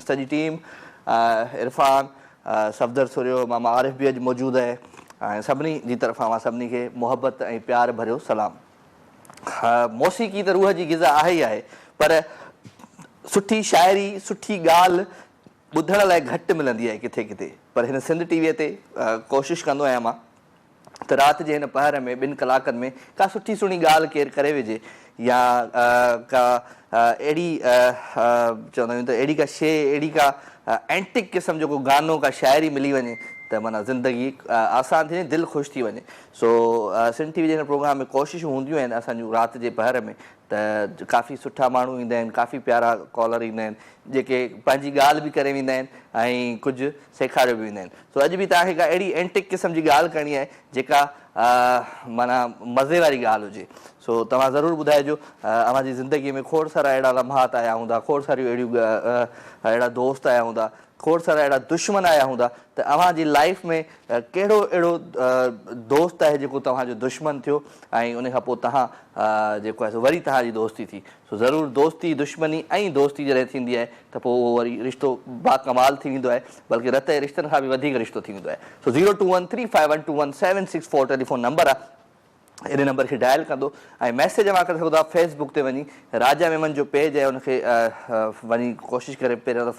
सॼी टीम इरफान सफ़दर सुरियो मामा आरिफ बि अॼु मौजूदु आहे ऐं सभिनी जी तरफ़ां मां सभिनी खे मुहबत ऐं प्यार भरियो सलाम। मौसीक़ी त रूह जी ग़िज़ा आहे ई आहे, पर सुठी शाइरी सुठी ॻाल्हि ॿुधण लाइ घटि मिलंदी आहे किथे किथे। पर हिन सिंध टीवीअ ते कोशिशि कंदो आहियां मां त राति जे हिन पहर में 2 कलाकनि में का सुठी सुहिणी ॻाल्हि केरु करे विझे या का अहिड़ी चवंदा आहियूं त अहिड़ी का शइ अहिड़ी का एंटिक क़िस्म जो को गानो का शाइरी मिली वञे त माना ज़िंदगी आसान थी वञे, दिलि ख़ुशि थी वञे। सो सिंध टीवी जे हिन प्रोग्राम में कोशिशूं हूंदियूं आहिनि असांजूं राति जे पहर में त काफ़ी सुठा माण्हू ईंदा आहिनि, काफ़ी प्यारा कॉलर ईंदा आहिनि जेके पंहिंजी ॻाल्हि बि करे वेंदा आहिनि ऐं कुझु सेखारे बि वेंदा आहिनि। सो अॼु बि तव्हांखे का अहिड़ी एंटिक क़िस्म जी ॻाल्हि करणी आहे जेका माना मज़े वारी ॻाल्हि हुजे। सो तव्हां ज़रूरु ॿुधाइजो। अव्हांजी ज़िंदगीअ में खोड़ सारा अहिड़ा लम्हात आया हूंदा, खोड़ सारियूं अहिड़ा दोस्त आया हूंदा, खोड़ सारा अहिड़ा दुश्मन आया हूंदा त अव्हांजी लाइफ में कहिड़ो अहिड़ो दोस्त आहे जेको तव्हांजो दुश्मन थियो ऐं उन खां पोइ तव्हां जेको आहे वरी तव्हांजी दोस्ती थी। सो ज़रूरु दोस्ती दुश्मनी ऐं दोस्ती जॾहिं थींदी आहे त पोइ उहो वरी रिश्तो बाकमाल थी वेंदो आहे, बल्कि रत जे रिश्तनि खां बि वधीक रिश्तो थी वेंदो आहे। सो 02135121764 टेलीफोन नंबर आहे, इन नंबर खे डायल कंदो ऐं मैसेज मां करे सघो था फेसबुक ते वञी राजा मेमन जो पेज आहे उनखे वञी कोशिशि करे पहिरियों त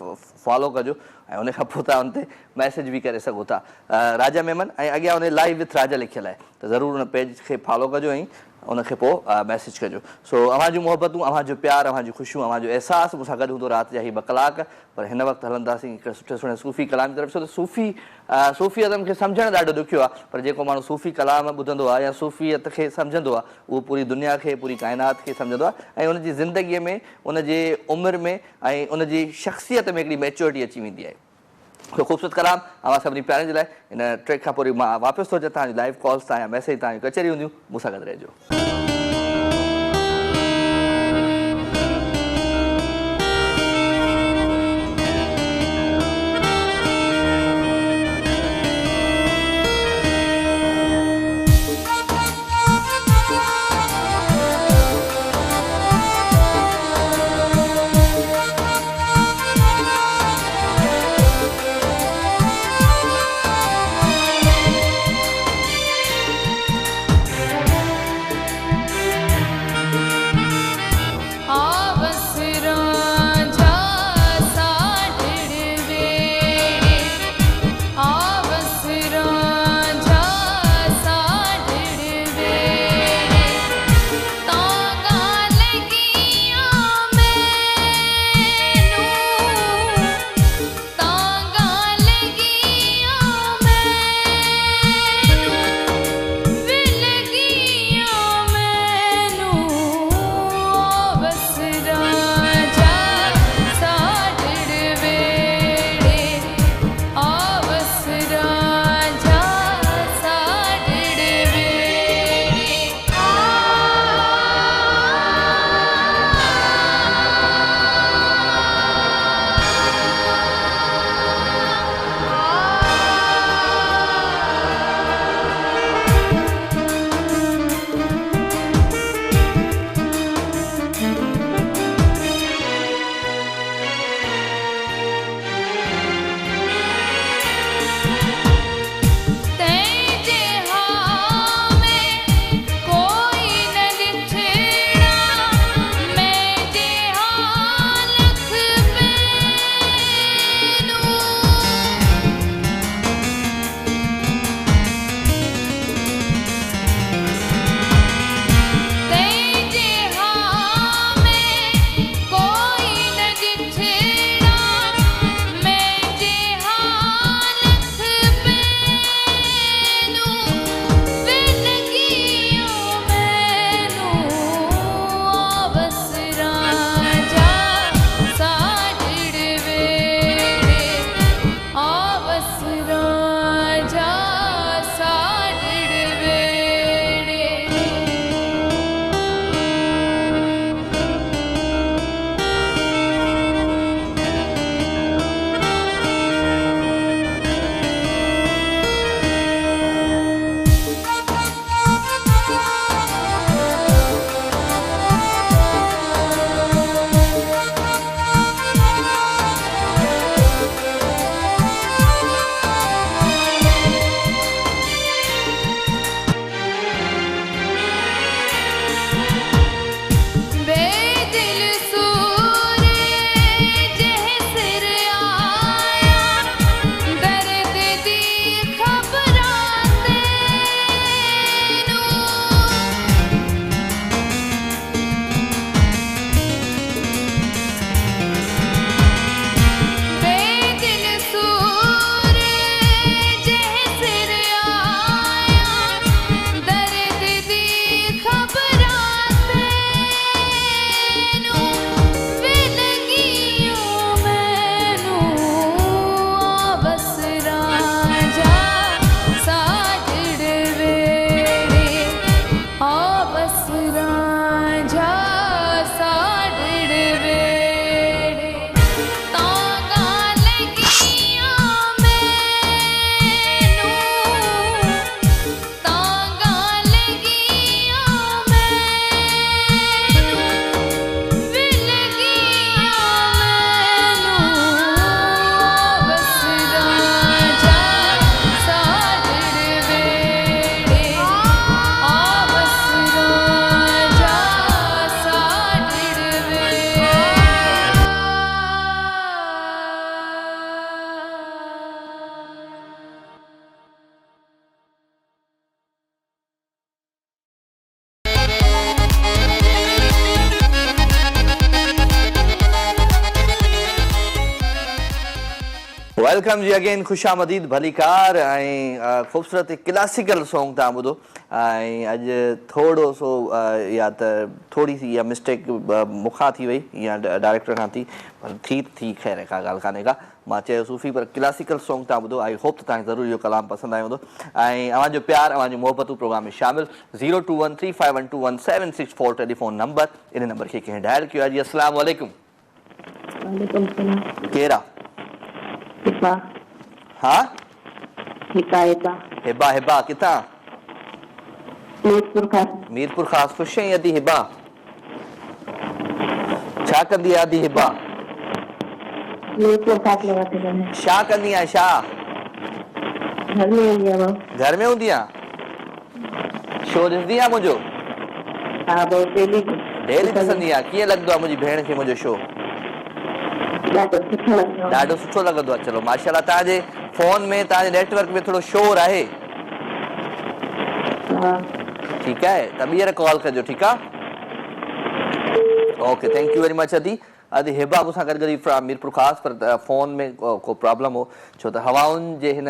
फॉलो कजो ऐं उनखां पोइ तव्हां उन ते मैसेज बि करे सघो था राजा मेमन ऐं अॻियां उन लाइव विथ राजा लिखियलु आहे त ज़रूरु उन पेज खे फॉलो कजो ऐं उनखे पोइ मैसेज कजो। सो अव्हांजूं मुहबतूं, अव्हांजो प्यार, अव्हांजूं ख़ुशियूं, अव्हांजो अहसासु मूंसां गॾु हूंदो राति जा ही 2 कलाक। पर हिन वक़्तु हलंदासीं हिकु सुठे सुठे सूफ़ी कलाम जी तरफ़। छो त सूफ़ियत खे सम्झणु ॾाढो ॾुखियो आहे, पर जेको माण्हू सूफ़ी कलाम ॿुधंदो आहे या सूफ़ियत खे सम्झंदो आहे उहो पूरी दुनिया खे, पूरी काइनात खे सम्झंदो आहे ऐं उनजी ज़िंदगीअ में, उनजे उमिरि में ऐं उनजी शख़्सियत में हिकिड़ी मैच्योरिटी अची वेंदी आहे। ख़ूबसूरत कलाम अव्हां सभिनी प्यारनि जे लाइ। इन ट्रैक खां पोइ मां वापसि थो अचां, तव्हांजी लाइव कॉल्स तां या मैसेज तव्हांजी कचहरी हूंदियूं, मूंसां गॾु रहिजो। वेलकम जी अगेन, खुशामदीद, भली कार ऐं ख़ूबसूरत क्लासिकल सॉन्ग तव्हां ॿुधो। ऐं अॼु थोरो सो या त थोरी सी इहा मिस्टेक मूंखां थी वई या डायरेक्टर खां थी, पर थी ख़ैर का ॻाल्हि कान्हे का। मां चयो सूफ़ी पर क्लासिकल सॉन्ग तव्हां ॿुधो। आई होप त तव्हांखे ज़रूरु इहो कलाम पसंदि आयो हूंदो। ऐं अव्हांजो प्यारु, अव्हांजी मोहबतूं प्रोग्राम में शामिल 02135121764 टेलीफोन नंबर, इन नंबर खे कंहिं डायल कयो आहे जी। अस्सलाम वालेकुम। वालेकुम सलाम। केरु आहे? हिबा। हाँ हिबा हिबा हिबा। हिबा किथां? मीरपुर खां। मीरपुर ख़ास। ख़ुश आहीं अदी हिबा? छा कंदी आहे अदी हिबा? मीरपुर खां में वठी वञे। छा कंदी आहे? छा घर में हूंदी आहियां। घर में हूंदी आहे? शो ॾिसंदी आहे मुंहिंजो? हा भाऊ, डेली ॾिसंदी आहे। कीअं लॻंदो आहे मुंहिंजी भेण खे मुंहिंजो शो? ॾाढो सुठो लॻंदो आहे। चलो माशाल्लाह। तव्हांजे फोन में, तव्हांजे नेटवर्क में थोरो शोर आहे। ठीकु आहे, त ॿीहर कॉल कजो। ठीकु आहे, okay, thank you very much अदी। अदी हिबा मूंसां गॾु गॾु फ्रॉम मीरपुर ख़ास, पर फ़ोन में को प्रॉब्लम हो, छो त हवाउनि जे हिन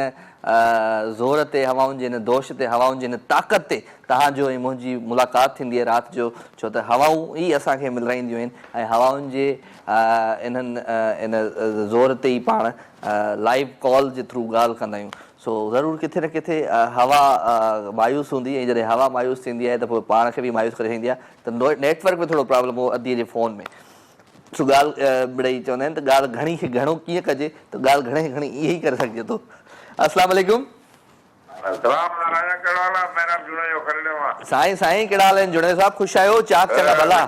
ज़ोर ते, हवाउनि जे हिन दोष ते, हवाउनि जे हिन ताक़त ते तव्हांजो ऐं मुंहिंजी मुलाक़ात थींदी आहे राति जो, छो त हवाऊं ई असांखे मिलाईंदियूं आहिनि। ऐं हवाउनि जे इन ज़ोर ते ई पाण लाइव कॉल जे थ्रू ॻाल्हि कंदा आहियूं। सो ज़रूरु किथे न किथे हवा मायूस हूंदी, ऐं जॾहिं हवा मायूस थींदी आहे त पोइ पाण खे बि मायूस करे छॾींदी आहे। त नेटवर्क में थोरो प्रॉब्लम हो अदीअ जे फ़ोन में। सो ॻाल्हि मिड़ई चवंदा आहिनि त ॻाल्हि घणी खे घणो कीअं कजे, त ॻाल्हि घणे खे घणी ईअं ई करे सघिजे थो। अस्सलाम वालेकुम। साईं साईं कहिड़ा हाल आहिनि? जुड़े साहब ख़ुशि आहियो? चाक चङा भला?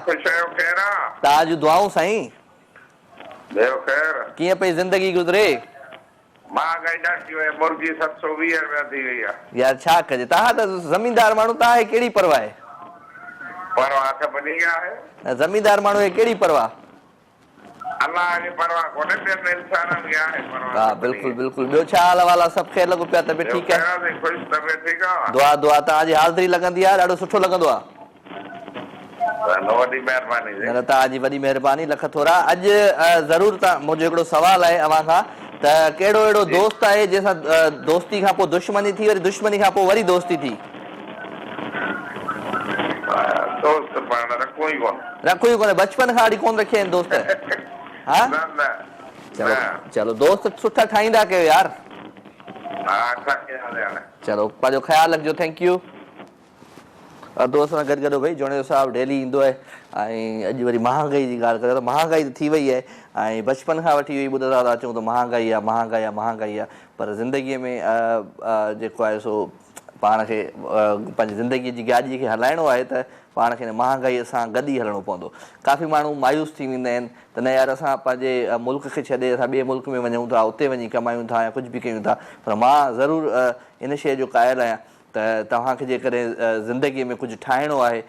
तव्हांजूं दुआऊं साईं। कीअं पई ज़िंदगी गुज़रे? यार छा कजे, तव्हां त ज़मींदार माण्हू, तव्हांखे कहिड़ी परवाह आहे? ज़मींदार माण्हू खे कहिड़ी परवाह? हा बिल्कुलु बिल्कुलु। ॿियो छा हाल वाल आहे? सभु ख़ैर लॻो पिया? तबियत ठीकु आहे? दुआ दुआ। तव्हांजी हाज़िरी लॻंदी आहे, ॾाढो सुठो लॻंदो आहे। न, तव्हांजी वॾी महिरबानी, लख थोरा। अॼु ज़रूरु तव्हां, मुंहिंजो हिकिड़ो सुवालु आहे अव्हां खां, त कहिड़ो अहिड़ो दोस्त आहे जंहिंसां दोस्ती खां पोइ दुश्मनी थी, वरी दुश्मनी खां पोइ वरी दोस्ती थी? रखो ई कोन्हे, बचपन खां वठी कोन रखिया आहिनि दोस्त? हा चलो चलो, दोस्त सुठा ठाहींदा कयो यार। चलो पंहिंजो ख़्यालु रखिजो। Thank U. दोस्त सां गॾु गॾु भई जुड़े साहब डेली ईंदो आहे। ऐं अॼु वरी महांगाई जी ॻाल्हि कयो त महांगाई त थी वई आहे, ऐं बचपन खां वठी इहो ॿुधंदा था अचूं त महांगाई आहे महांगाई आहे महांगाई आहे। पर ज़िंदगीअ में जेको आहे सो पाण खे पंहिंजी ज़िंदगीअ जी गाॾीअ खे हलाइणो आहे त पाण खे हिन महांगाईअ सां गॾु ई हलणो पवंदो। काफ़ी माण्हू मायूस थी वेंदा आहिनि त न यार, असां पंहिंजे मुल्क खे छॾे असां ॿिए मुल्क में वञूं था, उते वञी कमायूं था या कुझु बि कयूं था। पर मां ज़रूरु इन शइ जो क़ाइल आहियां त तव्हांखे जेकॾहिं ज़िंदगीअ में कुझु ठाहिणो आहे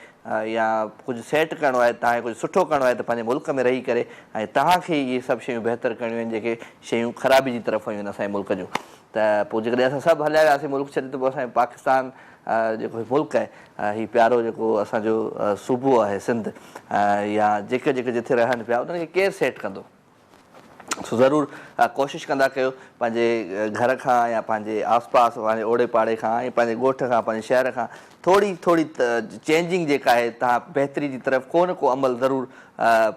या कुझु सेट करिणो आहे, तव्हांखे कुझु सुठो करिणो आहे, त पंहिंजे मुल्क में रही करे ऐं तव्हांखे इहे सभु शयूं बहितर करणियूं आहिनि जेके शयूं ख़राबी जी तरफ़ आहियूं आहिनि असांजे मुल्क जूं। त पोइ जेकॾहिं असां सभु हलिया वियासीं मुल्क छॾे, त पोइ असांजो पाकिस्तान जेको मुल्क आहे, हीउ प्यारो जेको असांजो सूबो आहे सिंध, या जेके जेके जिथे रहनि पिया, उन्हनि खे केरु सेट कंदो? सो ज़रूरु कोशिशि कंदा कयो पंहिंजे घर खां या पंहिंजे आस पास, पंहिंजे ओड़े पाड़े खां ऐं पंहिंजे ॻोठ खां, पंहिंजे शहर खां थोरी थोरी चेंजिंग जेका आहे, तव्हां बहितरी जी तरफ़ को न को अमल ज़रूरु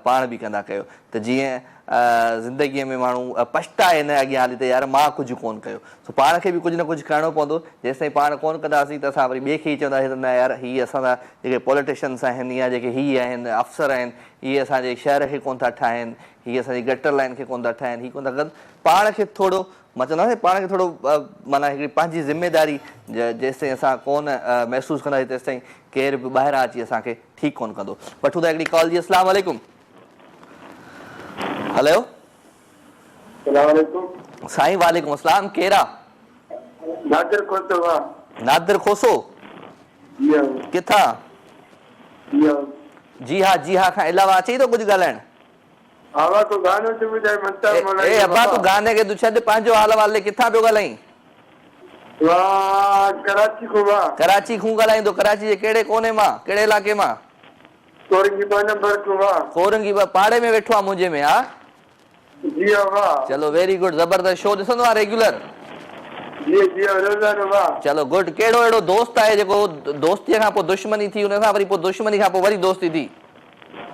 पाण बि कंदा कयो, त जीअं ज़िंदगीअ में माण्हू पछताए न अॻियां हली त यार मां कुझु कोन कयो। सो पाण खे बि कुझु न कुझु करिणो पवंदो। जेसिताईं पाण कोन कंदासीं त असां वरी ॿिए खे ई चवंदासीं त न यार, हीअ असांजा जेके पॉलिटिशियन्स आहिनि या जेके हीअ आहिनि अफ़सर आहिनि, इहे असांजे शहर खे कोन था ठाहिनि, हीअ असांजी गटर लाइन खे कोन था ठाहिनि, हीअ कोन था कनि। पाण खे थोरो, मां चवंदासीं पाण खे थोरो माना हिकिड़ी पंहिंजी ज़िमेदारी जेसिताईं असां कोन महसूसु कंदासीं तेसिताईं केर बि ॿाहिरां अची असांखे ठीकु कोन कंदो। वठूं था हिकिड़ी कॉल जी। अस्सलाम वालेकुम। हेलो साईं। वालेकुम अस्सलाम। केरु आहे? नादिर खोसो। किथां? जी हा खां अलावा अचे थो कुझु ॻाल्हाइण? अब्बा तूं गाने खे तूं छॾ, पंहिंजो हाल वाले किथां पियो ॻाल्हाईं? कराची खां ॻाल्हाईंदो? कराची जे कहिड़े कोने मां, कहिड़े इलाइक़े मां? कोरंगी पाड़े में वेठो आहे मुंहिंजे में? हा जी वाह चलो वेरी गुड, ज़बरदस्त। शो ॾिसंदो आहे रेगुलर? जी जी रोज़ानो वाह। चलो गुड। कहिड़ो अहिड़ो दोस्त आहे जेको दोस्तीअ खां पोइ दुश्मनी थी, उन सां वरी पोइ दुश्मनी खां पोइ वरी दोस्ती थी?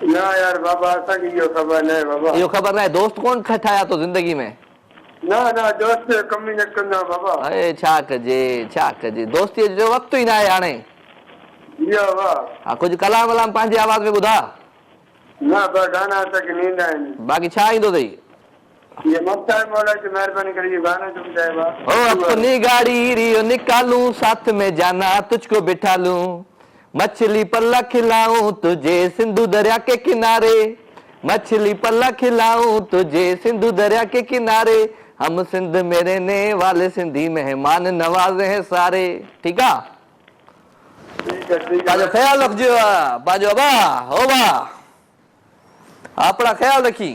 ना यार बाबा असांखे इहो ख़बर न आहे बाबा। इहो ख़बर न आहे? दोस्त कोन ठाहिया तो ज़िंदगी में? ना ना दोस्त कम ई न कंदा बाबा। अरे छा कजे, छा कजे, दोस्तीअ जो वक़्तु ई न आहे हाणे। जी वाह। हा, कुझु कलाम वलाम पंहिंजी आवाज़ में ॿुधा। ना बस गाना असांखे नींद आहिनि। बाक़ी छा ईंदो अथई? ये मुख्तार मौला की मेहरबानी करिए गाना जो ॿुधाए बा। ओ अपनी गाड़ी रियो निकालूं, साथ में जाना तुझको बिठा लूं, मछली पल्ला खिलाऊं तुझे सिंधु दरिया के किनारे, मछली पल्ला खिलाऊं तुझे सिंधु दरिया के किनारे, हम सिंध में रहने वाले सिंधी मेहमान नवाजे हैं सारे। ठीक है? ठीक है पाजो ख्याल रखिजो, पाजो अबा हो बा, अपना ख्याल रखी।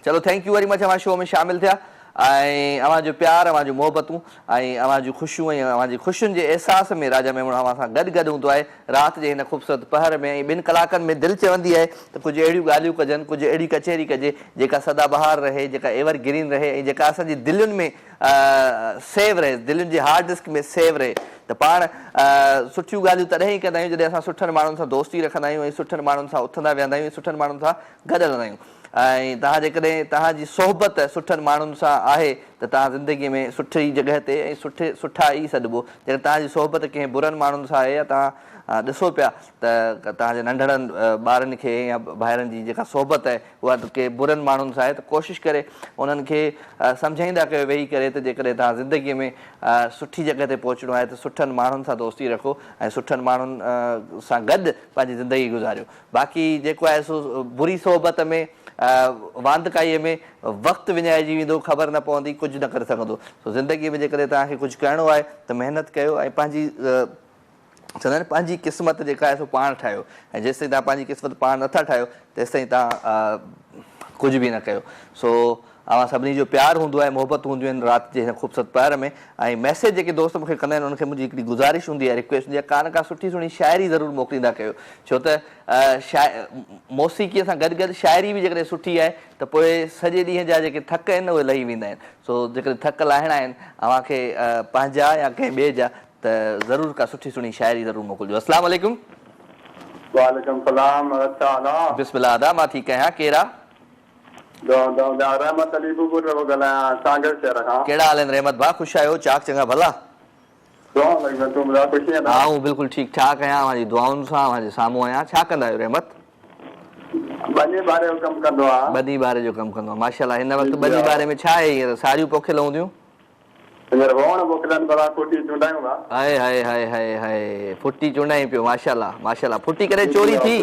चलो थैंक यू वेरी मच हमारे शो में शामिल थिया ऐं अवां जो प्यार, अवां जो मोहबतूं ऐं अवां जूं ख़ुशियूं ऐं अवां जी ख़ुशियुनि जे अहसास में राजा मेमूण अवां सां गॾु हूंदो आहे राति जे हिन ख़ूबसूरत पहर में। ऐं 2 कलाकनि में दिलि चवंदी आहे त कुझु अहिड़ियूं ॻाल्हियूं कजनि, कुझु अहिड़ी कचहरी कजे जेका सदाबहार रहे, जेका एवर ग्रीन रहे ऐं जेका असांजी दिलुनि में सेव रहे, दिलुनि जे हार्ड डिस्क में सेव रहे। त पाण सुठियूं ॻाल्हियूं तॾहिं ई कंदा आहियूं जॾहिं असां सुठनि माण्हुनि सां दोस्ती रखंदा आहियूं ऐं सुठनि माण्हुनि सां उथंदा वेहंदा आहियूं, सुठनि माण्हुनि सां गॾु हलंदा आहियूं। ऐं तव्हां जेकॾहिं तव्हांजी सोहबत सुठनि माण्हुनि सां आहे त तव्हां ज़िंदगीअ में सुठी जॻह ते ऐं सुठा ई सॾिबो। जेकर तव्हांजी सोहबत कंहिं बुरनि माण्हुनि सां आहे या तव्हां ॾिसो पिया त तव्हांजे नंढड़नि ॿारनि खे या भाइरनि जी जेका सोहबत आहे उहा कंहिं बुरनि माण्हुनि सां आहे त कोशिशि करे उन्हनि खे सम्झाईंदा कयो वेही करे त जेकॾहिं तव्हां ज़िंदगीअ में सुठी जॻह ते पहुचणो आहे त सुठनि माण्हुनि सां दोस्ती रखो ऐं सुठनि माण्हुनि सां गॾु पंहिंजी ज़िंदगी गुज़ारियो। बाक़ी जेको आहे सो बुरी सोहबत में वांदकाईअ में वक़्तु विञाइजी वेंदो, ख़बर न पवंदी, कुझु न करे सघंदो। सो ज़िंदगीअ में जेकॾहिं तव्हांखे कुझु करिणो आहे त महिनत कयो ऐं पंहिंजी चवंदा आहिनि पंहिंजी क़िस्मत जेका आहे सो पाण ठाहियो ऐं जेसिताईं तव्हां पंहिंजी क़िस्मत पाण नथा ठाहियो तेसिताईं तव्हां कुझु बि न कयो। सो अवां सभिनी जो प्यारु हूंदो आहे, मोहबत हूंदियूं आहिनि राति जे हिन ख़ूबसूरत पहर में। ऐं मैसेज जेके दोस्त मूंखे कंदा आहिनि उनखे मुंहिंजी हिकिड़ी गुज़ारिश हूंदी आहे, रिक्वेस्ट हूंदी आहे, का सुठी सुहिणी शाइरी ज़रूरु मोकिलींदा कयो। छो त मौसीक़ीअ सां गॾु गॾु शाइरी बि जेकॾहिं सुठी आहे त पोइ सॼे ॾींहं जा जेके थक आहिनि उहे लही वेंदा आहिनि। सो जेकॾहिं थक लाहिणा आहिनि अव्हांखे पंहिंजा या कंहिं ॿिए जा त ज़रूरु का सुठी सुहिणी शाइरी ज़रूरु मोकिलिजो। अस्सलाम वालेकुम। वालेकुम सलाम। अच्छा बिस्मिल्लाह अदा, मां ठीकु आहियां। केरु आहे? रहमत अली बुपुर पियो ॻाल्हायां सागर शहर खां। कहिड़ा हाल आहिनि रहमत भाउ? ख़ुशि आहियो? चाक चङा भला? तूं ॿुधाए ख़ुशी आहे? हा हूं बिल्कुलु ठीकु ठाक आहियां, अव्हांजी दुआउनि सां अव्हांजे साम्हूं आहियां। छा कंदा आहियो रहमत? बनी बारे जो कमु कंदो आहे। बनी बारे जो कमु कंदो आहे, माशाल्लाह। हिन वक़्तु बनी बारे में छा आहे हींअर? साड़ियूं पोखियल हूंदियूं? हाय हाय हाय हाय हाय, फुटी चुंडाई पियो, माशाल्लाह माशाल्लाह। फुटी कॾहिं चोरी थी?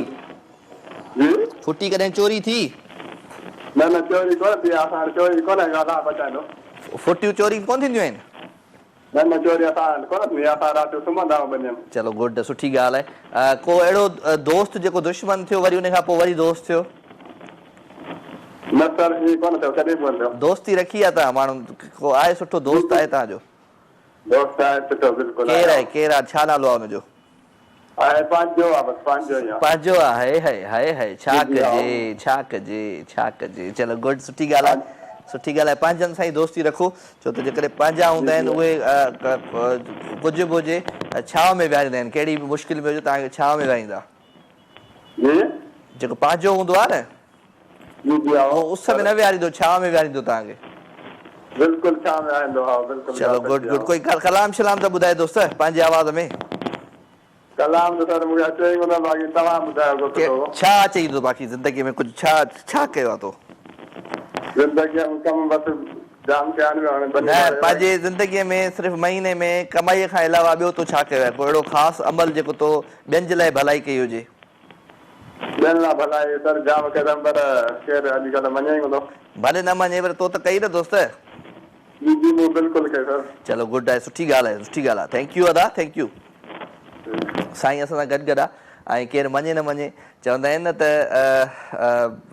फुटी कॾहिं चोरी थी? न न चोरी कोन थी, असां चोरी कोन ॻाल्हि बचाईंदो। फुटियूं चोरी कोन थींदियूं आहिनि? न न चोरी असां कोन थी, असां राति जो सुम्हंदा आहियूं ॿिनि में। चलो गुड, सुठी ॻाल्हि आहे। को अहिड़ो दोस्त जेको दुश्मन थियो वरी उन खां पोइ वरी दोस्त थियो? न सर हीअं कोन थियो, कॾहिं कोन थियो। दोस्ती रखी आहे तव्हां माण्हू? को आहे सुठो दोस्त आहे तव्हांजो? दोस्त आहे सुठो, बिल्कुलु। केरु आहे? केरु आहे? छा नालो आहे हुनजो? पंहिंजो आहे, बसि पंहिंजो ई आहे। पंहिंजो आहे? हाय हाय हाय, छा कजे छा कजे छा कजे। चलो गुड, सुठी ॻाल्हि आहे, सुठी ॻाल्हि आहे। पंहिंजनि सां ई दोस्ती रखो, छो त जेकॾहिं पंहिंजा हूंदा आहिनि उहे कुझु बि हुजे छांव में विहारींदा आहिनि। कहिड़ी बि मुश्किल में हुजे तव्हांखे छांव में विहारींदा। जेको पंहिंजो हूंदो आहे न उहो उस में न विहारींदो, छांव में विहारींदो तव्हांखे। बिल्कुलु छांव में विहारींदो, हा बिल्कुलु। चलो गुड गुड। कोई कलाम शलाम त ॿुधाए दोस्त पंहिंजी आवाज़ में। कलाम त सर मूंखे अचे ई कोन, बाक़ी तव्हां ॿुधायो छा अचे थो बाक़ी ज़िंदगीअ में? कुझु छा छा कयो आहे तो ज़िंदगीअ में? कमु बसि जाम कया आहिनि। न पंहिंजे ज़िंदगीअ में सिर्फ़ु महीने में कमाईअ खां अलावा ॿियो तो छा कयो आहे? कोई अहिड़ो ख़ासि अमल जेको तो ॿियनि जे लाइ भलाई कई हुजे? ॿियनि लाइ भलाई सर जाम कदम, पर केरु अॼुकल्ह मञे ई कोन। भले न मञे पर तो त कई न दोस्त। जी जी मूं बिल्कुलु कई सर। चलो गुड आहे, सुठी ॻाल्हि आहे, सुठी ॻाल्हि आहे। थैंक यू अदा, थैंक यू। साईं असां सां गॾु गॾु आहे ऐं केरु मञे न मञे चवंदा आहिनि न त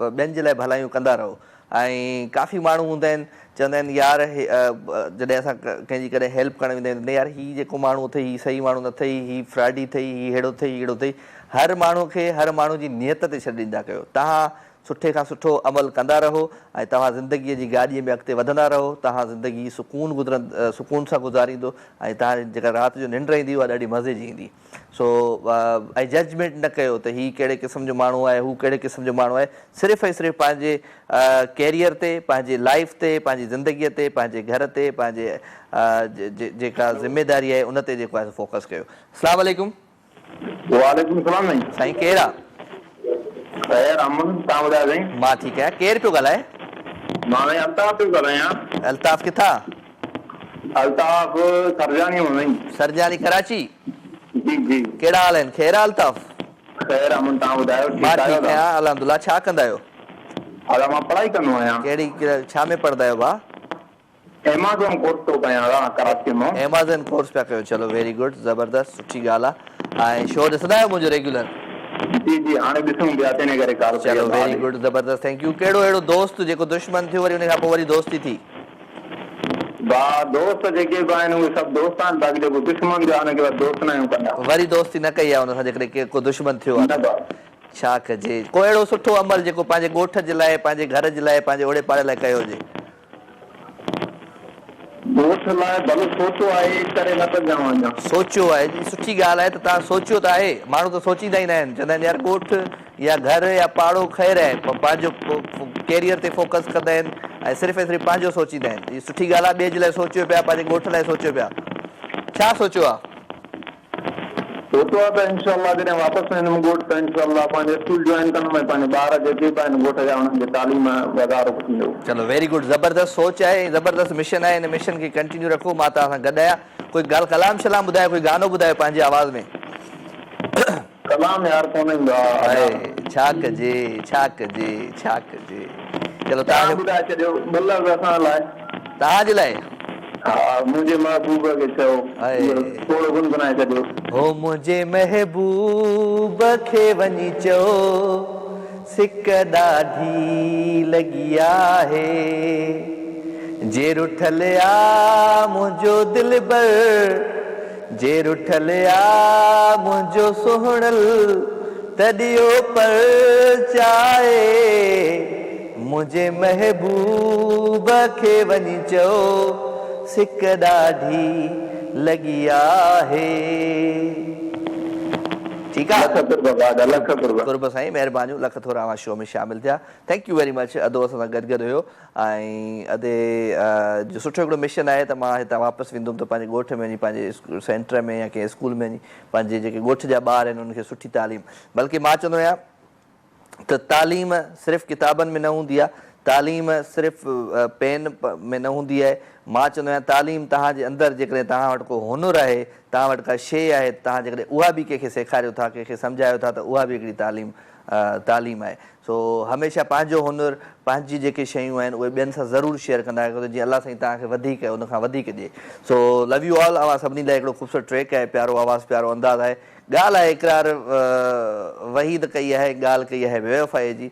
ॿियनि जे लाइ भलायूं कंदा रहो। ऐं काफ़ी माण्हू हूंदा आहिनि चवंदा आहिनि यार जॾहिं असां कंहिंजी कॾहिं हेल्प करणु वेंदा आहियूं न यार हीअ जेको माण्हू अथई हीअ सही माण्हू न अथई, हीअ फ्रॉडी अथई, हीअ अहिड़ो अथई अहिड़ो अथई। हर माण्हू खे हर माण्हू जी नियत ते छॾे ॾींदा कयो। तव्हां सुठे खां सुठो अमल कंदा रहो ऐं तव्हां ज़िंदगीअ जी गाॾीअ में अॻिते वधंदा रहो। तव्हां ज़िंदगी सुकून सां गुज़ारींदो ऐं तव्हांजी जेका राति जो निंड ईंदी उहा ॾाढी मज़े जी ईंदी। सो ऐं जजमेंट न कयो त हीउ कहिड़े क़िस्म जो माण्हू आहे, हू कहिड़े क़िस्म जो माण्हू आहे। सिर्फ़ु ऐं सिर्फ़ु पंहिंजे कैरियर ते, पंहिंजी लाइफ ते, पंहिंजी ज़िंदगीअ ते, पंहिंजे घर ते, पंहिंजे जेका ज़िमेदारी आहे उन ते जेको आहे फोकस कयो। अस्सलाम वालेकुम। वालेकुम सलाम साईं केरु आहे? खैर अमन, तव्हां ॿुधायो साईं? मां ठीकु आहियां। केरु पियो ॻाल्हाए? मां अल्ताफ़ पियो ॻाल्हायां। अल्ताफ़ किथां? अल्ताफ़ सरजानी में साईं। सरजानी कराची? जी जी। कहिड़ा हाल आहिनि? ख़ैरु आहे अल्ताफ़? खैर अमन, तव्हां ॿुधायो? मां ठीकु आहियां अल्हम्दुलिल्लाह। छा कंदा आहियो? मां पढ़ाई कंदो आहियां। कहिड़ी छा में पढ़ंदा आहियो भाउ? एमेज़ॉन कोर्स थो कयां कराची में। एमेज़ॉन कोर्स पिया कयो, चलो वेरी गुड, ज़बरदस्त, सुठी ॻाल्हि आहे। ऐं शो ॾिसंदा आहियो मुंहिंजो रेगुलर? जी जी, हाणे ॾिसूं पिया इन करे कॉल कई। चलो वेरी गुड, ज़बरदस्त, थैंक यू। कहिड़ो अहिड़ो दोस्त जेको दुश्मन थियो वरी उन खां पोइ वरी दोस्ती थी? दोस्त जेके बि आहिनि उहे सभु दोस्त आहिनि, बाक़ी जेको दुश्मन जो आहे उनखे दोस्त न कंदा। वरी दोस्ती न कई आहे हुन सां जेकॾहिं को दुश्मन थियो आहे? छा कजे? को अहिड़ो सुठो अमल जेको पंहिंजे ॻोठ जे लाइ, पंहिंजे घर जे लाइ, पंहिंजे ओड़े पाड़े लाइ कयो हुजे? दोस्त लाइ भले सोचो आहे, करे न था ॼाणो अञा। सोचियो आहे, सुठी ॻाल्हि आहे त तव्हां सोचियो त आहे। माण्हू त सोचींदा ई न आहिनि, चवंदा आहिनि यार ॻोठ या घर या पाड़ो ख़ैरु आहे, पंहिंजो कैरियर ते फोकस कंदा आहिनि ऐं सिर्फ़ु ऐं सिर्फ़ु पंहिंजो सोचींदा आहिनि। हीअ सुठी ॻाल्हि आहे, ॿिए जे लाइ सोचियो पिया, पंहिंजे ॻोठ लाइ सोचियो पिया। छा सोचियो आहे? सोचियो आहे त इंशाअल्लाह जॾहिं वापसि वेंदुमि ॻोठ त इंशाअल्लाह पंहिंजे स्कूल जॉइन कंदुमि, पंहिंजे ॿार जेके बि आहिनि ॻोठ जा उन्हनि खे तालीम वधारो थींदो। चलो वेरी गुड, ज़बरदस्त सोच आहे, ज़बरदस्त मिशन आहे। हिन मिशन खे कंटिन्यू रखो। मां तव्हां सां गॾु आहियां। कोई ॻाल्हि कलाम शलाम ॿुधायो, कोई गानो ॿुधायो पंहिंजी आवाज़ में। कलाम यार कोन ईंदो आहे। छा कजे, छा कजे, छा कजे? चलो तव्हां ॿुधाए छॾियो असां लाइ। तव्हांजे लाइ? हा, मुंहिंजे महबूब खे चयो थोरो गुनगुनाए छॾियो। हो मुंहिंजे महबूब खे वञी चओ सिक ॾाढी लॻी आहे, जे रुठल आ मुंहिंजो दिलबर, जे रुठल आ मुंहिंजो सोहणल, तॾियो पर चाहे मुंहिंजे महबूब खे वञी चओ सिक ॾाढी लॻी आहे। ठीकु आहे? कुर्ब साईं, महिरबानी, लख थोरा अवां शो में शामिल थिया। Thank you very much. अदो असां सां गॾु हुयो ऐं अदे जो सुठो हिकिड़ो मिशन आहे त मां हितां वापसि वेंदुमि त पंहिंजे ॻोठ में वञी, पंहिंजे सेंटर में या कंहिं स्कूल में वञी पंहिंजे जेके ॻोठ जा ॿार आहिनि उन्हनि खे सुठी तालीम, बल्कि मां चवंदो आहियां त तालीम सिर्फ़ु किताबनि में न हूंदी आहे, तालीम सिर्फ़ु पेन में न हूंदी आहे। मां चवंदो आहियां तालीम तव्हांजे अंदरि जेकॾहिं तव्हां वटि को हुनुर आहे, तव्हां वटि का शइ आहे, तव्हां जेकॾहिं उहा बि कंहिंखे सेखारियो था, कंहिंखे सम्झायो था, त उहा बि हिकिड़ी तालीम आहे। सो हमेशह पंहिंजो हुनुर, पंहिंजी जेके शयूं आहिनि उहे ॿियनि सां ज़रूरु शेयर कंदा आहियो, जीअं अलाह साईं तव्हांखे वधीक उन खां वधीक ॾिए। So love you all. अवां सभिनी लाइ हिकिड़ो ख़ूबसूरत ट्रैक आहे, प्यारो आवाज़ु, प्यारो अंदाज़ आहे। ॻाल्हि आहे इक़रार वहीद कई आहे, ॻाल्हि कई आहे बेवफ़ाई जी।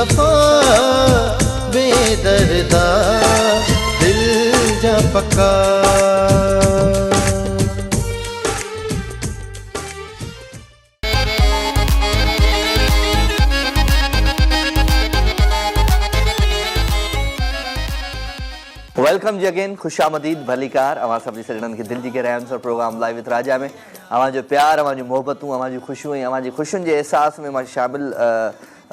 वफा बेदर्दा दिल जा पक्का। वेलकम जी अगेन, खुशामदीद, भलीकार। अवां सभी सजणनि खे दिल जी गहराइयुनि सां प्रोग्राम लाइव विथ राजा में अवां जो प्यार, अवां जूं मोहबतूं, अवां जूं ख़ुशियूं ऐं अवां जी ख़ुशियुनि जे एहसास में मां शामिल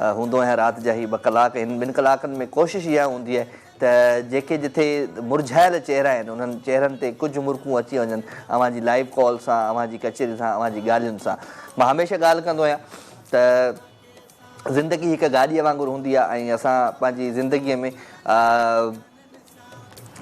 हूंदो आहियां राति जा ही 2 कलाक। हिन 2 कलाकनि में कोशिशि इहा हूंदी आहे त जेके जिथे मुरझायल चेहरा आहिनि उन्हनि चेहरनि ते कुझु मुर्कूं अची वञनि अवां जी लाइव कॉल सां, अवां जी कचेरी सां, अवां जी ॻाल्हियुनि सां। मां हमेशह ॻाल्हि कंदो आहियां त ज़िंदगी हिकु गाॾीअ वांगुरु हूंदी आहे ऐं असां पंहिंजी ज़िंदगीअ में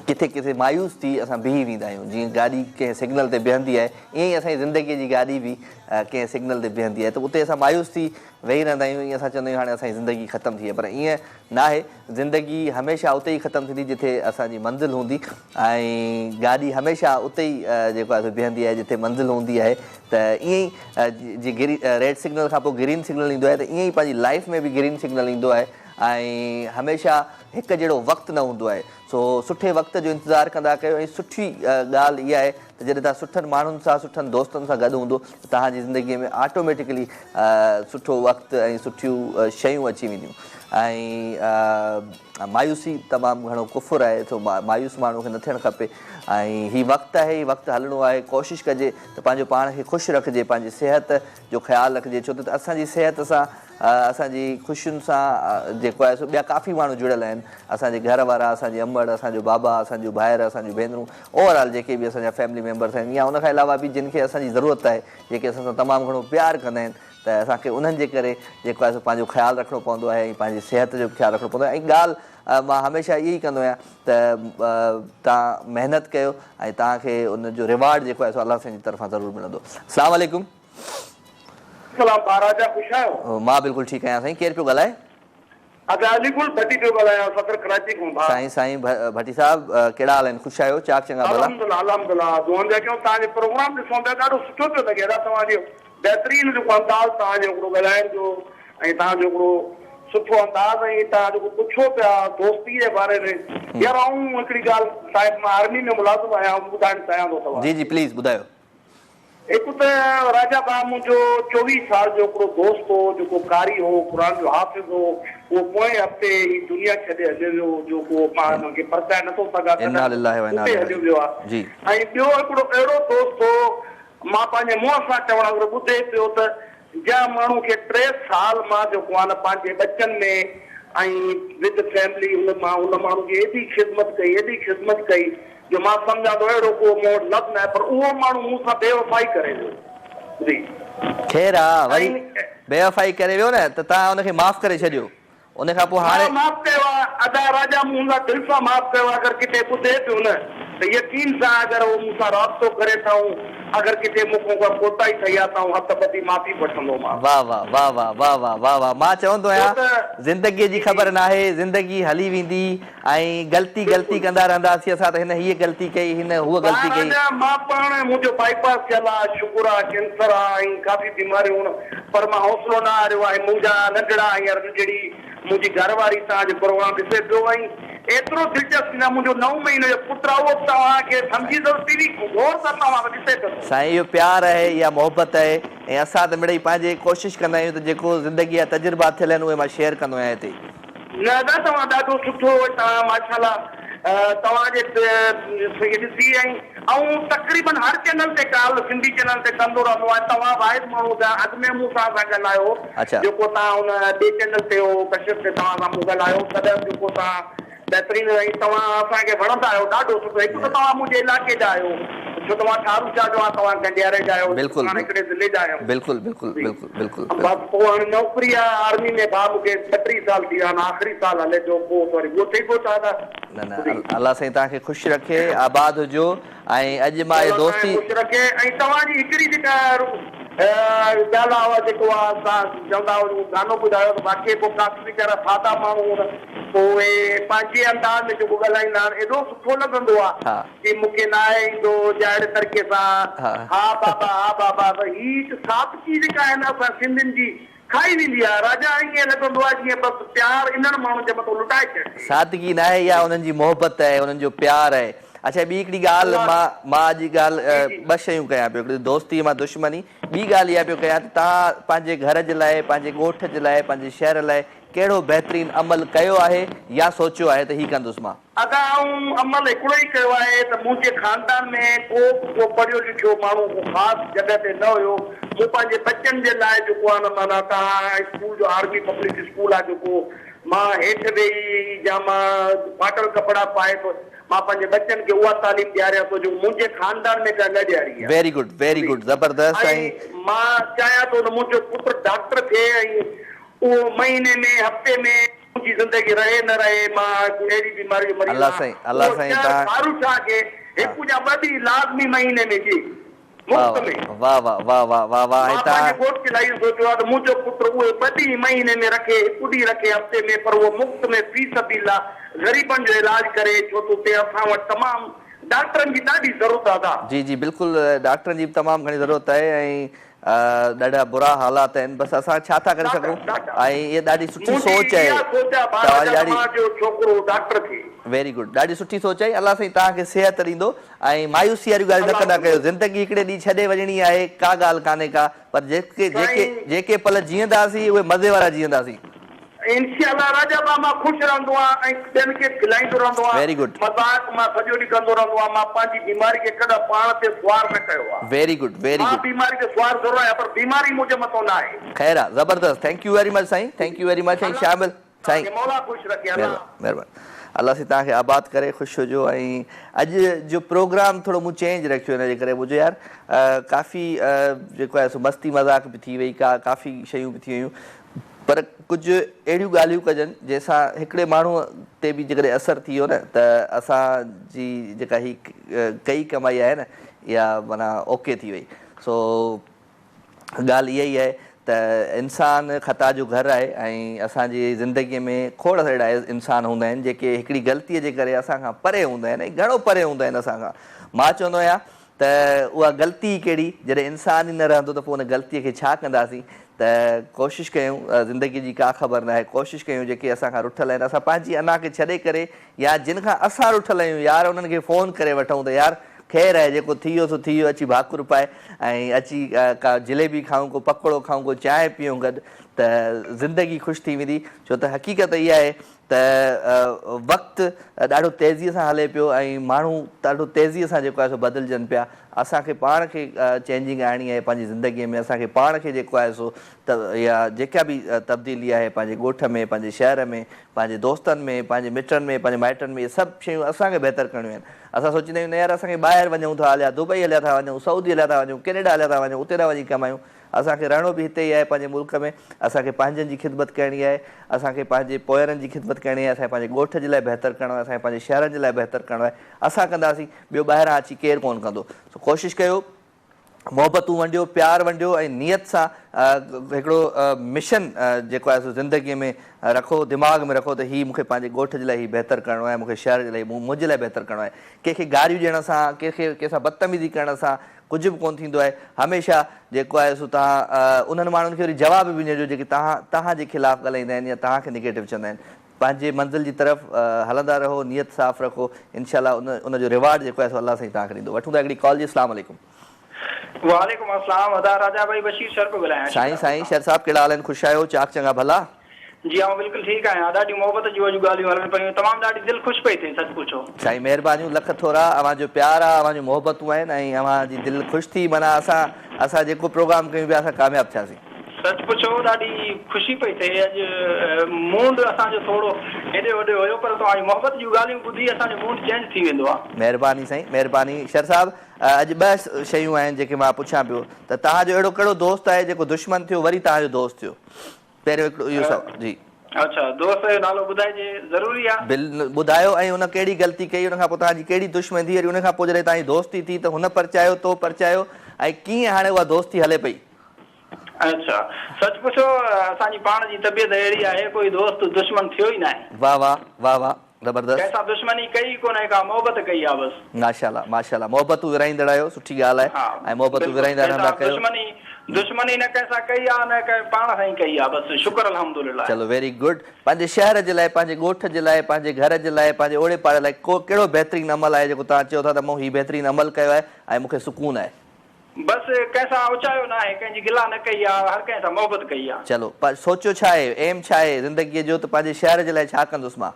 किथे किथे मायूस थी असां बीही वेंदा आहियूं। जीअं गाॾी कंहिं सिग्नल ते बीहंदी आहे ईअं ई असांजी ज़िंदगीअ जी गाॾी बि कंहिं सिग्नल ते बीहंदी आहे, त उते असां मायूस थी वेही रहंदा आहियूं। ईअं असां चवंदा आहियूं हाणे असांजी ज़िंदगी ख़तमु थी आहे, पर ईअं न आहे। ज़िंदगी हमेशह उते ई ख़तमु थींदी जिथे असांजी मंज़िल हूंदी ऐं गाॾी हमेशह उते ई जेको आहे बीहंदी आहे जिथे मंज़िल हूंदी आहे। त ईअं ई जीअं रेड सिग्नल खां पोइ ग्रीन सिग्नल ईंदो आहे, त ईअं ई पंहिंजी लाइफ में बि ग्रीन सिग्नल ईंदो आहे ऐं हमेशह हिकु जहिड़ो वक़्तु न हूंदो आहे। सो सुठे वक़्त जो इंतज़ारु कंदा कयो ऐं सुठी ॻाल्हि इहा आहे त जॾहिं तव्हां सुठनि माण्हुनि सां, सुठनि दोस्तनि सां गॾु हूंदो त तव्हांजी ज़िंदगीअ में ऑटोमेटिकली सुठो वक़्तु ऐं सुठियूं शयूं अची वेंदियूं। ऐं मायूसी तमामु घणो कुफ़ुर आहे, सो मायूस माण्हू खे न थियणु खपे। ऐं हीउ वक़्तु आहे, हीउ वक़्तु हलणो आहे। कोशिशि कजे त पंहिंजो पाण खे ख़ुशि रखिजे, पंहिंजी सिहत जो ख़्यालु रखिजे, छो त असांजी सिहत सां, असांजी ख़ुशियुनि सां जेको आहे सो ॿिया काफ़ी माण्हू जुड़ियल आहिनि। असांजे घर वारा, असांजी अम्बड़, असांजो बाबा, असांजो भाइर, असांजूं भेनरूं, ओवरऑल जेके बि असांजा फैमिली मेंबर्स आहिनि या उनखां अलावा बि जिन खे असांजी ज़रूरत आहे, जेके असां सां तमामु घणो प्यारु कंदा आहिनि, त असांखे उन्हनि जे करे जेको आहे सो पंहिंजो ख़्यालु रखिणो पवंदो आहे ऐं पंहिंजी सिहत जो बि ख़्यालु रखिणो पवंदो आहे। ऐं ॻाल्हि मां हमेशह इहा ई कंदो आहियां त तव्हां महिनत कयो ऐं तव्हांखे उनजो रिवार्ड जेको आहे सो अलाह साईं जी तरफ़ां ज़रूरु मिलंदो। अस्सलाम वालेकुम। मां बिल्कुलु ठीकु आहियां साईं। केरु पियो ॻाल्हाए? साईं साईं भट्टी साहिब, कहिड़ा हाल आहिनि? ख़ुशि आहियो? चाक चङा भला? प्रोग्राम ॾिसूं था, ॾाढो सुठो पियो लॻे। तव्हांजो बहितरीन जेको अंदाज़ तव्हांजो हिकिड़ो ॻाल्हाइण जो ऐं तव्हांजो हिकिड़ो सुठो अंदाज़ ऐं तव्हां जेको पुछो पिया दोस्ती जे बारे में। यार आऊं हिकिड़ी ॻाल्हि, शायदि मां आर्मी में मुलाज़िम आहियां, ॿुधाइणु चाहियां थो तव्हां। जी जी प्लीज़ ॿुधायो। हिकु त राजा साहिब मुंहिंजो 24 साल जो हिकिड़ो दोस्त हो जेको कारी हो, क़ुर जो हाफ़िज़ हो। उहो पोएं हफ़्ते ही दुनिया छॾे हलियो वियो, जेको मां हुनखे परचाए नथो सघां, हलियो वियो आहे। ऐं ॿियो हिकिड़ो अहिड़ो दोस्त हो, मां पंहिंजे मुंहं सां चवण वारो ॿुधे पियो त जंहिं माण्हू खे 3 साल मां जेको आहे न पंहिंजे बचनि में ऐं विद फैमिली उन माण्हू खे एॾी ख़िदमत कई जो मां सम्झां थो अहिड़ो को मूं वटि लफ़्ज़ न आहे, पर उहो माण्हू मूं सां बेवफ़ाई करे वियो। ख़ैर आहे, वरी बेवफ़ाई करे वियो न त तव्हां हुनखे माफ़ करे छॾियो, उन खां पोइ हाणे माफ़ कयो आहे। अदा राजा मूं सां दिलि सां माफ़ कयो। अगरि किथे ॿुधे पियो न त यकीन सां अगरि उहो मूं सां राब्तो करे अथऊं, अगरि किथे मूंखां का कोताही थी आहे त हथ ॿधी माफ़ी वठंदोमांसि। वाह वाह वाह वाह वाह वाह वाह वाह। मां चवंदो आहियां ज़िंदगीअ जी ख़बर नाहे, ज़िंदगी हली वेंदी ऐं ग़लती कंदा रहंदासीं असां। त हिन हीअ ग़लती कई, हिन हूअ ग़लती कई। मां पाण मुंहिंजो बाईपास थियल आहे, शुगर आहे, कैंसर आहे ऐं काफ़ी बीमारियूं, पर मां हौसलो न हारियो आहे। मुंहिंजा नंढड़ा हींअर जहिड़ी मुंहिंजी घरवारी तव्हांजो प्रोग्राम ॾिसे पियो ऐं एतिरो दिलचस्पु न मुंहिंजो 9 महीने जो पुटु आहे, उहो तव्हांखे सम्झी थो टीवी गौर सां तव्हां ॾिसे पियो। साईं इहो प्यारु आहे, इहा मोहबत आहे ऐं असां त मिड़ई पंहिंजे कोशिशि कंदा आहियूं त जेको ज़िंदगीअ जा तजुर्बा थियल आहिनि उहे मां शेयर कंदो आहियां हिते। न न तव्हां ॾाढो सुठो, तव्हां माशाल्लाह तव्हांजे ॾिसी ऐं तक़रीबन हर चैनल ते कॉल सिंधी चैनल ते कंदो रहंदो आहे। तव्हां वाहिद माण्हू अॻु में मूं सां ॻाल्हायो, जेको तव्हां हुन ॿिए चैनल ते हो कश्यप ते तव्हां सां मूं ॻाल्हायो, तॾहिं जेको तव्हां बहितरीन ऐं तव्हां असांखे वणंदा आहियो ॾाढो सुठो। हिकु त तव्हां मुंहिंजे इलाइक़े जा आहियो, छो तव्हां ठारू शाह जो आहे, तव्हां गंडियारे जा आहियो, हिकिड़े ज़िले जा आहियो। बिल्कुलु बिल्कुलु बिल्कुलु बिल्कुलु। बसि पोइ हाणे नौकिरी आहे आर्मी में, भाउ मूंखे 36 साल थी विया आहिनि, आख़िरी साल हले पियो, पोइ वरी उहो थिए पियो छा था। न न अलाह साईं तव्हांखे ख़ुशि रखे, आबाद हुजो ऐं अॼु मां इहो दोस्ती ख़ुशि रखे। ऐं तव्हांजी हिकिड़ी जेका ॻाल्हि आहे जेको आहे असां चवंदा आहियूं गानो ॿुधायो त बाक़ी पोइ काफ़ी वीचारा सादा माण्हू पोइ उहे पंहिंजे अंदाज़ में जेको ॻाल्हाईंदा आहिनि एॾो सुठो लॻंदो आहे की मूंखे न आहे ईंदो जहिड़े तरीक़े सां हा बाबा हा बाबा। त हीअ सादगी जेका आहे न असां सिंधियुनि जी खाई वेंदी आहे। राजा ईअं लॻंदो आहे जीअं बसि प्यार इन्हनि माण्हुनि जे मथां लुटाए छॾे। सादगी न आहे या उन्हनि जी मोहबत आहे, उन्हनि जो प्यार आहे। अच्छा, ॿी हिकिड़ी ॻाल्हि मां अॼु ॻाल्हि ॿ शयूं कयां पियो, हिकिड़ी दोस्ती मां दुश्मनी। ॿी ॻाल्हि इहा पियो कयां त तव्हां पंहिंजे घर जे लाइ, पंहिंजे ॻोठ जे लाइ, पंहिंजे शहर लाइ कहिड़ो बहितरीनु अमल कयो आहे या सोचियो आहे त हीउ कंदुसि मां? अॻाऊं अमल हिकिड़ो ई कयो आहे त मुंहिंजे ख़ानदान में को पढ़ियो लिखियो माण्हू को ख़ासि जॻह ते न हुयो। मूं पंहिंजे बचनि जे लाइ जेको आहे न माना तव्हां स्कूल जो आर्मी पब्लिक स्कूल आहे जेको, मां हेठि वेही या मां फाटल कपिड़ा पाए थो मां पंहिंजे बचनि खे उहा तालीम ॾियारियां थो जो मुंहिंजे ख़ानदान में का न ॾियारी आहे। वेरी गुड, वेरी गुड, ज़बरदस्त। ऐं मां चाहियां थो त मुंहिंजो पुटु डॉक्टर थिए ऐं उहो महीने में हफ़्ते में मुंहिंजी ज़िंदगी रहे न रहे, मां अहिड़ी बीमारी जो मरीज़ आहियां। अल्लाह साईं फारूक खे हिकु या ॿ ॾींहं लाज़मी महीने में जी मुफ़्त में। वाह वाह वाह वाह वाह वाह। मां पंहिंजे घोट खे इलाही सोचियो आहे त मुंहिंजो पुटु उहे ॿ ॾींहं महीने में रखे, हिकु ॾींहुं रखे हफ़्ते में, पर उहो मुफ़्त में फी सबीला ग़रीबनि जो इलाज करे। छो त उते असां वटि तमामु डॉक्टरनि जी ॾाढी ज़रूरत आहे। जी जी बिल्कुलु, डॉक्टरनि जी बि तमामु घणी ज़रूरत आहे ऐं ॾाढा बुरा हालात आहिनि। बसि असां छा था करे सघूं, ऐं इहा ॾाढी सुठी सोच आहे तव्हांजी। छोकिरो डॉक्टर थे। वेरी गुड, ॾाढी सुठी सोच आहे। अलाह साईं तव्हांखे सिहत ॾींदो ऐं मायूसी वारी ॻाल्हि न कंदा कयो। ज़िंदगी हिकिड़े ॾींहुं छॾे वञणी आहे, का ॻाल्हि कान्हे का, पर जेके पल जीअंदासीं उहे मज़े वारा जीअंदासीं। इंशाअल्लाह राजा बा मां ख़ुशि रहंदो आहियां ऐं ॿियनि खे खिलाईंदो रहंदो आहियां। Very good. मज़ाक मां सॼो ॾींहुं कंदो रहंदो आहियां। मां पंहिंजी बीमारी खे कॾहिं पाण ते सुवार न कयो आहे। Very good, very good. मां बीमारी खे सुवार ज़रूरु आहियां पर बीमारी मुंहिंजे मथां न आहे। ख़ैर आहे, ज़बरदस्त। थैंक यू वेरी मच साईं, थैंक यू वेरी मच। ऐं शामिल साईं मौला ख़ुशि रखे। महिरबानी। अलाह साईं तव्हांखे आबाद करे, ख़ुशि हुजो। ऐं अॼु जो प्रोग्राम थोरो मूं चेंज रखियो हिन जे करे, मुंहिंजो यार काफ़ी जेको आहे सो मस्ती मज़ाक बि थी वई, काफ़ी शयूं बि थी वयूं, पर कुझु अहिड़ियूं ॻाल्हियूं कजनि जंहिंसां हिकिड़े माण्हूअ ते बि जेकॾहिं असरु थी वियो न त असांजी जेका ही कई कमाई आहे न इहा माना ओके थी वई। सो ॻाल्हि इहा ई आहे त इंसानु ख़ता जो घरु आहे ऐं असांजी ज़िंदगीअ में खोड़ अहिड़ा इंसान हूंदा आहिनि जेके हिकिड़ी ग़लतीअ जे करे असांखां परे हूंदा आहिनि ऐं घणो परे हूंदा आहिनि असांखां। मां चवंदो आहियां त उहा ग़लती कहिड़ी, जॾहिं इंसानु ई न रहंदो त पोइ उन ग़लतीअ खे छा कंदासीं। त कोशिशि कयूं, ज़िंदगी जी का ख़बर न आहे, कोशिशि कयूं जेके असांखां रुठल आहिनि असां पंहिंजी अना खे छॾे करे या जिन खां असां रुठल आहियूं यार उन्हनि खे फ़ोन करे वठूं त यार ख़ैरु आहे, जेको थी वियो सो थी वियो, अची भाकुर पाए ऐं अची का जलेबी खाऊं, को पकोड़ो खाऊं, को चांहि पियूं गॾु, त ज़िंदगी ख़ुशि थी वेंदी। छो त हक़ीक़त इहा आहे त वक़्तु ॾाढो तेज़ीअ सां हले पियो ऐं माण्हू ॾाढो तेज़ीअ सां जेको आहे सो बदिलजनि पिया। असांखे पाण खे चेंजिंग आणणी आहे पंहिंजी ज़िंदगीअ में। असांखे पाण खे जेको आहे सो त या जेका बि तब्दीली आहे पंहिंजे ॻोठ में, पंहिंजे शहर में, पंहिंजे दोस्तनि में, पंहिंजे मिटनि में, पंहिंजे माइटनि में, इहे सभु शयूं असांखे बहितर करणियूं आहिनि। असां सोचींदा आहियूं न यार असांखे ॿाहिरि वञूं था, हलिया दुबई हलिया था वञूं, सऊदी हलिया था वञूं, केनेडा हलिया था वञूं, उते था वञी कमायूं। असांखे रहणो बि हिते ई आहे पंहिंजे मुल्क में। असांखे पंहिंजनि जी ख़िदमत करणी आहे, असांखे पंहिंजे पोयरनि जी ख़िदमत करणी आहे, असांखे पंहिंजे ॻोठ जे लाइ बहितर करणो आहे, असांखे पंहिंजे शहरनि जे लाइ बहितर करणो आहे। असां कंदासीं, ॿियो ॿाहिरां अची केरु कोन कंदो। सो कोशिशि कयो, मोहबतूं वंडियो, प्यारु वंडियो ऐं नियत सां हिकिड़ो मिशन जेको आहे सो ज़िंदगीअ में रखो, दिमाग़ में रखो त हीअ मूंखे पंहिंजे ॻोठ जे लाइ हीअ बहितर करणो आहे, मूंखे शहर जे लाइ मुंहिंजे लाइ बहितर करणो आहे। कंहिंखे गारियूं ॾियण सां, कंहिंसां बदतमीज़ी करण सां कुझु बि कोन थींदो आहे। हमेशह जेको आहे सो तव्हां उन्हनि माण्हुनि खे वरी जवाब बि ॾिजो जेके तव्हांजे ख़िलाफ़ु ॻाल्हाईंदा आहिनि या तव्हांखे निगेटिव चवंदा आहिनि। पंहिंजे मंज़िल जी तरफ़ हलंदा रहो, नियत साफ़ रखो, इनशाला उनजो रिवार्ड जेको आहे सो अलाह साईं तव्हांखे ॾींदो। वठूं था हिकिड़ी कॉल जी। अस्सलाम वालेकुम। वालेकुम अस्सलाम। अदा राजा भाई बशीर सर को ॻाल्हायां। साईं शर साहब कहिड़ा हाल आहिनि? ख़ुशि आहियो? चाक चङा भला? जी हाँ बिल्कुलु ठीकु आहियां। ॾाढी मोहबत जूं अॼु ॻाल्हियूं हलनि पियूं, तमामु ॾाढी दिलि ख़ुशि पई थिए। सच पुछो साईं महिरबानियूं लख थोरा। अव्हांजो प्यार आहे, अव्हांजूं मोहबतूं आहिनि ऐं अव्हांजी दिलि ख़ुशि थी। माना असां जेको प्रोग्राम कयूं पिया असां कामयाबु थियासीं। सच पुछो ॾाढी ख़ुशी पई थिए। अॼु मूड असांजो थोरो हेॾे होॾे हुयो पर तव्हांजी मोहबत जूं ॻाल्हियूं ॿुधी असांजो मूड चेंज थी वेंदो आहे। महिरबानी साईं, महिरबानी। शर साहब अॼु ॿ शयूं आहिनि जेके मां पुछां पियो त तव्हांजो अहिड़ो कहिड़ो दोस्त आहे जेको दुश्मन थियो वरी तव्हांजो दोस्त थियो? पहिरियों हिकिड़ो इहो सवाल जी। अच्छा, दोस्त जो नालो ॿुधाइजे, ज़रूरी आहे? बिल ॿुधायो। ऐं हुन कहिड़ी ग़लती कई, हुन खां पोइ तव्हांजी कहिड़ी दुश्मनी थी, वरी हुन खां पोइ जॾहिं तव्हांजी दोस्ती थी त हुन परचायो, तो परचायो, ऐं कीअं हाणे उहा दोस्ती हले पई? अच्छा, सच पुछो असांजी पाण जी तबियत अहिड़ी आहे, कोई दोस्त दुश्मन थियो ई न आहे। वाह वाह वाह वाह, ज़बरदस्त। कंहिंसां दुश्मनी कई कोन्हे, का मोहबत कई आहे बसि। माशाल्लाह माशाल्लाह, मोहबतूं विराईंदड़ आहियो, सुठी ॻाल्हि आहे। ऐं मोहबतूं विराईंदा रहंदा कयो। दुश्मनी न कंहिंसां कई आहे न कंहिं पाण सां ई कई आहे बसि शुक्र अल्हम्दुलिल्लाह। चलो वेरी गुड। पंहिंजे शहर जे लाइ, पंहिंजे ॻोठ जे लाइ, पंहिंजे घर जे लाइ, पंहिंजे ओड़े पाड़े लाइ कहिड़ो बहितरीनु अमल आहे जेको तव्हां चयो था त मूं हीउ बहितरीनु अमल कयो आहे ऐं मूंखे सुकून आहे? बसि कंहिंसां उचायो न आहे, कंहिंजी गिला न कई आहे, हर कंहिं सां मोहबत कई आहे। चलो पर सोचियो छा आहे, एम छा आहे ज़िंदगीअ जो, त पंहिंजे शहर जे लाइ छा कंदुसि मां?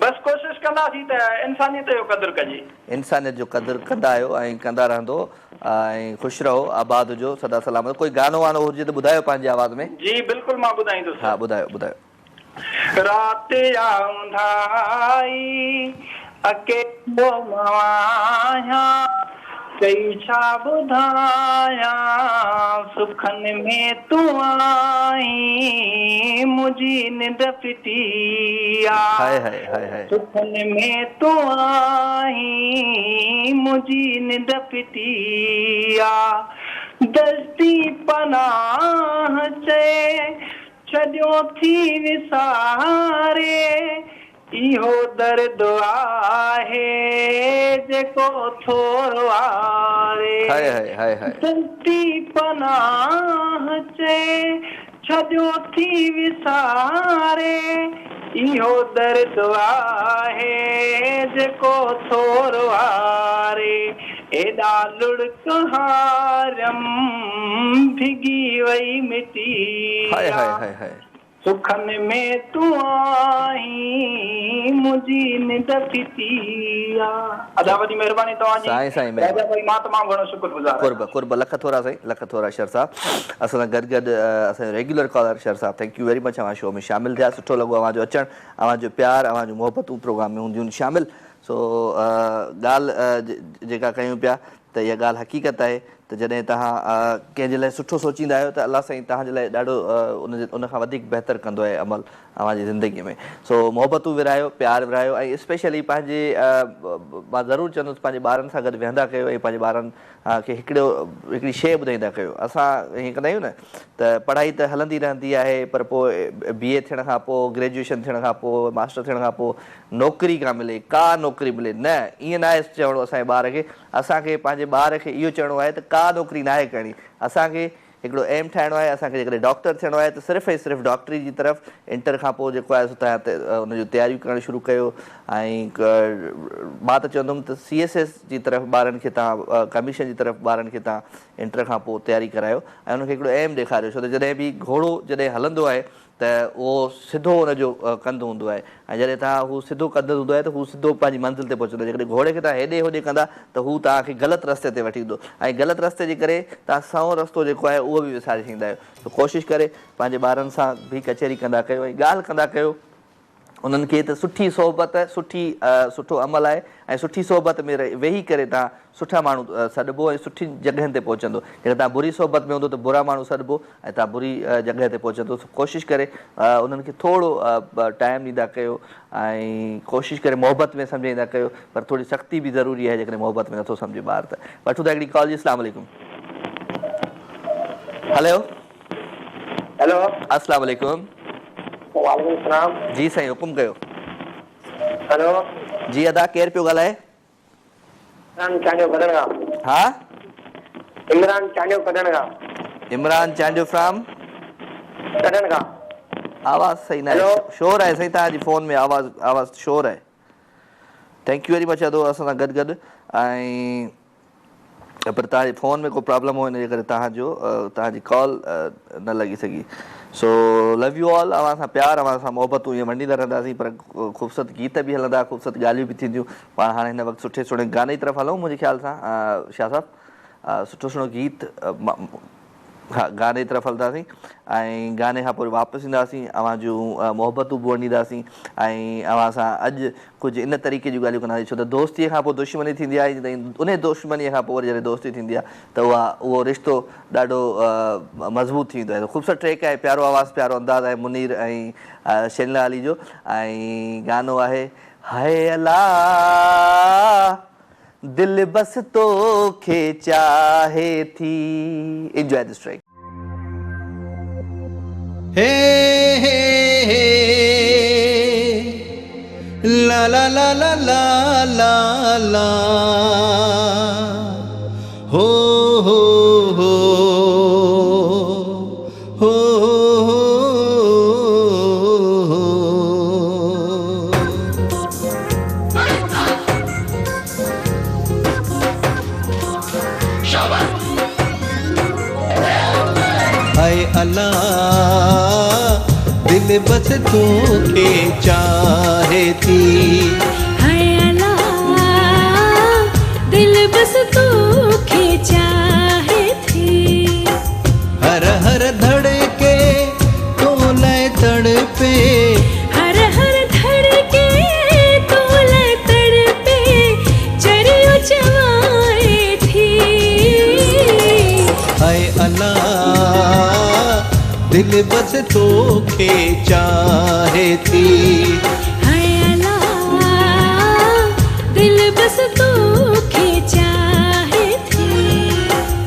बसि कोशिशि कंदासीं त इंसानियत जो क़दुरु कजे। इंसानियत जो क़दुरु कंदा आहियो ऐं कंदा रहंदो ऐं ख़ुशि रहो, आबाद हुजो, सदा सलामत। कोई गानो वानो हुजे त ॿुधायो पंहिंजे आवाज़ में। जी बिल्कुलु मां ॿुधाईंदुसि। हा ॿुधायो ॿुधायो। राति आंधाई अकेलो माया कई छा ॿुधाया सुखनि में तूं आई मुंहिंजी निंड फिटी हाय हाय हाय हाय। सुखनि में तूं आई मुंहिंजी निंड फिटी दस्ती पनाह चए छॾियो थी विसारे इहो दर्द आहे जेको थोरो आहे। हाय हाय हाय हाय। दस्ती पनाह चए छॾियो थी विसारे इहो दर्द आहे जेको थोरो आहे। एॾा लुड़क हारम भिगी वई मिटी हाय हाय हाय हाय। सुखनि में तूं आई मुंहिंजी निंड फिटी अदा वॾी महिरबानी तव्हांजी। साईं साईं राजा भाई मां तमामु घणो शुक्रगुज़ार। कुर्ब कुर्ब लख थोरा साईं, लख थोरा शर साहब। असां सां गॾु गॾु असांजो regular collar sir Sahib, thank you very much अवां शो में शामिल थिया। सुठो लॻो अवांजो अचणु, अवांजो प्यार, अवांजो मोहबतूं प्रोग्राम में हूंदियूं शामिल। सो ॻाल्हि जेका कयूं पिया त इहा ॻाल्हि हक़ीक़त आहे त जॾहिं तव्हां कंहिंजे लाइ सुठो सोचींदा आहियो त अलाह साईं तव्हांजे लाइ ॾाढो उन खां वधीक बहितरु कंदो आहे अमल अव्हांजी ज़िंदगीअ में। सो मोहबतूं विरायो, प्यार विरायो ऐं स्पेशली पंहिंजे मां ज़रूरु चवंदुसि पंहिंजे ॿारनि सां गॾु वेहंदा कयो ऐं पंहिंजे ॿारनि खे हिकिड़ी शइ ॿुधाईंदा कयो। असां हीअं कंदा आहियूं न त पढ़ाई त हलंदी रहंदी आहे, पर पोइ BA थियण खां पोइ, ग्रेजुएशन थियण खां पोइ, मास्टर थियण खां पोइ नौकिरी का मिले, का नौकिरी मिले न, ईअं न आहे चवणो असांजे ॿार खे। असांखे पंहिंजे ॿार खे इहो चवणो आहे त का नौकिरी न आहे करणी, असांखे हिकिड़ो एम ठाहिणो आहे। असांखे जेकॾहिं डॉक्टर थियणो आहे त सिर्फ़ु ऐं सिर्फ़ु डॉक्टरी जी तरफ़ इंटर खां पोइ जेको आहे तव्हां हुनजूं तयारियूं करणु शुरू कयो ऐं मां त चवंदुमि त CSS जी तरफ़ ॿारनि खे तव्हां, कमीशन जी तरफ़ ॿारनि खे तव्हां इंटर खां पोइ तयारी करायो ऐं हुनखे हिकिड़ो एम ॾेखारियो। छो त जॾहिं बि घोड़ो जॾहिं हलंदो आहे त उहो सिधो हुनजो कंधु हूंदो आहे ऐं जॾहिं तव्हां हू सिधो कंधु हूंदो आहे त हू सिधो पंहिंजी मंज़िल ते पहुचंदो। जेकॾहिं घोड़े खे तव्हां हेॾे होॾे कंदा त हू तव्हांखे ग़लति रस्ते ते वठी ईंदो ऐं ग़लति रस्ते जे करे तव्हां सओं रस्तो जेको आहे उहो बि विसारे छॾींदा आहियो। त कोशिशि करे पंहिंजे ॿारनि सां बि कचहरी कंदा कयो ऐं ॻाल्हि कंदा कयो उन्हनि खे त सुठी सोहबत, सुठो अमल आहे ऐं सुठी सोहबत में वेही करे तव्हां सुठा माण्हू सॾिबो ऐं सुठी जॻहियुनि ते पहुचंदो। जेकर तव्हां बुरी सोहबत में हूंदो त बुरा माण्हू सॾिबो ऐं तव्हां बुरी जॻह ते पहुचंदो। कोशिशि करे उन्हनि खे थोरो टाइम ॾींदा कयो ऐं कोशिशि करे मोहबत में सम्झाईंदा कयो, पर थोरी सख़्ती बि ज़रूरी आहे जेकॾहिं मोहबत में नथो सम्झे ॿार त। वठूं था हिकिड़ी कॉल जी। अस्सलाम वालेकुम। हेलो हेलो अस्सलाम वालेकुम। वालेकुम सलाम। जी साईं हुकुम कयो। हेलो जी अदा केरु पियो ॻाल्हाए? इमरान चांडियो कढण खां। हा इमरान चांडियो कढण खां। इमरान चांडियो फ्राम कढण खां। आवाज़ सही न आहे, शोर आहे साईं तव्हांजी फ़ोन में, आवाज़ शोर आहे। थैंक यू वेरी मच अदो असां सां गॾु गॾु ऐं पर तव्हांजे फ़ोन में को प्रॉब्लम हो हिनजे करे तव्हांजी कॉल न लॻी सघी। So love you all. अव्हां सां प्यार, अव्हां सां मोहबतूं ईअं वंडींदा रहंदासीं, पर ख़ूबसूरत गीत बि हलंदा, ख़ूबसूरत ॻाल्हियूं बि थींदियूं। पाण हाणे हिन वक़्तु सुठे सुठे गाने जी तरफ़ हलूं मुंहिंजे ख़्याल सां शाह साहब। सुठो सुठो गीत हा गाने जी तरफ़ हलंदासीं ऐं गाने खां पोइ वापसि ईंदासीं, अव्हां जूं मोहबतूं बि वंडींदासीं ऐं अव्हां सां अॼु कुझु इन तरीक़े जूं ॻाल्हियूं कंदासीं। छो त दोस्तीअ खां पोइ दुश्मनी थींदी आहे, उन दोश्मनीअ खां पोइ वरी जॾहिं दोस्ती थींदी आहे त उहो रिश्तो ॾाढो मज़बूत थी वेंदो आहे। ख़ूबसूरत ट्रैक आहे, प्यारो आवाज़ु, प्यारो अंदाज़ आहे मुनीर ऐं शैला अली जो ऐं गानो आहे हाय अल्लाह दिल बस तो खे चाहे थी। Enjoy this track. हे हे हे ला ला ला ला ला ला ला हो दिल बस तोखे चाहे थी। हाय अल्लाह दिल बस तोखे चाहे थी। हर हर धड़के तो लय तड़पे, हर हर धड़के तो लय तड़पे, चरियो चवाए थी। हाय अल्लाह दिल बस तोखे चाहे थी। हाय अल्लाह दिल बस तोखे चाहे थी।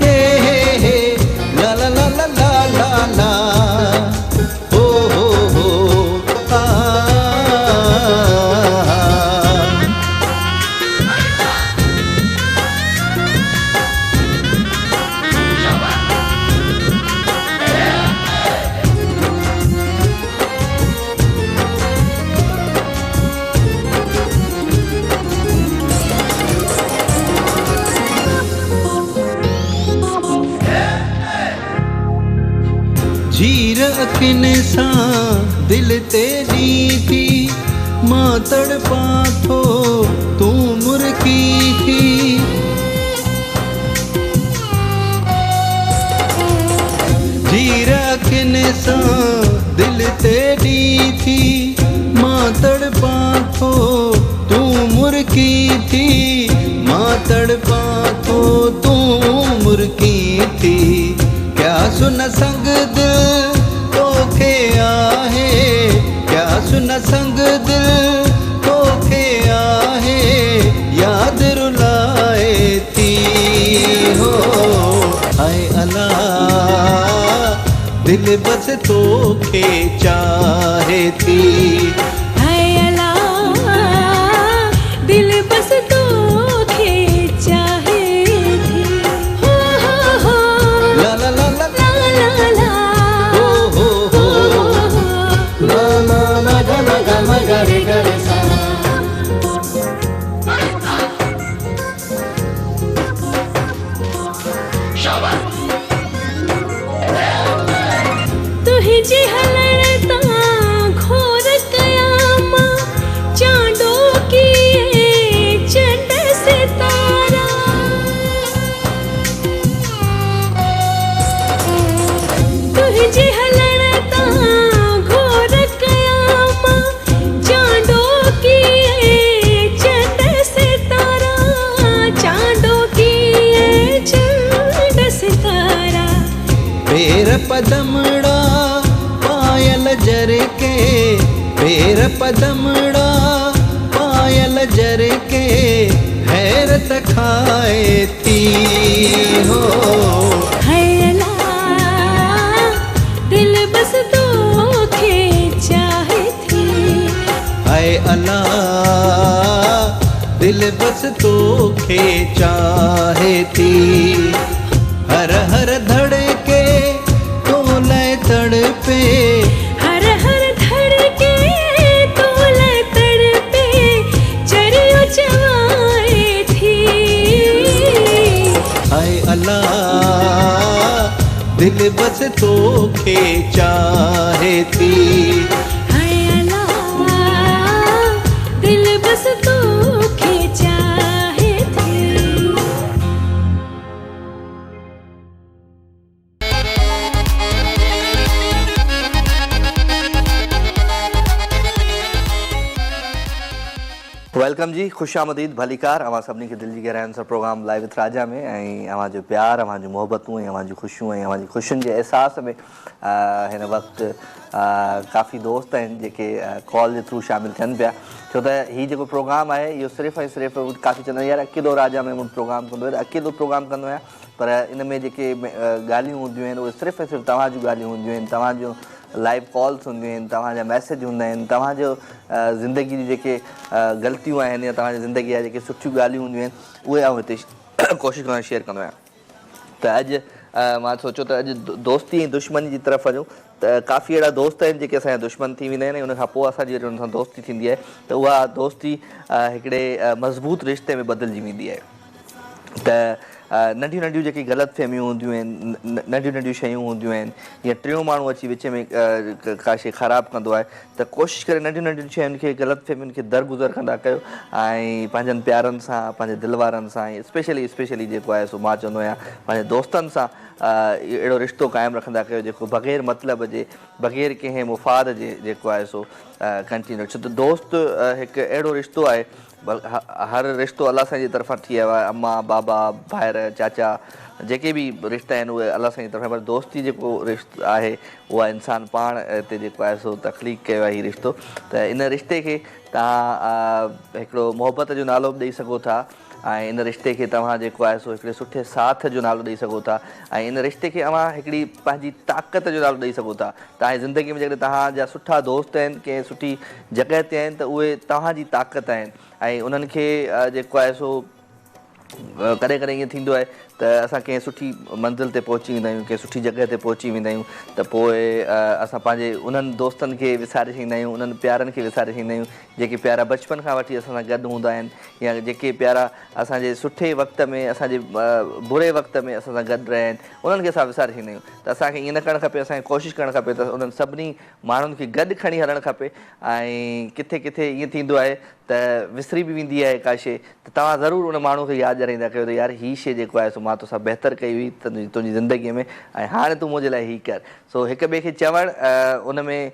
हे ला ला ला ला ला ला ला हो आ झीर अखिन सां दिल तेरी थी, मां तड़पा थो तू मुर्की थी। झीर अखिन सां दिल तेरी थी, मां तड़पा थो तू मुर्की थी। मां तड़पा थो तू मुर्की थी। क्या सुन संग दिल तोखे आहे, क्या सुन संग दिल तोखे आहे, याद रुलाए थी हो। हाय अल्लाह दिल बस तोखे चाहे थी। हाय अल्लाह दिल बस तोखे चाहे थी। हो ला ला ला ला ला ला ला हो ला ला ला ग म ग म ग रे ग रे सा। तुहिंजी हलण तां घोर कयाम, चांडो किए चंड सितारा। तुहिंजी हलण तां घोर कयाम, चांडो किए चंड सितारा। चांडो किए चंड सितारा। पैर पदमड़ा पायल जर के, पैर पदमड़ा पायल जर के, हैरत खाए थी हो। हाय अल्लाह दिल बस तोखे चाहे थी। हाय अल्लाह दिल बस तोखे चाहे थी। हर हर धड़के तो लय तड़पे, हर हर धड़के तो लय तड़पे, चरियो चवाए थी। हाय अल्लाह दिल बस तोखे चाहे थी। हाय अल्लाह दिल बस तोखे चाहे थी। वेलकम जी, खुश आमदीद, भलीकार। अवां सभिनी खे दिल जी गहराइनि सां प्रोग्राम लाइव विथ राजा में ऐं अवां जो प्यार, अवां जूं मोहबतूं ऐं अवां जूं ख़ुशियूं ऐं अवां जी ख़ुशियुनि जे अहसास में हिन वक़्तु काफ़ी दोस्त आहिनि जेके कॉल जे थ्रू शामिलु थियनि पिया। छो त हीउ जेको प्रोग्राम आहे इहो सिर्फ़ु ऐं सिर्फ़ु काफ़ी चवंदा आहिनि यार अकेलो राजा में मूं प्रोग्राम कंदो आहियां, अकेलो प्रोग्राम कंदो आहियां, पर इन में जेके ॻाल्हियूं हूंदियूं आहिनि उहे सिर्फ़ु ऐं सिर्फ़ु तव्हां जूं ॻाल्हियूं हूंदियूं आहिनि, तव्हां जूं लाइव कॉल्स हूंदियूं आहिनि, तव्हांजा मैसेज हूंदा आहिनि, तव्हांजो ज़िंदगी जी जेके ग़लतियूं आहिनि या तव्हांजी ज़िंदगी जा जेके सुठियूं ॻाल्हियूं हूंदियूं आहिनि उहे आउं हिते कोशिशि करण शेयर कंदो आहियां। त अॼु मां सोचियो त अॼु दोस्ती ऐं दुश्मनी जी तरफ़ वञूं। त काफ़ी अहिड़ा दोस्त आहिनि जेके असांजा दुश्मन थी वेंदा आहिनि ऐं उनखां पोइ असांजी जॾहिं उन सां दोस्ती थींदी आहे त उहा दोस्ती हिकिड़े मज़बूत रिश्ते में बदिलजी वेंदी आहे। त नंढियूं नंढियूं जेकी ग़लतफ़हमियूं हूंदियूं आहिनि, नंढियूं नंढियूं शयूं हूंदियूं आहिनि, या टियों माण्हू अची विच में का शइ ख़राबु कंदो आहे त कोशिशि करे नंढियूं नंढियुनि शयुनि खे, ग़लतफ़हमियुनि खे दरगुज़र कंदा कयो ऐं पंहिंजनि प्यारनि सां, पंहिंजे दिलि वारनि सां, ऐं स्पेशली जेको आहे सो मां चवंदो आहियां पंहिंजे दोस्तनि सां अहिड़ो रिश्तो क़ाइमु रखंदा कयो जेको बग़ैर मतिलब जे, बग़ैर कंहिं मुफ़ाद जे जेको आहे सो कंटिन्यू। छो त दोस्त हिकु अहिड़ो रिश्तो आहे, हर रिश्तो अलाह साईं जी तरफ़ां थी आयो आहे, अम्मा बाबा भाइर चाचा जेके बि रिश्ता आहिनि उहे अलाह साईं जी तरफ़ां, पर दोस्ती जेको रिश्तो आहे उहा इंसानु पाण हिते जेको आहे सो तख़लीक़ कयो आहे हीउ रिश्तो। त इन रिश्ते खे तव्हां हिकिड़ो मोहबत जो नालो बि ॾेई सघो था ऐं इन रिश्ते खे तव्हां जेको आहे सो हिकिड़े सुठे साथ जो नालो ॾेई सघो था ऐं इन रिश्ते खे तव्हां हिकिड़ी पंहिंजी ताक़त जो नालो ॾेई सघो था। तव्हांजी ज़िंदगी में जेकॾहिं तव्हांजा सुठा दोस्त आहिनि, कंहिं सुठी जॻह ते आहिनि, त उहे तव्हांजी ताक़त आहिनि ऐं उन्हनि खे जेको आहे सो कॾहिं कॾहिं ईअं थींदो आहे त असां कंहिं सुठी मंज़िल ते पहुची वेंदा आहियूं, कंहिं सुठी जॻह ते पहुची वेंदा आहियूं त पोइ असां पंहिंजे उन्हनि दोस्तनि खे विसारे छॾींदा आहियूं, उन्हनि प्यारनि खे विसारे छॾींदा आहियूं जेके प्यारा बचपन खां वठी असां सां गॾु हूंदा आहिनि, या जेके प्यारा असांजे सुठे वक़्त में, असांजे बुरे वक़्त में असां सां गॾु रहिया आहिनि, उन्हनि खे असां विसारे छॾींदा आहियूं। त असांखे ईअं न करणु खपे, असांखे कोशिशि करणु खपे त उन्हनि सभिनी माण्हुनि खे गॾु खणी हलणु खपे ऐं किथे किथे ईअं थींदो आहे त विसरी बि वेंदी आहे का शइ, त तव्हां ज़रूरु उन माण्हू खे यादि ॾियारींदा कयो त यार हीअ शइ जेको आहे सो मां तोसां बहितर कई हुई तुंहिंजी ज़िंदगीअ में ऐं हाणे तूं मुंहिंजे लाइ हीअ कर। सो हिक ॿिए खे चवणु उन में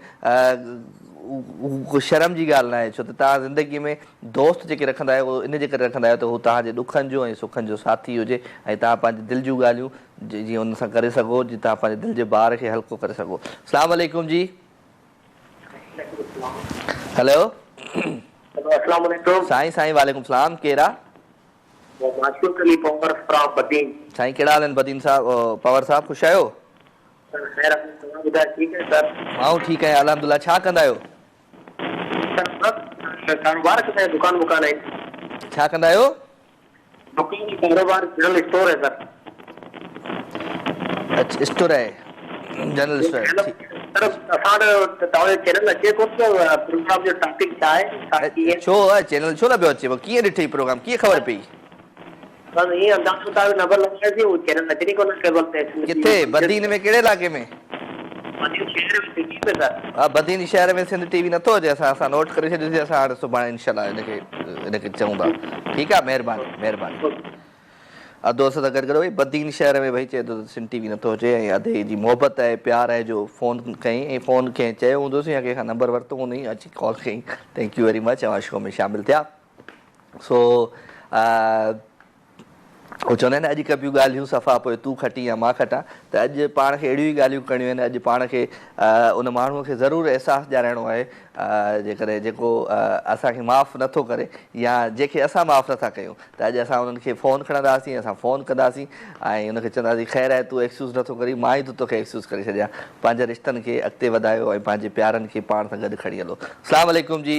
को शर्म जी ॻाल्हि न आहे, छो त तव्हां ज़िंदगीअ में दोस्त जेके रखंदा आहियो उहो इन जे करे रखंदा आहियो त हू तव्हांजे ॾुखनि जो ऐं सुखनि जो साथी हुजे ऐं तव्हां पंहिंजे दिलि जूं ॻाल्हियूं जीअं उन सां करे सघो, जीअं तव्हां पंहिंजे दिलि जे बार खे हल्को करे सघो। अस्सलाम वालेकुम जी। हेलो साईं वालेकुम सलाम, केरु आहे? साईं कहिड़ा हाल आहिनि बदीन साहब, पवर साहब, ख़ुशि आहियो? मां ठीकु आहियां अलहमदुलिल्लाह। छा कंदा आहियो? छा कंदा आहियो? अच्छा स्टोर आहे, जनरल स्टोर आहे। छो आहे चैनल छो न पियो अचे? कीअं ॾिठई प्रोग्राम, कीअं ख़बर पई? किथे बदीन में, कहिड़े इलाइक़े में? हा बदीन शहर में सिंध टीवी नथो अचे। असां नोट करे छॾियोसीं, असां हाणे सुभाणे इनशाला हिनखे चऊं था। ठीकु आहे, महिरबानी। अधो असां सां गॾु गॾु भई बदीन शहर में भई चए थो सिंध टीवी नथो अचे ऐं अधे जी मोहबत आहे, प्यार आहे जो फ़ोन कयईं ऐं फ़ोन कंहिं चयो हूंदोसीं या कंहिंखां नंबर वरितो हूंदई, अची कॉल कयईं। थैंक यू वेरी मच, अवां शो में शामिलु थिया। सो उहो चवंदा आहिनि अॼु कबियूं ॻाल्हियूं सफ़ा पोइ तूं खटी या मां खटां, त अॼु पाण खे अहिड़ियूं ई ॻाल्हियूं करणियूं आहिनि। अॼु पाण खे उन माण्हूअ खे ज़रूरु अहसासु ॾियाराइणो आहे जेकॾहिं जेको असांखे माफ़ु नथो करे या जंहिंखे असां माफ़ु नथा कयूं, त अॼु असां उन्हनि खे फ़ोन खणंदासीं, असां फ़ोन कंदासीं ऐं उनखे चवंदासीं ख़ैरु आहे तूं एक्सक्यूज़ नथो करी, मां ई तोखे एक्सक्यूज़ करे छॾियां। पंहिंजे रिश्तनि खे अॻिते वधायो ऐं पंहिंजे प्यारनि खे पाण सां गॾु खणी हलो। अस्सलाम वालेकुम जी।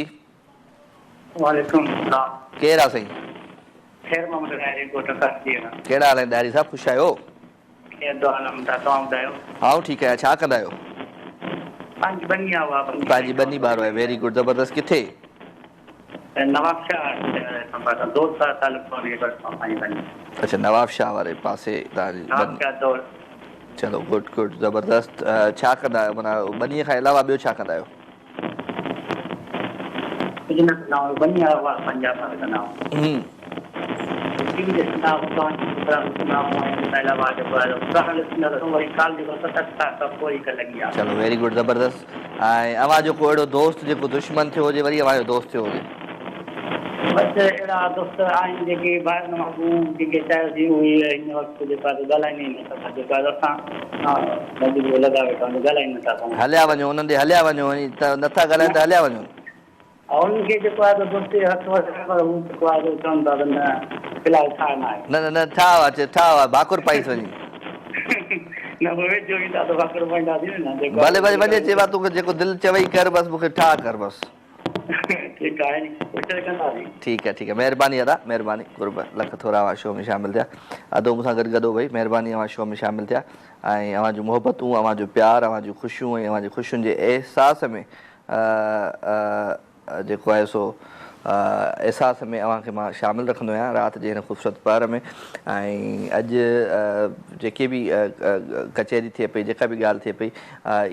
वालेकुम सलाम। केरु आहे साईं? कहिड़ा हाल आहिनि ॾारी साहब, ख़ुशि आहियो? हा ठीकु आहियां। छा कंदा आहियो? पंहिंजी बनी ॿारो आहे, वेरी गुड, ज़बरदस्त। किथे? अच्छा नवाब शाह वारे पासे तव्हांजी। चलो गुड ज़बरदस्त। छा कंदा आहियो, माना बनीअ खां अलावा ॿियो छा कंदा आहियो? चलो वेरी गुड ज़बरदस्त। ऐं अव्हां जो को अहिड़ो दोस्त जेको दुश्मन थियो हुजे वरी अव्हां जो दोस्त थियो हुजे? बस अहिड़ा दोस्त आहिनि जेके ॿाहिरि न जेके चाहियोसीं उहे हिन वक़्तु जेको आहे ॻाल्हाईंदा आहिनि, जेको आहे असां लॻा वेठा ॻाल्हाइनि नथा। हलिया वञो उन्हनि ॾे, हलिया वञो, त नथा ॻाल्हाइनि त हलिया वञो। उन्हनि खे जेको आहे दोस्ती हथ जेको आहे चवनि था न फिलहाल छा न आहे। न छा हुआ भाकुर पाईस वञी भले भले वञे चइबा तोखे जेको दिलि चवई कर, बसि मूंखे ठा कर बसि। ठीकु आहे महिरबानी अदा, महिरबानी गुरब लख थोरा अवां शो में शामिलु थिया। अदो मूंसां गॾु गॾो भई महिरबानी अवां शो में शामिलु थिया ऐं अवां जूं मोहबतूं, अवां जो प्यारु, अवां जूं ख़ुशियूं ऐं अवां जी ख़ुशियुनि जे अहसास में जेको आहे सो एहसास में अव्हांखे मां शामिल रखंदो आहियां राति जे हिन ख़ूबसूरत पहर में। ऐं अॼु जेके बि कचहरी थिए पई, जेका बि ॻाल्हि थिए पई,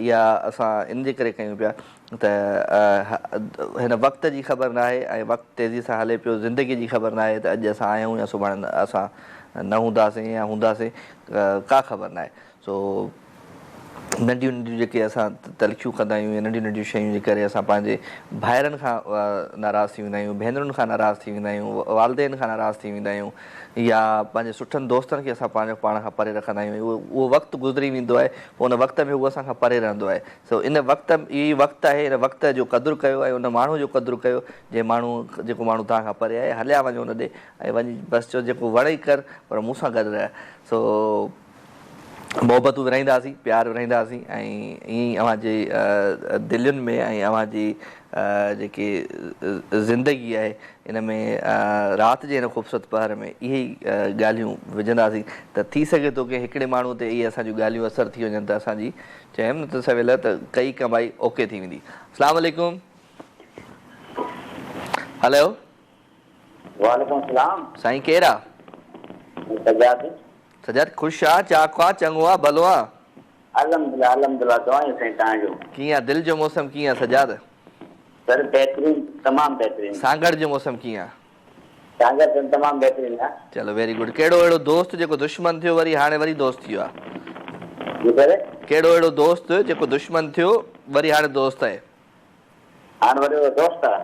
इहा असां इन जे करे कयूं पिया त हिन वक़्त जी ख़बर न आहे ऐं वक़्तु तेज़ी सां हले पियो, ज़िंदगी जी ख़बर न आहे त अॼु असां आहियूं या सुभाणे असां न हूंदासीं या हूंदासीं, का ख़बर न आहे। सो नंढियूं नंढियूं जेके असां तलखियूं कंदा आहियूं या नंढियूं नंढियूं शयूं जे करे असां पंहिंजे भाइरनि खां नाराज़ थी वेंदा आहियूं, भेनरुनि खां नाराज़ थी वेंदा आहियूं, वालदेन खां नाराज़ थी वेंदा आहियूं, या पंहिंजे सुठनि दोस्तनि खे असां पंहिंजो पाण खां परे रखंदा आहियूं। उहो वक़्तु गुज़री वेंदो आहे, पोइ उन वक़्त में उहो असांखां परे रहंदो आहे। सो इन वक़्तु इहो वक़्तु आहे, इन वक़्त जो क़दुरु कयो ऐं उन माण्हू जो क़दुरु कयो जेको माण्हू तव्हांखां परे आहे। हलिया वञो हुन ॾे ऐं वञी बसि चओ जेको वणे कर पर मूंसां गॾु रह। सो मोहबतूं विरहाईंदासीं, प्यार विरहाईंदासीं ऐं ईअं ई अव्हांजे दिलयुनि में ऐं अव्हांजी जेकी ज़िंदगी आहे इन में राति जे हिन ख़ूबसूरत पहर में इहे ई ॻाल्हियूं विझंदासीं त थी सघे थो की हिकिड़े माण्हू ते इहे असांजूं ॻाल्हियूं असरु थी वञनि त असांजी चयमि न त सवेल त कई कमाई ओके थी वेंदी। अस्सलाम वालेकुम। हेलो, वालेकुम सलाम। साईं केरु आहे? सजाद, ख़ुशि आहे? चाक आहे? चङो आहे? भलो आहे? अल्हम्दुलिल्लाह अल्हम्दुलिल्लाह। दुआएं साईं तव्हांजो कीअं आहे? दिलि जो मौसम कीअं आहे सजाद? सर बेहतरीन, तमामु बेहतरीन। सांगड़ जो मौसम कीअं आहे? सांगड़ तमामु बेहतरीन आहे। चलो वेरी गुड। कहिड़ो अहिड़ो दोस्त जेको दुश्मन थियो वरी हाणे वरी दोस्त थी वियो आहे? कहिड़ो अहिड़ो दोस्त जेको दुश्मन थियो वरी हाणे दोस्त आहे? हाणे वरी दोस्त आहे।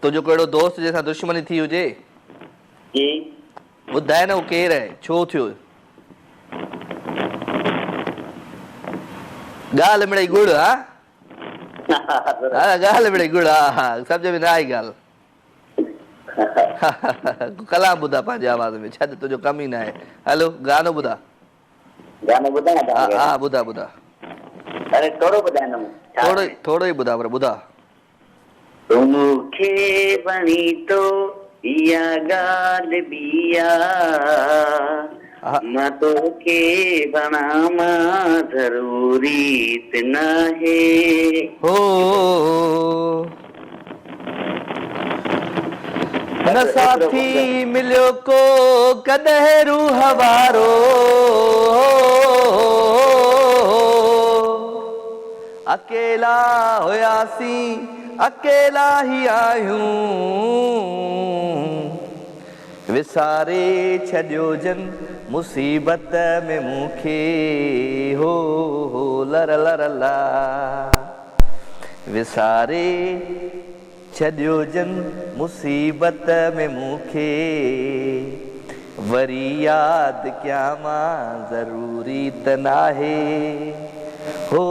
तुंहिंजो कहिड़ो दोस्त जंहिंसां दुश्मनी थी हुजे? जी ॿुधाए न, उहो केरु आहे, छो थियो? ॻाल्हि मिड़ई गुड़? हा ॻाल्हि मिड़ई गुड़। हा सम्झ में न आई ॻाल्हि। कलाम ॿुधा पंहिंजे आवाज़ में, छॾ तुंहिंजो कमु ई न आहे। हलो गानो ॿुधा। गानो ॿुधायां? हा ॿुधा ॿुधा। अरे थोरो ॿुधाईंदुमि, थोरो ई ॿुधा पर ॿुधा। मूंखे वणी तो इहा ॻाल्हि बि मां तोखे वणां ज़रूरी त नाहे हो न साथी मिलियो को कॾहिं रूह वारो, अकेला हुयासीं अकेला ही आहियूं, विसारे छॾियो जन मुसीबत में मूंखे हो लर लर ला, विसारे छॾियो जन मुसीबत में मूंखे, वरी यादि कयां मां ज़रूरी त नाहे हो।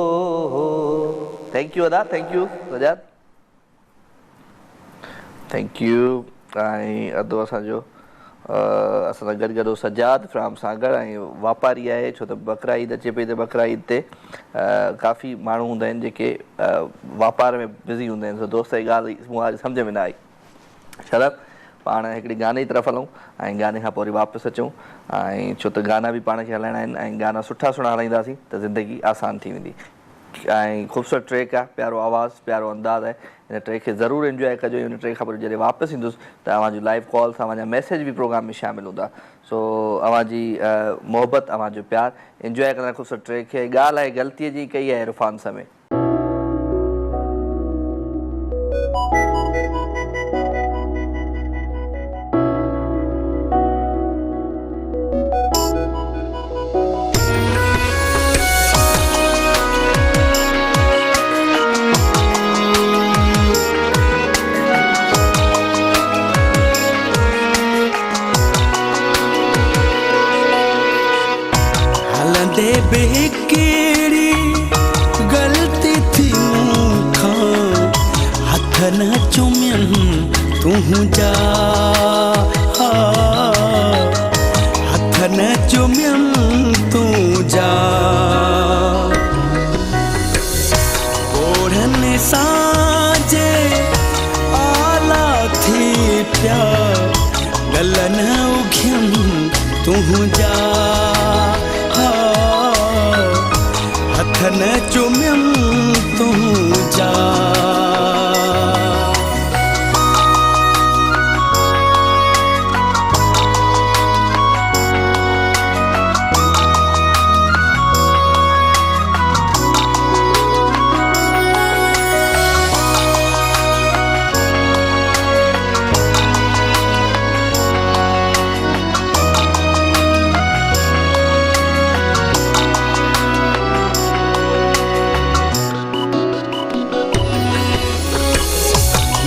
थैंक यू अदा, thank you Sajjad, thank you. ऐं अदो असांजो असां सां गॾु गॾु सजाद फ्राम सांगड़ ऐं वापारी आहे, छो त बकरा ईद अचे पई त बकरा ईद ते काफ़ी माण्हू हूंदा आहिनि जेके वापार में बिज़ी हूंदा आहिनि। दोस्त जी ॻाल्हि मूं आज सम्झ में न आई। शरद पाण हिकिड़ी गाने जी तरफ़ हलूं ऐं गाने खां पोइ वरी वापसि अचूं, ऐं छो त गाना बि पाण खे हलाइणा आहिनि ऐं गाना सुठा सुहिणा हलाईंदासीं त ज़िंदगी आसान थी वेंदी। ऐं ख़ूबसूरत ट्रैक आहे, प्यारो आवाज़ु, प्यारो अंदाज़ आहे। हिन ट्रैक खे ज़रूरु इंजॉय कजो। हिन ट्रैक खां पोइ जॾहिं वापसि ईंदुसि त अव्हांजो लाइव कॉल्स, अव्हांजा मैसेज बि प्रोग्राम में शामिलु हूंदा। सो अव्हांजी मोहबत, अव्हांजो प्यार इंजॉय कंदा ख़ूबसूरत ट्रैक खे। ॻाल्हि आहे ग़लतीअ जी कई आहे इरफान समें। कहिड़ी ग़लती थी मूंखां, हथ न चुमियनि तूं जा, हथ न चुमियनि तूं जा, ओढ़नि सां आला थी पिया, गलन उघियनि तूं जा, हथ न चुमियनि तूं जा।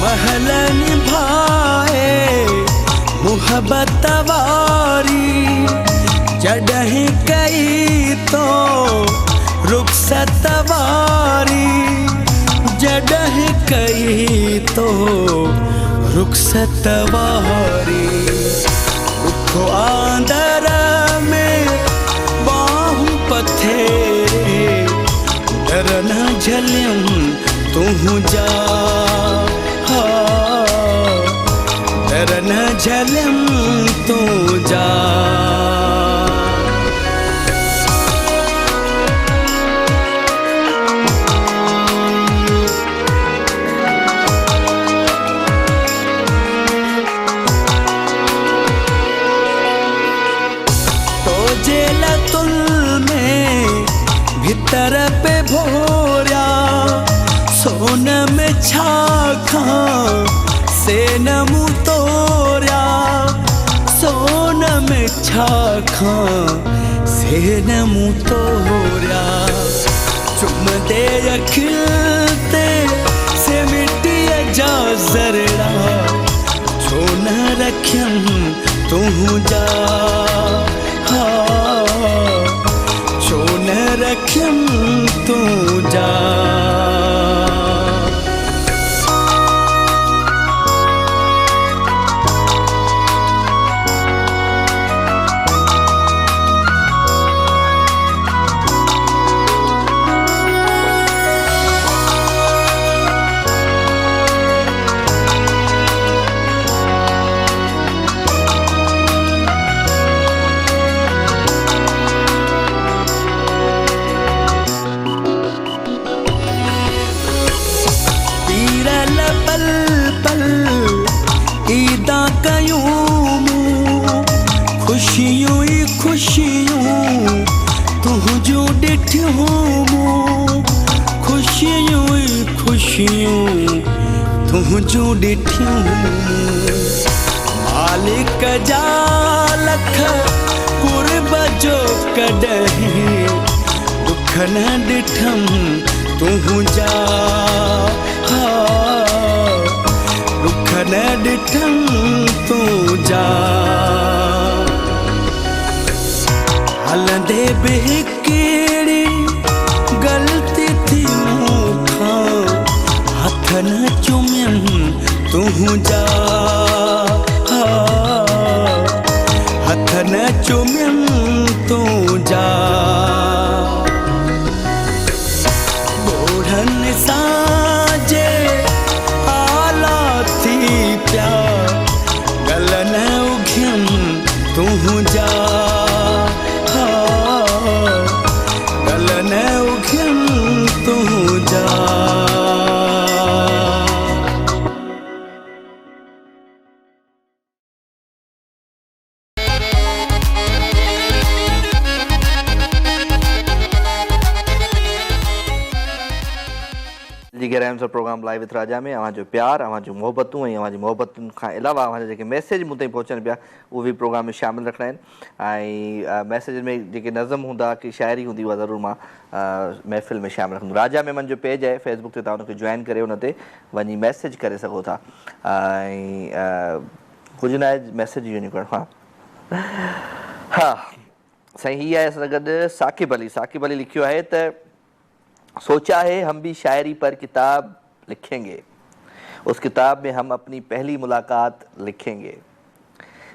महल निभाए मुहब्बत वारी जडहि कई तो रुखसत वारी जडहि कई तो रुखसत वारी दुख आंदर में बाहु पथेरे डर न झलियम तू जा डर न झलियम तू जा भीतर पे भोरा सोन में छाखा से नमु तोरा सोन में छाखा से नमु तोरा चुम दे अखिलते से मिट्टी जा जरड़ा जो न रखियम तू जा जो न रखियम तू जा तुझू डिठियूं मालिक जा लख कुर्ब जो कॾहिं दुख न ॾिठम तूं जा दुख न ॾिठम तूं जा हलंदे बि कहिड़ी ग़लती थी मूंखां हथ न चुमियम तूं जा हथ न चुमियम तूं जा ॿोढ़नि सां जे आला थी पिया गल न उघियम तूं जा गल न उघियम तूं जा जी प्रोग्राम लाइव विथ राजा में अवां जो प्यार अवां जो मोहब्बतूं ऐं अवां जी मोहब्बतुनि खां अलावा अवां जा जेके मैसेज मूं ताईं पहुचनि पिया उहे बि प्रोग्राम में शामिलु रखणा आहिनि ऐं मैसेज में जेके नज़म हूंदा की शाइरी हूंदी उहा ज़रूरु मां महफ़िल में शामिलु रखंदुमि। राजा मेमन जो पेज आहे फेसबुक ते तव्हां हुनखे जॉइन करे हुन ते वञी मैसेज करे सघो था ऐं कुझु न आहे मैसेज यूं करणु। हा साईं हीअ आहे असां सां गॾु साकिब अली लिखियो आहे त सोचा है हम भी शायरी पर किताब लिखेंगे, उस किताब में हम अपनी पहली मुलाकात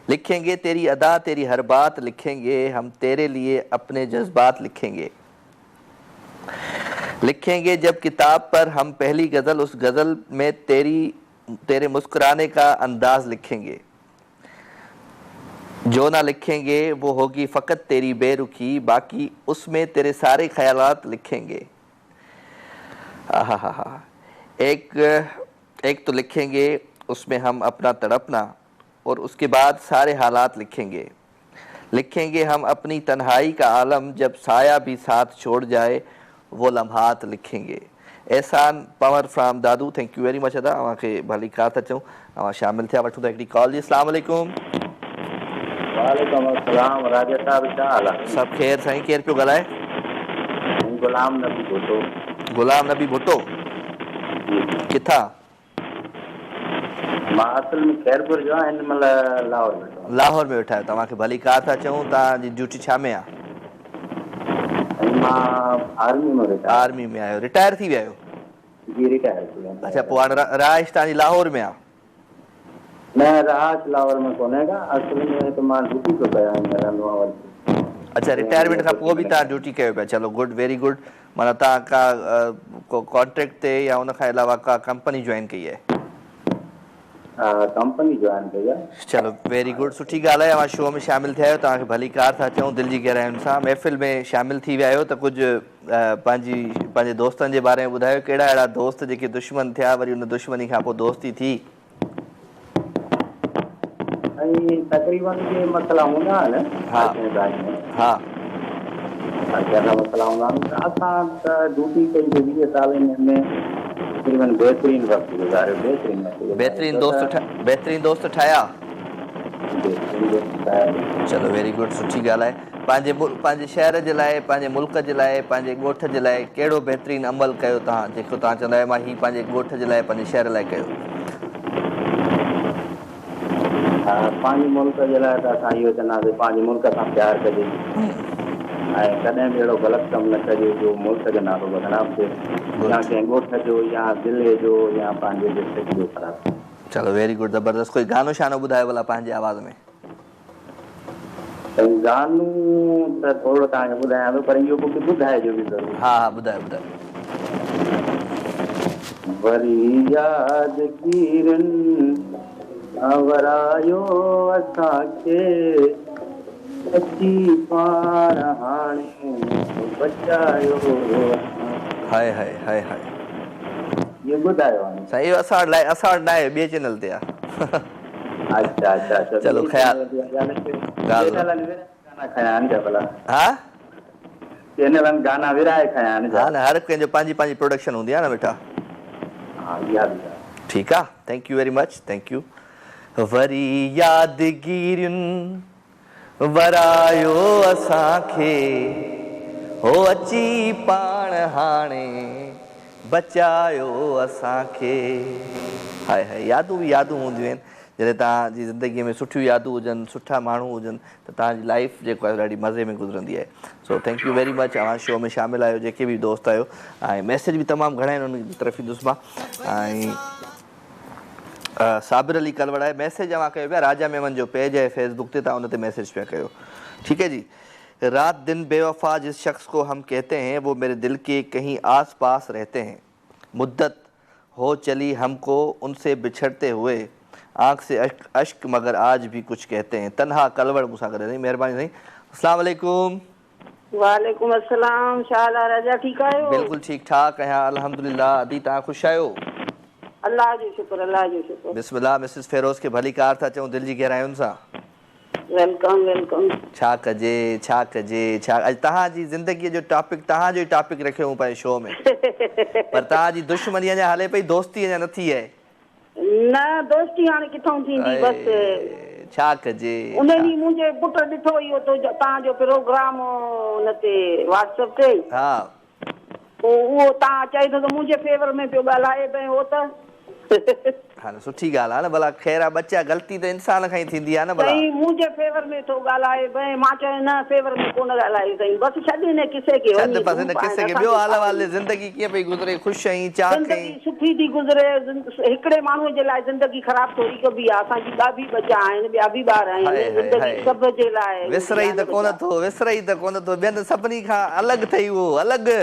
लिखेंगे तेरी अदा तेरी हर बात लिखेंगे, हम तेरे लिए अपने जज्बात लिखेंगे जब किताब पर हम पहली गज़ल, उस गज़ल में तेरे मुस्कुराने का अंदाज लिखेंगे, जो ना लिखेंगे वो होगी फ़कत तेरी बेरुखी, बाकी उसमें तेरे सारे ख्यालात लिखेंगे। एक तो लिखेंगे उसमें हम अपना तड़पना और उसके बाद सारे हालात लिखेंगे हम अपनी तन्हाई का आलम, जब साया भी साथ छोड़ जाए वो लम्हात लिखेंगे। एहसान power from Dadu, thank you very much अदा अवांखे भली ख़ात अचूं अवां शामिल थिया। वठूं था हिकिड़ी कॉल जी। अस्सलाम वालेकुम। वालेकुम अस्सलाम राजा साहब, छा हाल आहे? सभु ख़ैर साईं, केरु पियो ॻाल्हाए? गुलाम नबी भुट्टो। गुलाम नबी भुट्टो किथां? मां असल में खैरपुर जो आहियां, हिन महिल लाहौर में वेठो लाहौर में वेठा आहियो। तव्हांखे भली कार था चऊं, तव्हांजी ड्यूटी छा में आहे? आहियां। मां आर्मी में रिटायर आर्मी में आहियो, रिटायर थी विया आहियो? जी रिटायर थी वियो आहियां। अच्छा, पोइ हाणे रहाइश तव्हांजी लाहौर में आहे? न रहाइश लाहौर में कोन्हे का, असल में त मां ड्यूटी पियो कयां रहंदो आहियां। अच्छा, रिटायरमेंट खां पोइ बि तव्हां ड्यूटी कयो पिया? चलो गुड, वेरी गुड। माना तव्हां का कॉन्ट्रैक्ट ते या उन खां अलावा का कंपनी जॉइन कई आहे? कंपनी जॉइन कई आहे। चलो वेरी गुड, सुठी ॻाल्हि आहे। तव्हां शो में शामिलु थिया आहियो, तव्हांखे भली कार था चऊं दिलि जी गहराइयुनि सां। महफ़िल में शामिलु थी विया आहियो त कुझु पंहिंजे दोस्तनि जे बारे में ॿुधायो। कहिड़ा अहिड़ा दोस्त जेके दुश्मन थिया, वरी उन दुश्मनी खां पोइ दोस्ती थी? ऐं तक़रीबन जे मसइला हूंदा आहिनि। हा हा कहिड़ा मसइला हूंदा आहिनि त असां त ड्यूटी कई 20 सालनि में तक़रीबन बहितरीन वक़्तु गुज़ारियो। बहितरीन दोस्त ठाहिया? चलो वेरी गुड, सुठी ॻाल्हि आहे। पंहिंजे शहर जे लाइ, पंहिंजे मुल्क जे लाइ, पंहिंजे ॻोठ जे लाइ कहिड़ो बहितरीन अमल कयो तव्हां, जेको तव्हां चवंदा आहियो मां हीउ पंहिंजे ॻोठ जे लाइ, पंहिंजे शहर लाइ कयो? पंहिंजे मुल्क जे लाइ त असां इहो चवंदासीं पंहिंजे मुल्क सां प्यारु कजे ऐं कॾहिं बि अहिड़ो ग़लति कमु न कजे जो मुल्क जो नालो बदनाम थिए, या कंहिं ॻोठ जो या ज़िले जो या पंहिंजे डिस्ट्रिक्ट जो ख़राबु। चलो वेरी गुड, ज़बरदस्त। कोई गानो शानो ॿुधायो भला पंहिंजे आवाज़ में? गानो त थोरो तव्हांखे ॿुधायां थो, पर इहो मूंखे ॿुधाइजो बि ज़रूरु। हा हा ॿुधायो। वरी यादगिरनि वरायो असांखे, अची पाण हाणे बचायो। हाय हाय हाय हाय, इहो ॿुधायो आहे साईं? असां वटि न आहे, ॿिए चैनल ते आहे। अच्छा अच्छा, चलो ख़्याल गाना विराए खयां आहिनि। हा न, हर कंहिंजो पंहिंजी पंहिंजी प्रोडक्शन हूंदी आहे न बेटा। ठीकु आहे, thank you very much, thank U. वरी यादगिरियुनि वरायो असांखे, हो अची पाण हाणे बचायो असांखे। हाय हाय, यादूं बि यादूं हूंदियूं आहिनि। जॾहिं तव्हांजी ज़िंदगीअ में सुठियूं यादूं हुजनि, सुठा माण्हू हुजनि, त तव्हांजी लाइफ जेको आहे ॾाढी मज़े में गुज़रंदी आहे। So thank you very much, तव्हां शो में शामिलु आहियो, जेके बि दोस्त आहियो। ऐं मैसेज बि तमामु घणा आहिनि, उनजी तरफ़ ईंदुसि मां। ऐं साबिर अली कलवड़ आहे, मैसेज अवां कयो पिया। राजा मेमन जो पेज है फेसबुक ते, तव्हां उन ते मैसेज पिया कयो। ठीक है जी। रात दिन बेवफा जिस शख्स को हम कहते हैं वो मेरे दिल के कहीं आस पास रहते हैं। मुद्दत हो चली हमको उनसे बिछड़ते हुए, आँख से अश्क मगर आज भी कुछ कहते हैं। तन्हा कलवड़ मूंसां गॾु रही, महिरबानी साईं। अस्सलाम वालेकुम। वालेकुम अस्सलाम। छा हाल आहे राजा, ठीकु आहियो? बिल्कुलु ठीकु ठाक आहियां, अल्हम्दुलिल्लाह। अदी तव्हां ख़ुशि आहियो? अल्लाह जो शुक्र, अल्लाह जो शुक्र। बिस्मिल्लाह। मिसिस फेरोज़ खे भली कार था चऊं दिलि जी गहराइयुनि सां। Welcome welcome. छा कजे छा कजे छा, अॼु तव्हांजी ज़िंदगीअ जो टॉपिक, तव्हांजो ई टॉपिक रखियो पंहिंजे शो में, पर तव्हांजी दुश्मनी अञा हले पई, दोस्ती अञा न थी आहे। न दोस्ती हाणे किथां थींदी, बसि छा कजे। उन ॾींहुं मुंहिंजे पुट ॾिठो इहो तव्हांजो प्रोग्राम उन ते व्हाट्सएप ते। हा, पोइ उहो तव्हां चए थो त मुंहिंजे फेवर में पियो ॻाल्हाए पियो हो त। हा न, सुठी ॻाल्हि आहे न, भला ख़ैर आहे, बच्चा ग़लती त इंसान खां ई थींदी आहे न। भला मुंहिंजे फेवर में थो ॻाल्हाए भई, मां चयो न फेवर में कोन ॻाल्हाए साईं, बसि छॾ न किसे खे। छॾ बसि हिन किसे खे। ॿियो हाल वाल ज़िंदगी कीअं पई गुज़रे, ख़ुशि आहीं, चा कहीं? सुठी थी गुज़रे। हिकिड़े माण्हूअ जे लाइ ज़िंदगी ख़राब थोरी कबी आहे, असांजी ॿिया बि बचा आहिनि, ॿिया बि ॿार आहिनि, ज़िंदगी सभ जे लाइ। विसरई त कोन थो, विसरई त कोन थो, ॿियनि सभिनी खां अलॻि ठही उहो, अलॻि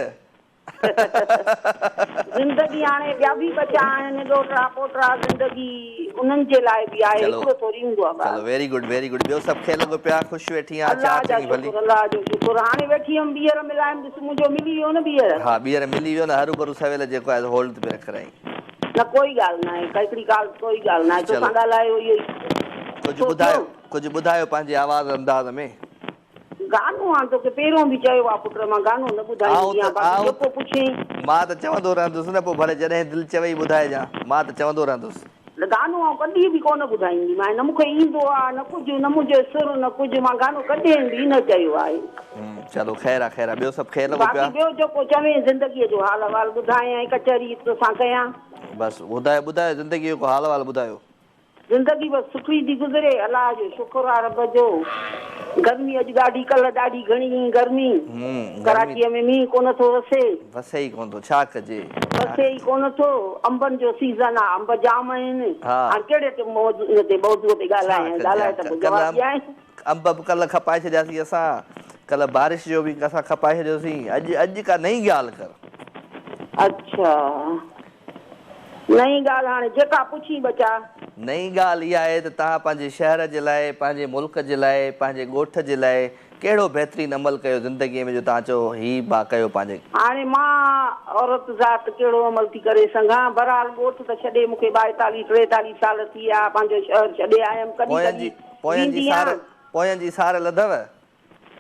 ज़िंदगी हाणे ॿिया बि बचा आहिनि, ॾोटरा पोटरा, ज़िंदगी उन्हनि जे लाइ बि आहे, हिकिड़ो थोरी हूंदो आहे। चलो वेरी गुड वेरी गुड। ॿियो सभु खेल लॻो पिया, ख़ुशि वेठी आहे, अल्लाह जो शुक्र। हाणे वेठी हुअमि, ॿीहर मिलायमि, ॾिस मुंहिंजो मिली वियो न ॿीहर। हा ॿीहर मिली वियो न, हरू भरू सवेल जेको आहे होल्ड पे रख रही। न कोई ॻाल्हि न आहे, हिकिड़ी ॻाल्हि कोई ॻाल्हि न आहे, तोसां ॻाल्हायो इहो ई। कुझु ॿुधायो पंहिंजे आवाज़ अंदाज़ में। गानो हाणे तोखे पहिरियों बि चयो आहे पुट, मां गानो न ॿुधाईंदी आहियां, जेको पुछी मां त चवंदो रहंदुसि न, पोइ भले जॾहिं दिलि चवई ॿुधाइजां, मां त चवंदो रहंदुसि। गानो आउं कॾहिं बि कोन ॿुधाईंदी मां, न मूंखे ईंदो आहे, न कुझु, न मुंहिंजो सुर, न कुझु, मां गानो कॾहिं बि न चयो आहे। चलो ख़ैर आहे, ख़ैर आहे। ॿियो सभु ख़ैर लॻो पिया? ॿियो जेको चवे ज़िंदगीअ जो हाल वाल ॿुधायां, कचहरी तोसां कयां। बसि ॿुधायो ज़िंदगीअ जो हाल वाल ॿुधायो। ज़िंदगी बस सुठी थी गुज़रे, अलाह जो शुक्र आहे रब जो। गर्मी अॼु ॾाढी, कल्ह ॾाढी घणी गर्मी, कराचीअ में मींहुं कोन थो वसे, वसे ई कोन थो, छा कजे, वसे ई कोन थो। अंबनि जो सीज़न आहे, अंब जाम आहिनि। हा। हाणे कहिड़े मौज़ूअ ते ते ॻाल्हाए त पोइ जवाब ॾियां। अंब बि कल्ह खपाए छॾियासीं असां, कल्ह बारिश जो बि असां खपाए छॾियोसीं। अॼु का नई ॻाल्हि कर। अच्छा, नई ॻाल्हि हाणे जेका पुछी बचा। नई ॻाल्हि इहा आहे त तव्हां पंहिंजे शहर जे लाइ, पंहिंजे मुल्क जे लाइ, पंहिंजे ॻोठ जे लाइ कहिड़ो बहितरीनु अमल कयो ज़िंदगीअ में जो तव्हां चओ हीउ मां कयो पंहिंजे? हाणे मां औरत ज़ात कहिड़ो अमल थी करे सघां? बहरहाल ॻोठ त छॾे मूंखे 42 43 साल थी विया, पंहिंजो शहर छॾे आयमि। कॾहिं पोयनि जी सार लधव?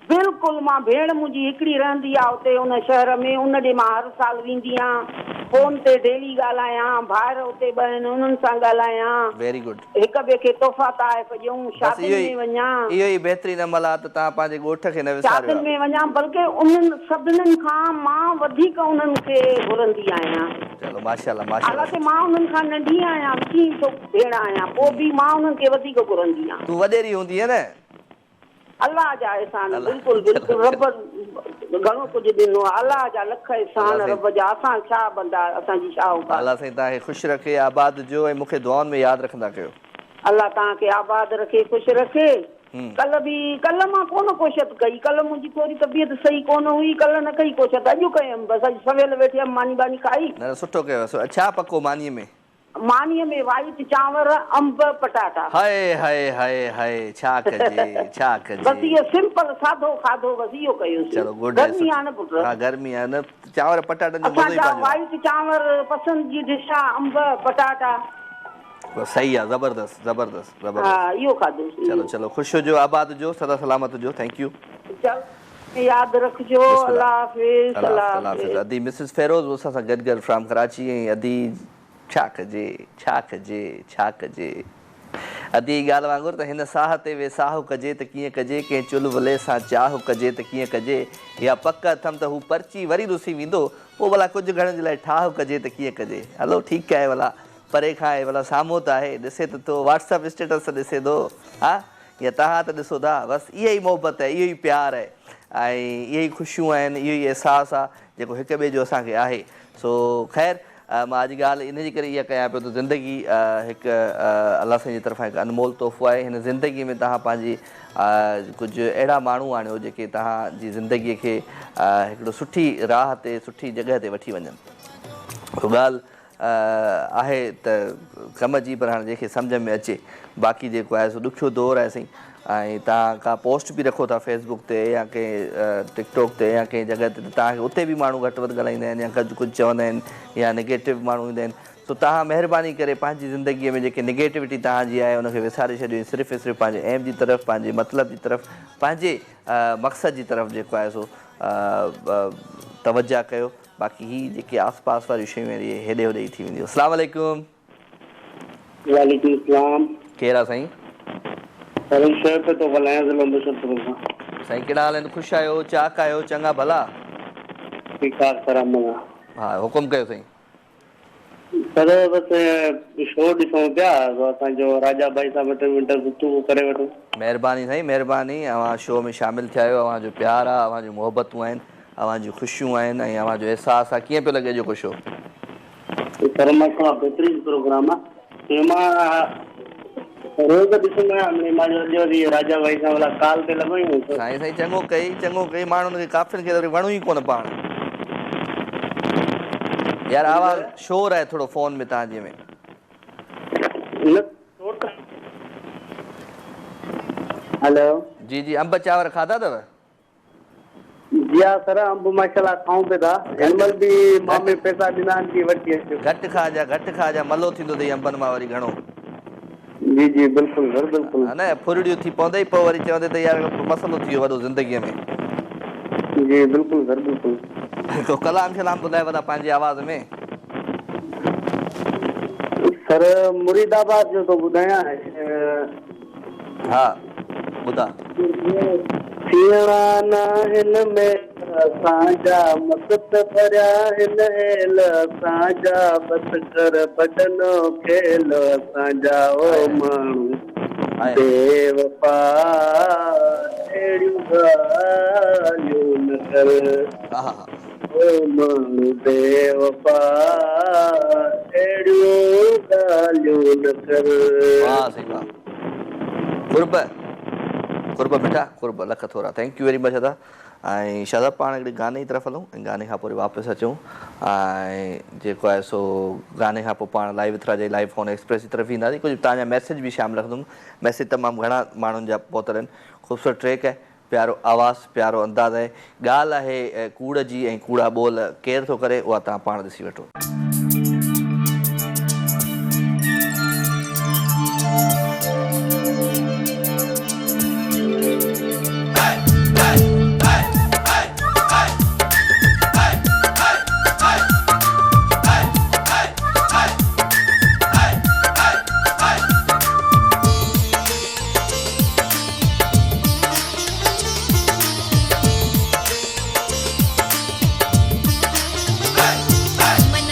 बिल्कुलु, मां भेण मुंहिंजी हिकिड़ी रहंदी आहे उते उन शहर में, उन ॾे मां हर साल वेंदी आहियां, फोन ते डेली ॻाल्हायां, भाइर उते ॿ आहिनि उन्हनि सां ॻाल्हायां। Very good. हिक ॿिए खे तोहफ़ा ताइफ़ ॾियूं, शादियुनि में वञां। इहो ई बहितरीनु अमल आहे त तव्हां पंहिंजे ॻोठ खे न विसारियो। शादियुनि में वञां, बल्कि उन्हनि सभिनीनि खां मां वधीक उन्हनि खे घुरंदी आहियां। चलो माशाअल्लाह माशाअल्लाह। हालांकि मां उन्हनि खां नंढी आहियां, कीअं छो भेण आहियां, पोइ बि मां उन्हनि खे वधीक घुरंदी आहियां। तूं वॾेरी हूंदी है न? अल्लाह जा एहसान, बिल्कुलु बिल्कुलु। रब घणो कुझु ॾिनो आहे, अल्लाह जा लख एहसान रब जा। असां छा बंदा, असांजी छा औकात। अल्लाह साईं तव्हांखे ख़ुशि रखे, आबाद जो, ऐं मूंखे दुआउनि में यादि रखंदा कयो। अल्लाह तव्हांखे आबाद रखे, ख़ुशि रखे। कल्ह मां कोन कोशिशि कई, कल्ह मुंहिंजी थोरी तबियत सही कोन हुई, कल्ह न कई कोशिशि, अॼु कयमि। बसि अॼु सवेल वेठी हुअमि, मानी बानी खाई। न सुठो कयो। छा पको मानीअ में? मानीअ में वाइट चांवर, अंब, पटाटा। हाय हाय हाय हाय, छा कजे छा कजे। बसि इहो सिंपल सादो खाधो, बसि इहो कयोसीं। चलो गुड। गर्मी आहे न पुट? हा गर्मी आहे न, चांवर पटाटनि जो मज़ो ई असांजा पंहिंजो। वाइट चांवर पसंदि जी डिश आहे, अंब पटाटा। सही आहे, ज़बरदस्त ज़बरदस्त ज़बरदस्त। हा इहो खाधोसीं। चलो चलो, ख़ुशि हुजो, आबाद जो, सदा सलामत जो। Thank U. यादि रखिजो। अल्लाह हाफ़िज़। अल्लाह हाफ़िज़। अदी मिसिस फेरोज़ मूंसां सां गॾु फ्राम कराची। ऐं अदी छा कजे छा कजे छा कजे। अदी ॻाल्हि वांगुरु त हिन साह ते वेसाहु कजे त कीअं कजे, कंहिं चुल्ह वले सां चाहु कजे त कीअं कजे। या पक अथमि त हू पर्ची वरी रुसी वेंदो, पोइ भला कुझु घणनि जे लाइ ठाहु कजे त कीअं कजे। हलो ठीकु आहे, भला परे खां आहे, भला साम्हूं त आहे, ॾिसे त थो, व्हाट्सअप स्टेटस ॾिसे थो। हा या तव्हां त ॾिसो था। बसि इहा ई मोहबत आहे, इहो ई प्यारु आहे, ऐं इहे ई ख़ुशियूं आहिनि, इहो ई अहसासु आहे जेको हिक ॿिए जो असांखे आहे। सो ख़ैरु, मां अॼु ॻाल्हि इन जे करे इहा कयां पियो त ज़िंदगी हिकु अलाह साईं जी तरफ़ां हिकु अनमोल तोहफ़ो आहे। हिन ज़िंदगीअ में तव्हां पंहिंजी कुझु अहिड़ा माण्हू आणियो जेके तव्हांजी ज़िंदगीअ खे हिकिड़ो सुठी राह ते, सुठी जॻह ते वठी वञनि। ॻाल्हि आहे त कम जी, पर हाणे जंहिंखे सम्झ में अचे। बाक़ी जेको आहे सो ॾुखियो दौरु आहे साईं। ऐं तव्हां का पोस्ट बि रखो था फेसबुक ते या कंहिं टिकटॉक ते या कंहिं जॻह ते, त तव्हांखे उते बि माण्हू घटि वधि ॻाल्हाईंदा आहिनि या कुझु चवंदा आहिनि या नेगेटिव माण्हू ईंदा आहिनि। त तव्हां महिरबानी करे पंहिंजी ज़िंदगीअ में जेके नेगेटिविटी तव्हांजी आहे उनखे विसारे छॾियो। सिर्फ़ु ऐं सिर्फ़ु पंहिंजे एम जी तरफ़, पंहिंजे मतिलब जी तरफ़, पंहिंजे मक़सद जी तरफ़ जेको आहे सो तवजा कयो। बाक़ी ही जेके आस पास वारियूं शयूं आहिनि इहे हेॾे होॾे ई थी वेंदियूं। अस्सलाम वालेकुम। वालेकुम सलाम। केरु आहे साईं? साईं कहिड़ा हाल आहिनि? ख़ुशि आहियो? चाक आहियो? चङा भला? हा हुकुम कयो साईं। सर बसि शो ॾिसूं पिया, असांजो राजा भाई सां 2 मिंट गुफ़्तगू करे वठूं। महिरबानी साईं, महिरबानी। अवां शो में शामिलु थिया आहियो। अव्हांजो प्यारु आहे, अव्हांजूं मोहबतूं आहिनि, अव्हांजूं ख़ुशियूं आहिनि, ऐं अव्हांजो अहसासु आहे। कीअं पियो लॻे जेको शो? सर मां बहितरीनु प्रोग्राम आहे। मां रोज़ ॾिसंदो आहियां, राजा भाई सां भला काल ते लॻायूं। साईं साईं चङो कई माण्हुनि खे, काफ़ियुनि खे वणो ई कोन पाण। यार आवाज़ शोर आहे थोरो फ़ोन में तव्हांजे में। हेलो जी जी, अंब चांवर खाधा अथव? जी हा सर, अंब माशाल्लाह खाऊं पिया था। हिनमहिल बि मामे पैसा ॾिना आहिनि की वठी अचो। घटि खाजा, मलो थींदो अथई अंबनि मां वरी घणो। जी जी बिल्कुलु सर बिल्कुलु। हा न, फुरड़ियूं थी पवंदई, पोइ वरी चवंदे त यार मसइलो थी वियो वॾो ज़िंदगीअ में। जी बिल्कुलु सर बिल्कुलु। हिकु कलाम शलाम ॿुधाए वञा पंहिंजी आवाज़ में। सर मुरीदाबाद जो तो ॿुधायां। हा ॿुधा। थियणा न हिन में असांजा मक़सद भरिया हिन हेल असांजा बस कर भॼनो खेल असांजा ओ माण्हू बेवफा अहिड़ियूं ॻाल्हियूं न कर ओ माण्हू बेवफा अहिड़ियूं ॻाल्हियूं न कर। वाह सही वाह कुर्ब मिठा कुर्ब लख थोरा थैंक यू वेरी मच अदा। ऐं शादाब पाण हिकिड़े गाने जी तरफ़ हलूं ऐं गाने खां पोइ वरी वापसि अचूं ऐं जेको आहे सो गाने खां पोइ पाण लाइव थ्रा जे लाइव फोन एक्सप्रेस जी तरफ़ ईंदासीं। कुझु तव्हांजा मैसेज बि शामिलु रखंदुमि। मैसेज तमामु घणा माण्हुनि जा पहुतल आहिनि। ख़ूबसूरत ट्रैक आहे, प्यारो आवाज़ु, प्यारो अंदाज़ आहे। ॻाल्हि आहे कूड़ जी ऐं कूड़ा ॿोल केरु थो करे उहा तव्हां पाण ॾिसी वठो। मन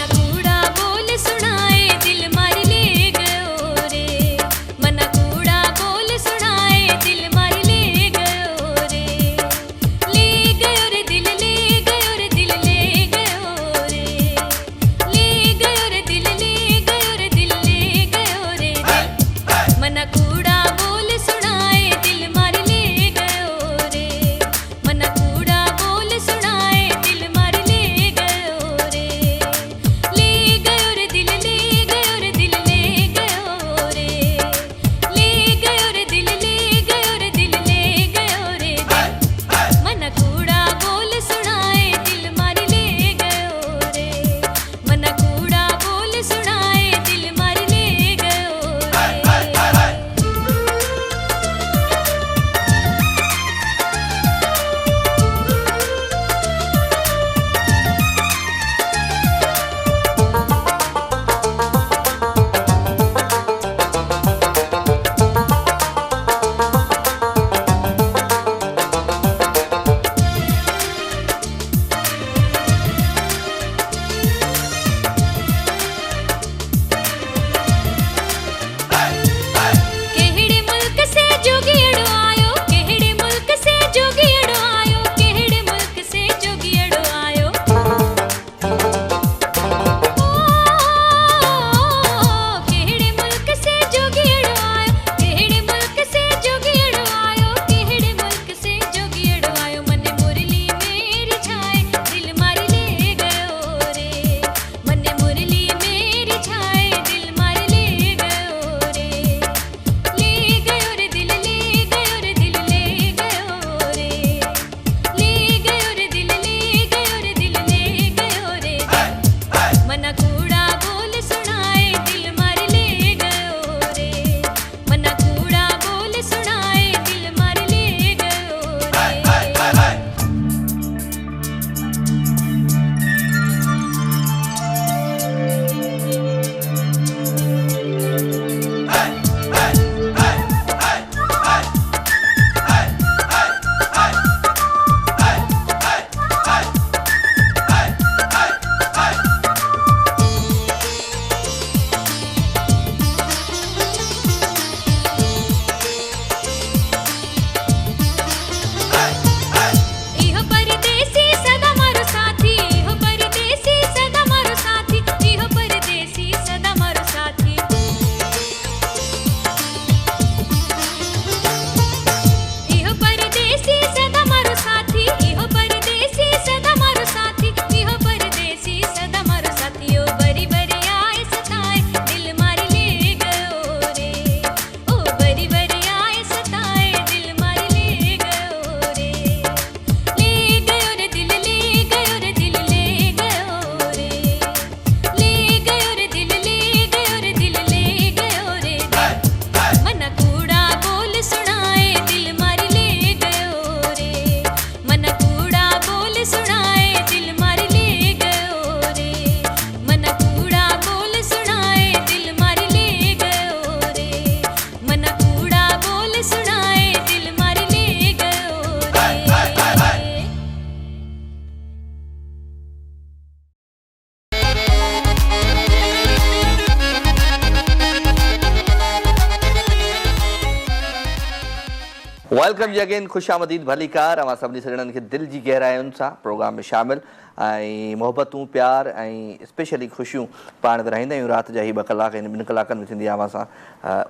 वेलकम जी अगेन, खुश आमदीद भलीकार। अवां सभिनी सॼणनि खे दिलि जी गहरायुनि सां प्रोग्राम में शामिल ऐं मोहबतूं प्यार ऐं स्पेशली ख़ुशियूं पाण विराईंदा आहियूं। राति जा ही 2 कलाक इन 2 कलाकनि में थींदी आहे अवां सां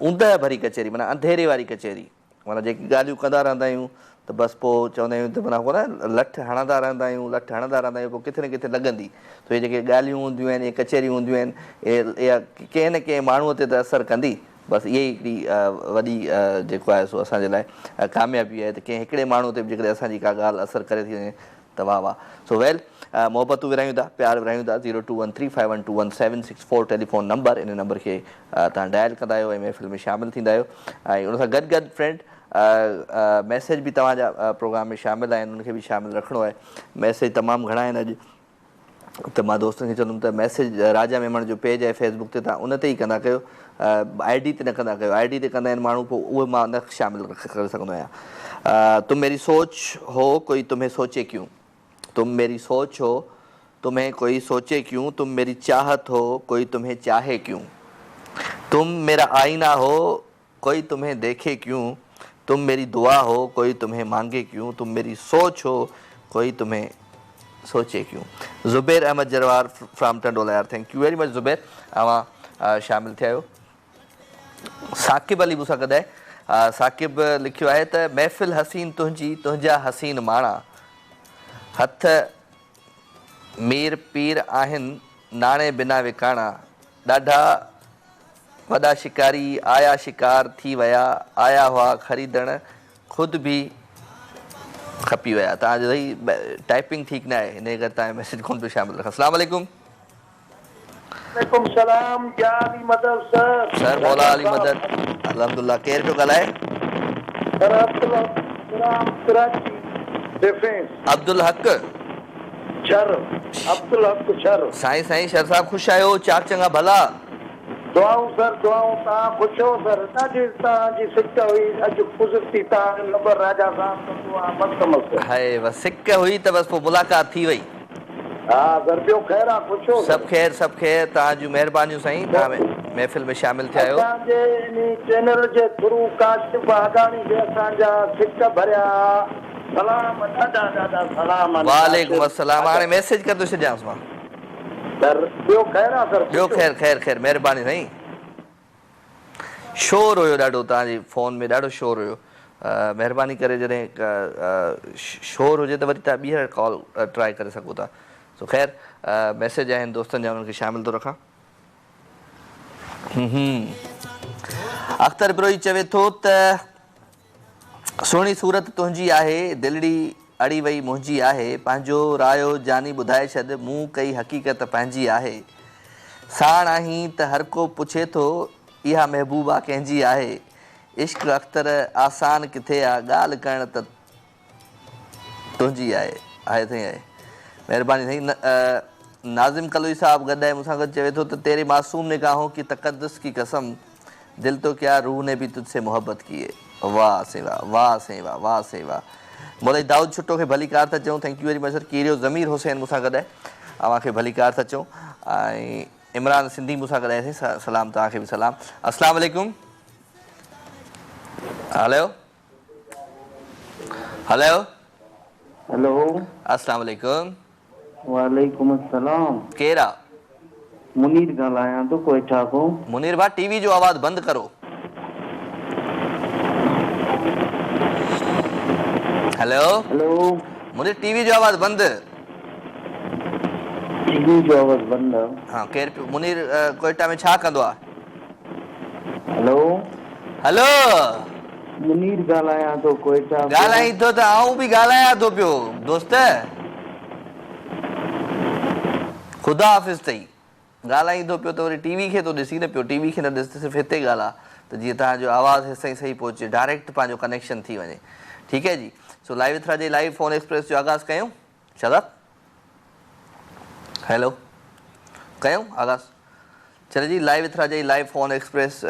ऊंदहि भरी कचहरी, माना अंधेरे वारी कचहरी। माना जेकी ॻाल्हियूं कंदा रहंदा आहियूं त बसि पोइ चवंदा आहियूं त माना को न लठ हणंदा रहंदा आहियूं, लठ हणंदा रहंदा आहियूं, पोइ किथे न किथे लॻंदी। त इहे जेके ॻाल्हियूं हूंदियूं आहिनि, इहे कचहरियूं हूंदियूं आहिनि, इहा कंहिं न कंहिं माण्हूअ ते त असरु कंदी। बसि इहा ई हिकिड़ी वॾी जेको आहे सो असांजे लाइ कामयाबी आहे त कंहिं हिकिड़े माण्हू ते बि जेकॾहिं असांजी का ॻाल्हि असरु करे थी वञे त वाह वाह। सो वेल, मोहबतूं विरायूं था, प्यार विरायूं था। 0213512176 टेलीफोन नंबर, इन नंबर खे तव्हां डायल कंदा आहियो ऐं महफ़िल में शामिलु थींदा आहियो। ऐं उन सां गॾु गॾु फ्रेंड मैसेज बि तव्हांजा प्रोग्राम में शामिलु आहिनि, उनखे बि शामिलु रखिणो आहे। मैसेज तमामु घणा आहिनि अॼु, त मां दोस्तनि खे चवंदुमि त मैसेज राजा मेमण जो पेज आहे फेसबुक ते, तव्हां उन ते ई कंदा कयो, ID ते न कंदा कयो। ID ते कंदा आहिनि माण्हू, पोइ उहे मां न शामिलु करे सघंदो आहियां। तुम मेरी सोच हो कोई तुम्हें सोचे क्यों, तुम मेरी सोच हो तुम्हें कोई सोचे क्यों, तुम मेरी चाहत हो कोई तुम्हें चाहे क्यों, तुम मेरा आईना हो कोई तुम्हें देखे क्यों, तुम मेरी दुआ हो कोई तुम्हें मांगे क्यों, तुम मेरी सोच हो कोई तुम्हें सोचे क्यों। ज़ुबैर अहमद जरवार फ्राम टंडोला, यार thank you very much Zubair, अवां शामिलु थिया आहियो। साकिब अली मूंसां गॾु आहे। साकिब लिखियो आहे त महफ़िल हसीन तुंहिंजी, तुंहिंजा हसीन माणा, हथ मीर पीर आहिनि नाणे बिना विकाणा, ॾाढा वॾा शिकारी आया शिकार थी विया, आया हुआ ख़रीदण ख़ुदि बि खपी विया। तव्हांजो रही टाइपिंग ठीकु न आहे, हिन करे तव्हांजो मैसेज कोन पियो शामिलु रखां। अस्सलाम वालेकुम। वालेकुम सलाम, क्या अली मदद सर मौला अली मदद, अल्हम्दुलिल्लाह। केरु पियो ॻाल्हाए? Sir Abdul Haq sir. साईं शर साहब, ख़ुशि आहियो? चाक चङा भला? दुआऊं सर, दुआऊं। तव्हां ख़ुशि हो सर? ॾाढी तव्हांजी सिक हुई अॼु ख़ुशि तव्हां नंबर राजा साहब मस्त मस्त हाय, बसि सिक हुई त बसि पोइ मुलाक़ात थी वई। हा सर, ॿियो ख़ैर आहे? ख़ुशि हो? सभु ख़ैर, सभु ख़ैर। तव्हांजूं महिरबानियूं साईं, तव्हां महफ़िल में शामिलु थिया आहियो। असांजे इन चैनल जे थ्रू काशिफ आगाणी खे असांजा सिक भरिया सलाम, ॾाढा ॾाढा सलाम। वालेकुम अस्सलाम। हाणे मैसेज करे थो छॾियांसि मां। सर ॿियो ख़ैर आहे सर? ॿियो ख़ैर ख़ैर ख़ैर, महिरबानी साईं। शोर हुयो ॾाढो, तव्हांजी फ़ोन में ॾाढो शोर हुयो। महिरबानी करे जॾहिं शोर हुजे त वरी तव्हां ॿीहर कॉल ट्राई करे सघो था। सो ख़ैर, मैसेज आहिनि दोस्तनि जा, उन्हनि खे शामिलु थो रखां। अख़्तर बिरोही चवे थो त सुहिणी सूरत तुंहिंजी आहे, दिलड़ी अड़ी वई मुंहिंजी आहे, पंहिंजो रायो जानी ॿुधाए छॾ, मूं कई हक़ीक़त पंहिंजी आहे, साण आहीं त हर को पुछे थो इहा महबूबा कंहिंजी आहे, इश्क अख़्तर आसान किथे आहे, ॻाल्हि करण त तुंहिंजी आहे। आहे साईं, आहे। महिरबानी साईं। नाज़िम कलोई साहब गॾु आहे मूंसां गॾु, चवे थो त तेरे मासूम निगाहों की तक़द्दुस की कसम, दिल तो क्या रूह ने भी तुझसे मोहब्बत की है। वाह से वाह, वाह से वाह, वाह से वाह। मौलाई दाऊद छुट्टो खे भली कार था चऊं, thank you very much sir. कीरियो ज़मीर हुसैन मूंसां गॾु आहे, अव्हांखे भली कार था चऊं। ऐं इमरान सिंधी मूंसां गॾु आहे साईं, सलाम, तव्हांखे बि सलाम। अस्सलाम वालेकुम। हलो हलो हेलो, अस्सलाम वालेकुम। वालेकुम अस्सलाम। केरु आहे? मुनीर ॻाल्हायां थो कोयठा खां। मुनीर भाउ, टीवी जो आवाज़ बंदि करो। हेलो हेलो, मुनीर, टीवी जो आवाज़ बंदि। टीवी जो आवाज़ बंदि आहे? हाँ, केरु पियो? मुनीर कोयटा में छा कंदो आहे? हेलो हेलो, मुनीर ॻाल्हायां थो कोयठा। ॻाल्हाई थो त आऊं बि ॻाल्हायां थो पियो दोस्त। ख़ुदा हाफ़िज़ अथई, ॻाल्हाई थो पियो त वरी टीवी खे थो ॾिसी न पियो। टीवी खे न ॾिस, सिर्फ़ु हिते ॻाल्हाए त जीअं तव्हांजो आवाज़ हिते सही पहुचे, डायरेक्ट पंहिंजो कनेक्शन थी वञे। ठीकु है जी। So live with Raja live phone express जो आगाज़ कयूं शहज़ाद? हेलो, कयूं आगाज़? चलो जी, live with Raja live phone express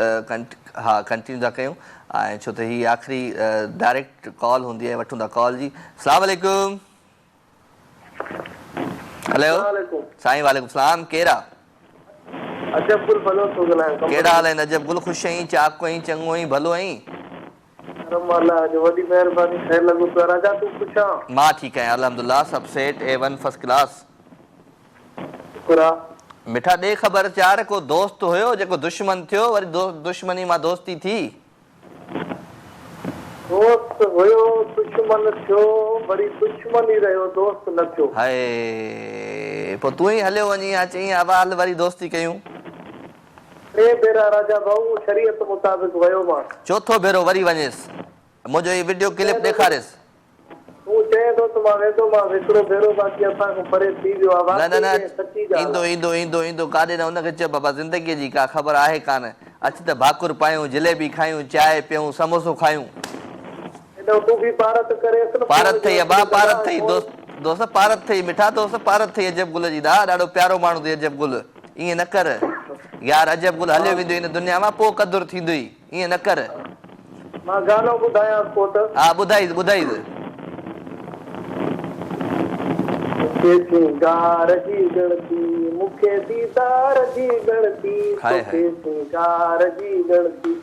हा कंटिन्यू था कयूं। ऐं छो त हीअ आख़िरी डायरेक्ट कॉल हूंदी आहे, वठूं था कॉल जी। अस्सलाम वालेकुम। हेलो साईं, वालेकुम सलाम। केरु आहे? अजब गुल भलो थो ॻाल्हायां। कहिड़ा हाल आहिनि अजब गुल? ख़ुशि आहीं? चाक आहीं? चङो आहीं? भलो आहीं? माला जो वॾी महिरबानी थे लगो तो राजा तू पुछा मां ठीक है अल्हम्दुलिल्लाह सब सेट A1 फर्स्ट क्लास कुरा मिठा दे खबर चार को दोस्त होयो जेको दुश्मन थियो वरी दुश्मनी मां दोस्ती थी दोस्त होयो दुश्मन थियो वरी दुश्मन ही रहियो दोस्त न थियो हाय पो तू ही हलियो वनी आ चई अवाल वरी दोस्ती कयूं टे बेरा राजा भाऊ शरीयत मुताबिक वयो मां चौथो भेरो वरी वनेस मुझो ये वीडियो क्लिप देखारेस तू चए तो मां वेंदो मां हिकिड़ो भेरो बाक़ी असां को परे थी वियो आ न न न सच्ची ॻाल्हि इंदो इंदो इंदो इंदो काॾे न उनखे चए बाबा ज़िंदगी जी का ख़बर आहे कान अच त भाकुर पायूं जलेबी खायूं चाय पियूं समोसो खायूं एॾो तू भी पारत करे पारत थई अबा पारत थई दोस्त पारत थई मिठा दोस्त पारत थई अजब गुल जी ॾाढो प्यारो माण्हू थी अजब गुल ईअं न कर यार अजब गुल हलियो वेंदो इन दुनिया मां पोइ क़दुरु थींदी ईअं न कर मां गानो ॿुधायां पोइ त हा ॿुधाई मूंखे सिंगार जी गणती मूंखे दीदार जी गणती मूंखे सिंगार जी गणती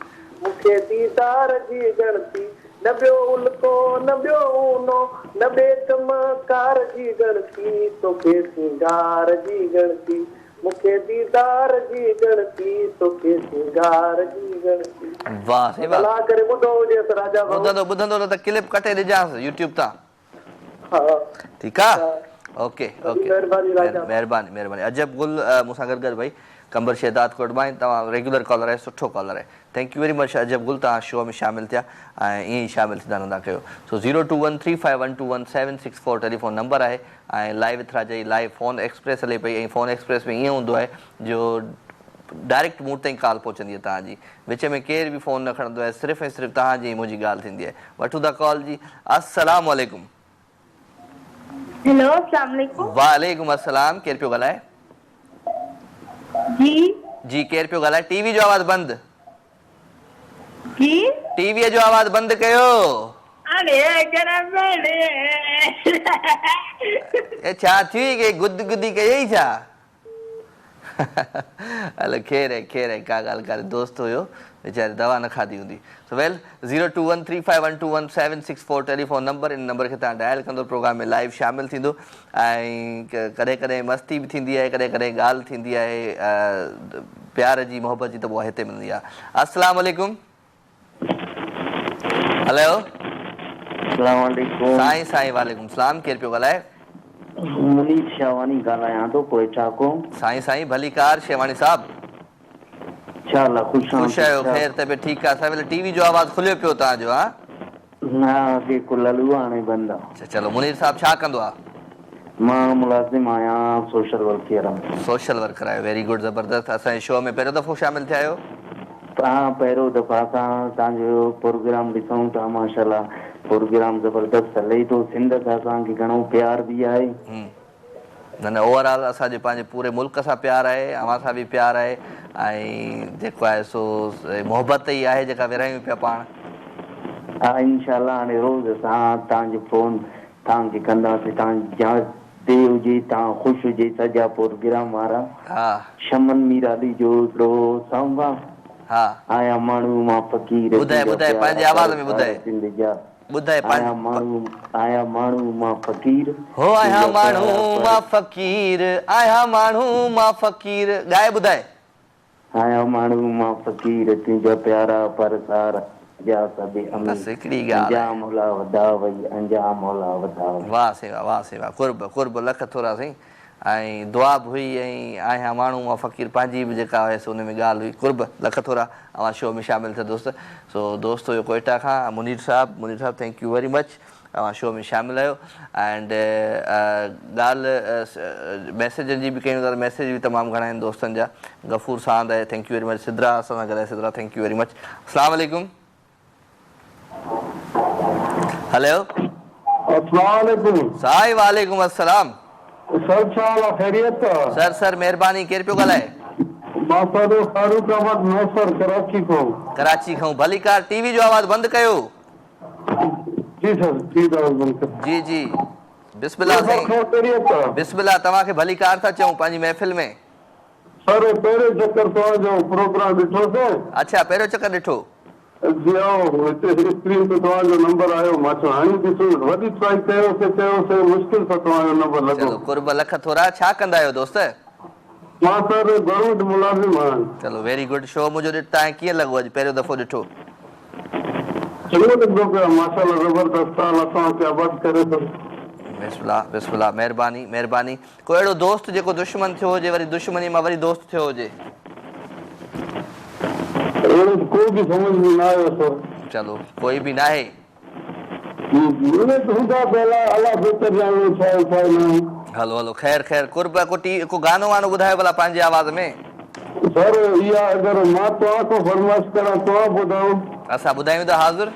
मूंखे दीदार जी गणती न ॿियो उल्को न ॿियो ऊनो न ॿिए कमकार जी गणती तोखे सिंगार जी गणती मूंखे दीदार जी गणती तोखे सिंगार जी गणती वाह से वाह भला करे ॿुधो हुजेस राजा भाऊ ॿुधंदो त क्लिप कटे ॾिजांस YouTube तां हा ठीकु आहे ओके महिरबानी महिरबानी अजब गुल मूंसां गॾु भाई कंबर शहदाद कोट मां तव्हां रेगुलर कॉलर आहे सुठो कॉलर आहे थैंक यू वेरी मच अजब गुल तव्हां शो में शामिल थिया ऐं ईअं ई शामिल थींदा रहंदा कयो सो 021351216764 टेलीफोन नंबर आहे ऐं live with Raja ji live phone express हले पई ऐं फोन एक्सप्रेस में ईअं हूंदो आहे जो डायरेक्ट मूं ताईं कॉल पहुचंदी आहे तव्हांजी विच में केर बि फोन न खणंदो आहे सिर्फ़ु ऐं सिर्फ़ु तव्हांजी मुंहिंजी ॻाल्हि थींदी आहे वठूं था कॉल जी अस्सलाम वालेकुम हेलो अस्सलाम वालेकुम वालेकुम अस्सलाम केर पियो ॻाल्हाए जी केर पियो ॻाल्हाए टीवी जो आवाज़ बंदि जी टीवीअ जो आवाज़ बंदि कयो अरे ए छा थी के गुदी कयई छा हलो खैर है का ॻाल्हि कान्हे दोस्त हुयो वीचारे दवा न खाधी हूंदी so well 021351216764 telephone number in number खे तव्हां डायल कंदो प्रोग्राम में लाइव शामिल थींदो ऐं कॾहिं कॾहिं मस्ती बि थींदी आहे कॾहिं कॾहिं ॻाल्हि थींदी आहे प्यार जी मोहबत जी त उहा हिते मिलंदी आहे अस्सलाम वालेकुम हेलो अस्सलाम वालेकुम साईं वालेकुम सलाम केर पियो ॻाल्हाए मुनीर शेवानी ॻाल्हायां थो कोयटा को साईं भली कार शेवानी साहब इंशाअल्लाह ख़ुश आहियो खैर तबियत ठीकु आहे असां टीवी जो आवाज़ खुलियो पियो तव्हांजो हा न अॻे कुललू हाणे बंदि आहे चलो मुनीर साहब छा कंदो आहे मां मुलाज़िम आहियां सोशल वर्कर आहियो वेरी गुड ज़बरदस्त असांजे शो में पहिरियों दफ़ो शामिल थिया आहियो पहिरियों दफ़ा असां तव्हांजो प्रोग्राम ॾिसूं था माशाल्लाह प्रोग्राम ज़बरदस्त हले थो सिंध सां असांखे घणो प्यार बि आहे न ओवरऑल असांजे पंहिंजे पूरे मुल्क सां प्यार आहे अव्हां सां बि प्यार आहे ऐं जेको आहे सो मोहबत ई आहे जेका विरहायूं पिया पाण हा इंशाअल्लाह हाणे रोज़ असां तव्हांजो फोन तव्हांखे कंदासीं तव्हां दे हुजे तव्हां ख़ुशि हुजे सॼा प्रोग्राम वारा हा शमन मीराली जो हिकिड़ो सॉन्ग आहे हा आया माण्हू मां फ़क़ीर ॿुधाए पंहिंजे आवाज़ में ॿुधाए आया माण्हू मां फ़क़ीर हो आया माण्हू मां फ़क़ीर ॻाए ॿुधाए आया माण्हू मां फ़क़ीर तुंहिंजा प्यारा पर सार जा सभई बस हिकिड़ी ॻाल्हि वाह सेवा कुर्ब लख थोरा साईं ऐं दुआ बि हुई ऐं आया माण्हू मां फ़क़ीर पंहिंजी बि जेका हुयसि उन में ॻाल्हि हुई कुर्ब लख थोरा अवां शो में शामिल थिया दोस्त सो दोस्त हुयो कोयटा खां मुनीर साहब थैंक यू वेरी मच अवां शो में शामिल आहियो एंड ॻाल्हि मैसेजनि जी बि कयूं था मैसेज बि तमामु घणा आहिनि दोस्तनि जा गफ़ूर सांद आहे thank you very much Sidra असां सां ॻाल्हाए Sidra thank you very much अस्सलाम वालेकुम हेलो अस्सलाम वालेकुम साईं वालेकुम अस्सलाम सर छा हाल आहे खैरियत सर महिरबानी केर पियो ॻाल्हाए मां फारूक अहमद नौसर कराची खां भली कार टीवी जो आवाज़ बंदि कयो जी सर जी बिस्मिल्लाह साईं बिस्मिल्लाह तव्हांखे भली कार था चऊं पंहिंजी महफ़िल में सर पहिरियों चक्कर तव्हांजो प्रोग्राम ॾिठो से अच्छा पहिरियों चक्कर ॾिठो जियो हिते स्क्रीन ते तव्हांजो नंबर आयो मां चयो हाणे ॾिसो वॾी ट्राई कयोसीं मुश्किल सां तव्हांजो नंबर लॻो। चलो कुर्ब लख थोरा छा कंदा आहियो दोस्त? मां सर गवर्नमेंट मुलाज़िम आहियां। चलो वेरी गुड। शो मुंहिंजो ॾिठो तव्हां कीअं लॻो अॼु पहिरियों दफ़ो ॾिठो? चङो लॻो पियो माशाल्लाह ज़बरदस्त साल असांखे आबाद करे थो। बिस्मिल्लाह बिस्मिल्लाह महिरबानी महिरबानी। कोई अहिड़ो दोस्त जेको दुश्मन थियो हुजे वरी दुश्मनी मां वरी दोस्त थियो हुजे? कोई बि समझ में न आयो सर। चलो कोई बि न आहे। हलो हलो ख़ैर ख़ैर कुर्ब को गानो वानो ॿुधायो भला पंहिंजे आवाज़ में। सर इहा अगरि मां तव्हां खां फरमाइश करां तव्हां ॿुधायो। असां ॿुधायूं था हाज़िर।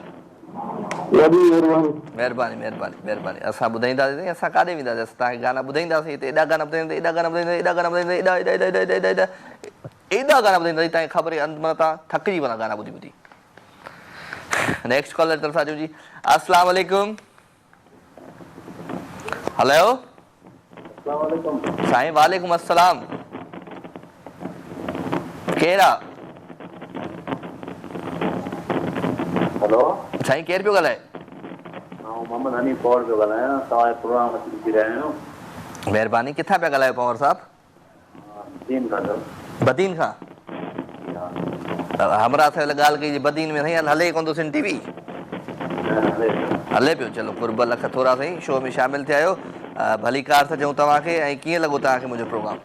महिरबानी महिरबानी महिरबानी। असां ॿुधाईंदासीं असां काॾे वेंदासीं असां तव्हांखे गाना ॿुधाईंदासीं हिते एॾा गाना ॿुधाईंदा एॾा गाना ॿुधाईंदा एॾा गाना ॿुधाईंदा एॾा एॾा एॾा एॾा एॾा एॾा एॾा गाना ॿुधाईंदासीं तव्हांखे ख़बर आहे अंत में तव्हां थकिजी पवंदा गाना ॿुधी ॿुधी। नेक्स्ट कॉलर तरफ़ सां जी अस्सलाम वालेकुम। हेलो साईं वालेकुम अस्सलाम। केरु आहे? हेलो साईं केरु पियो ॻाल्हाए? मोहम्मद हनीफ पवार पियो ॻाल्हायां तव्हांजो प्रोग्राम ॾिसी रहिया आहियूं। महिरबानी। किथां पिया ॻाल्हायो पवार साहब? बदीन खां। हमरा सां ॻाल्हि कई बदीन में साईं हले कोन थो सिन टीवी? हले पियो। चलो कुर्ब लख थोरा साईं शो में शामिल थिया आहियो। भली कार सां चऊं तव्हांखे ऐं कीअं लॻो तव्हांखे मुंहिंजो प्रोग्राम?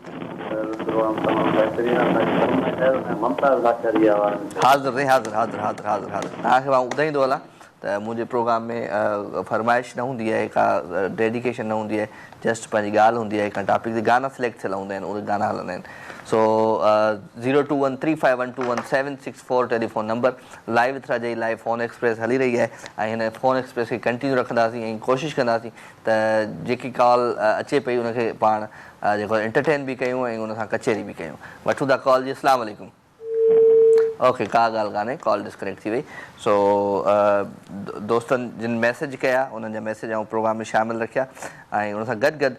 हाज़िर साईं हाज़िर हाज़िर हाज़िर हाज़िर हाज़िर। तव्हांखे मां ॿुधाईंदो हलां त मुंहिंजे प्रोग्राम में फरमाइश न हूंदी आहे का डेडिकेशन न हूंदी आहे जस्ट पंहिंजी ॻाल्हि हूंदी आहे का टॉपिक ते गाना सिलेक्ट थियल हूंदा आहिनि उहे गाना हलंदा आहिनि। सो 0213512176 telephone number. Live with Rajai live phone express हली रही आहे ऐं हिन फ़ोन एक्सप्रेस खे कंटिन्यू रखंदासीं ऐं कोशिशि कंदासीं त जेकी कॉल अचे पई उनखे पाण जेको एंटरटेन बि कयूं ऐं उन सां कचेरी बि कयूं। वठूं था कॉल जी। अस्सलाम वालेकुम। ओके का ॻाल्हि कान्हे कॉल डिस्कनेक्ट थी वई। सो दोस्तनि जिन मैसेज कया उन्हनि जा मैसेज ऐं प्रोग्राम में शामिलु रखिया ऐं उन सां गॾु गॾु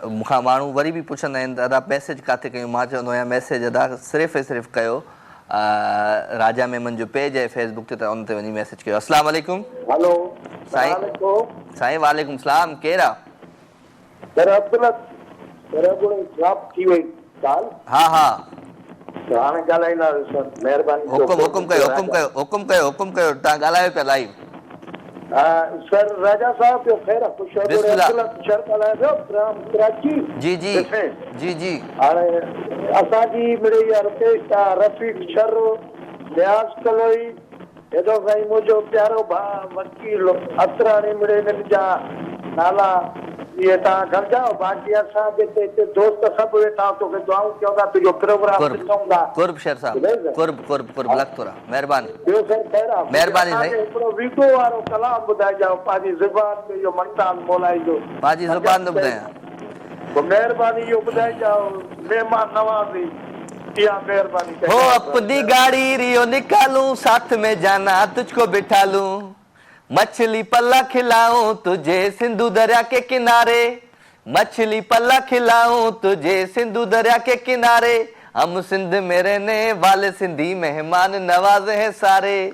मूंखां माण्हू वरी बि पुछंदा आहिनि त अदा मैसेज किथे कयूं? मां चवंदो आहियां मैसेज अदा सिर्फ़ु ऐं सिर्फ़ु कयो राजा मेमन जो पेज आहे फेसबुक ते त उन ते वञी मैसेज कयो। अस्सलाम वालेकुम। हेलो साईं साईं वालेकुम सलाम। केरु आहे? हा हा हाणे ॻाल्हाईंदासीं सर महिरबानी। हुकुम कयो हुकुम कयो हुकुम कयो हुकुम कयो। तव्हां ॻाल्हायो पिया लाइव। सर राजा साहब जो ख़ैर जी जी जी जी। हाणे असांजी मिड़ई रुपेश रफ़ीक शर न्याज़ कलोई हेॾो साईं मुंहिंजो प्यारो भाउ वकील असराणी मिड़े हिननि जा नाला इहे तव्हां गॾिजाओ। बाक़ी असां जेके हिते दोस्त सभु वेठा तोखे दुआऊं कयूं था तुंहिंजो प्रोग्राम ॾिसूं था। कुर्ब शेर साहब कुर्ब कुर्ब कुर्ब लख थोरा महिरबानी। ॿियो सर ख़ैर आहे? महिरबानी साईं। हिकिड़ो वीडियो वारो कलाम ॿुधाइजाओ पंहिंजी ज़ुबान में इहो मंतान मोलाइजो। पंहिंजी ज़ुबान थो ॿुधायां। महिरबानी इहो ॿुधाइजाओ महिमान नवाज़ी इहा महिरबानी। हो अपनी गाड़ी रियो निकालूं साथ में जाना तुझको बिठा लूं मछली पल्ला खिलाऊं तुझे सिंधु दरिया के किनारे मछली पल्ला खिलाऊं तुझे सिंधु दरिया के किनारे हम सिंध में रहने वाले सिंधी मेहमान नवाज हैं सारे।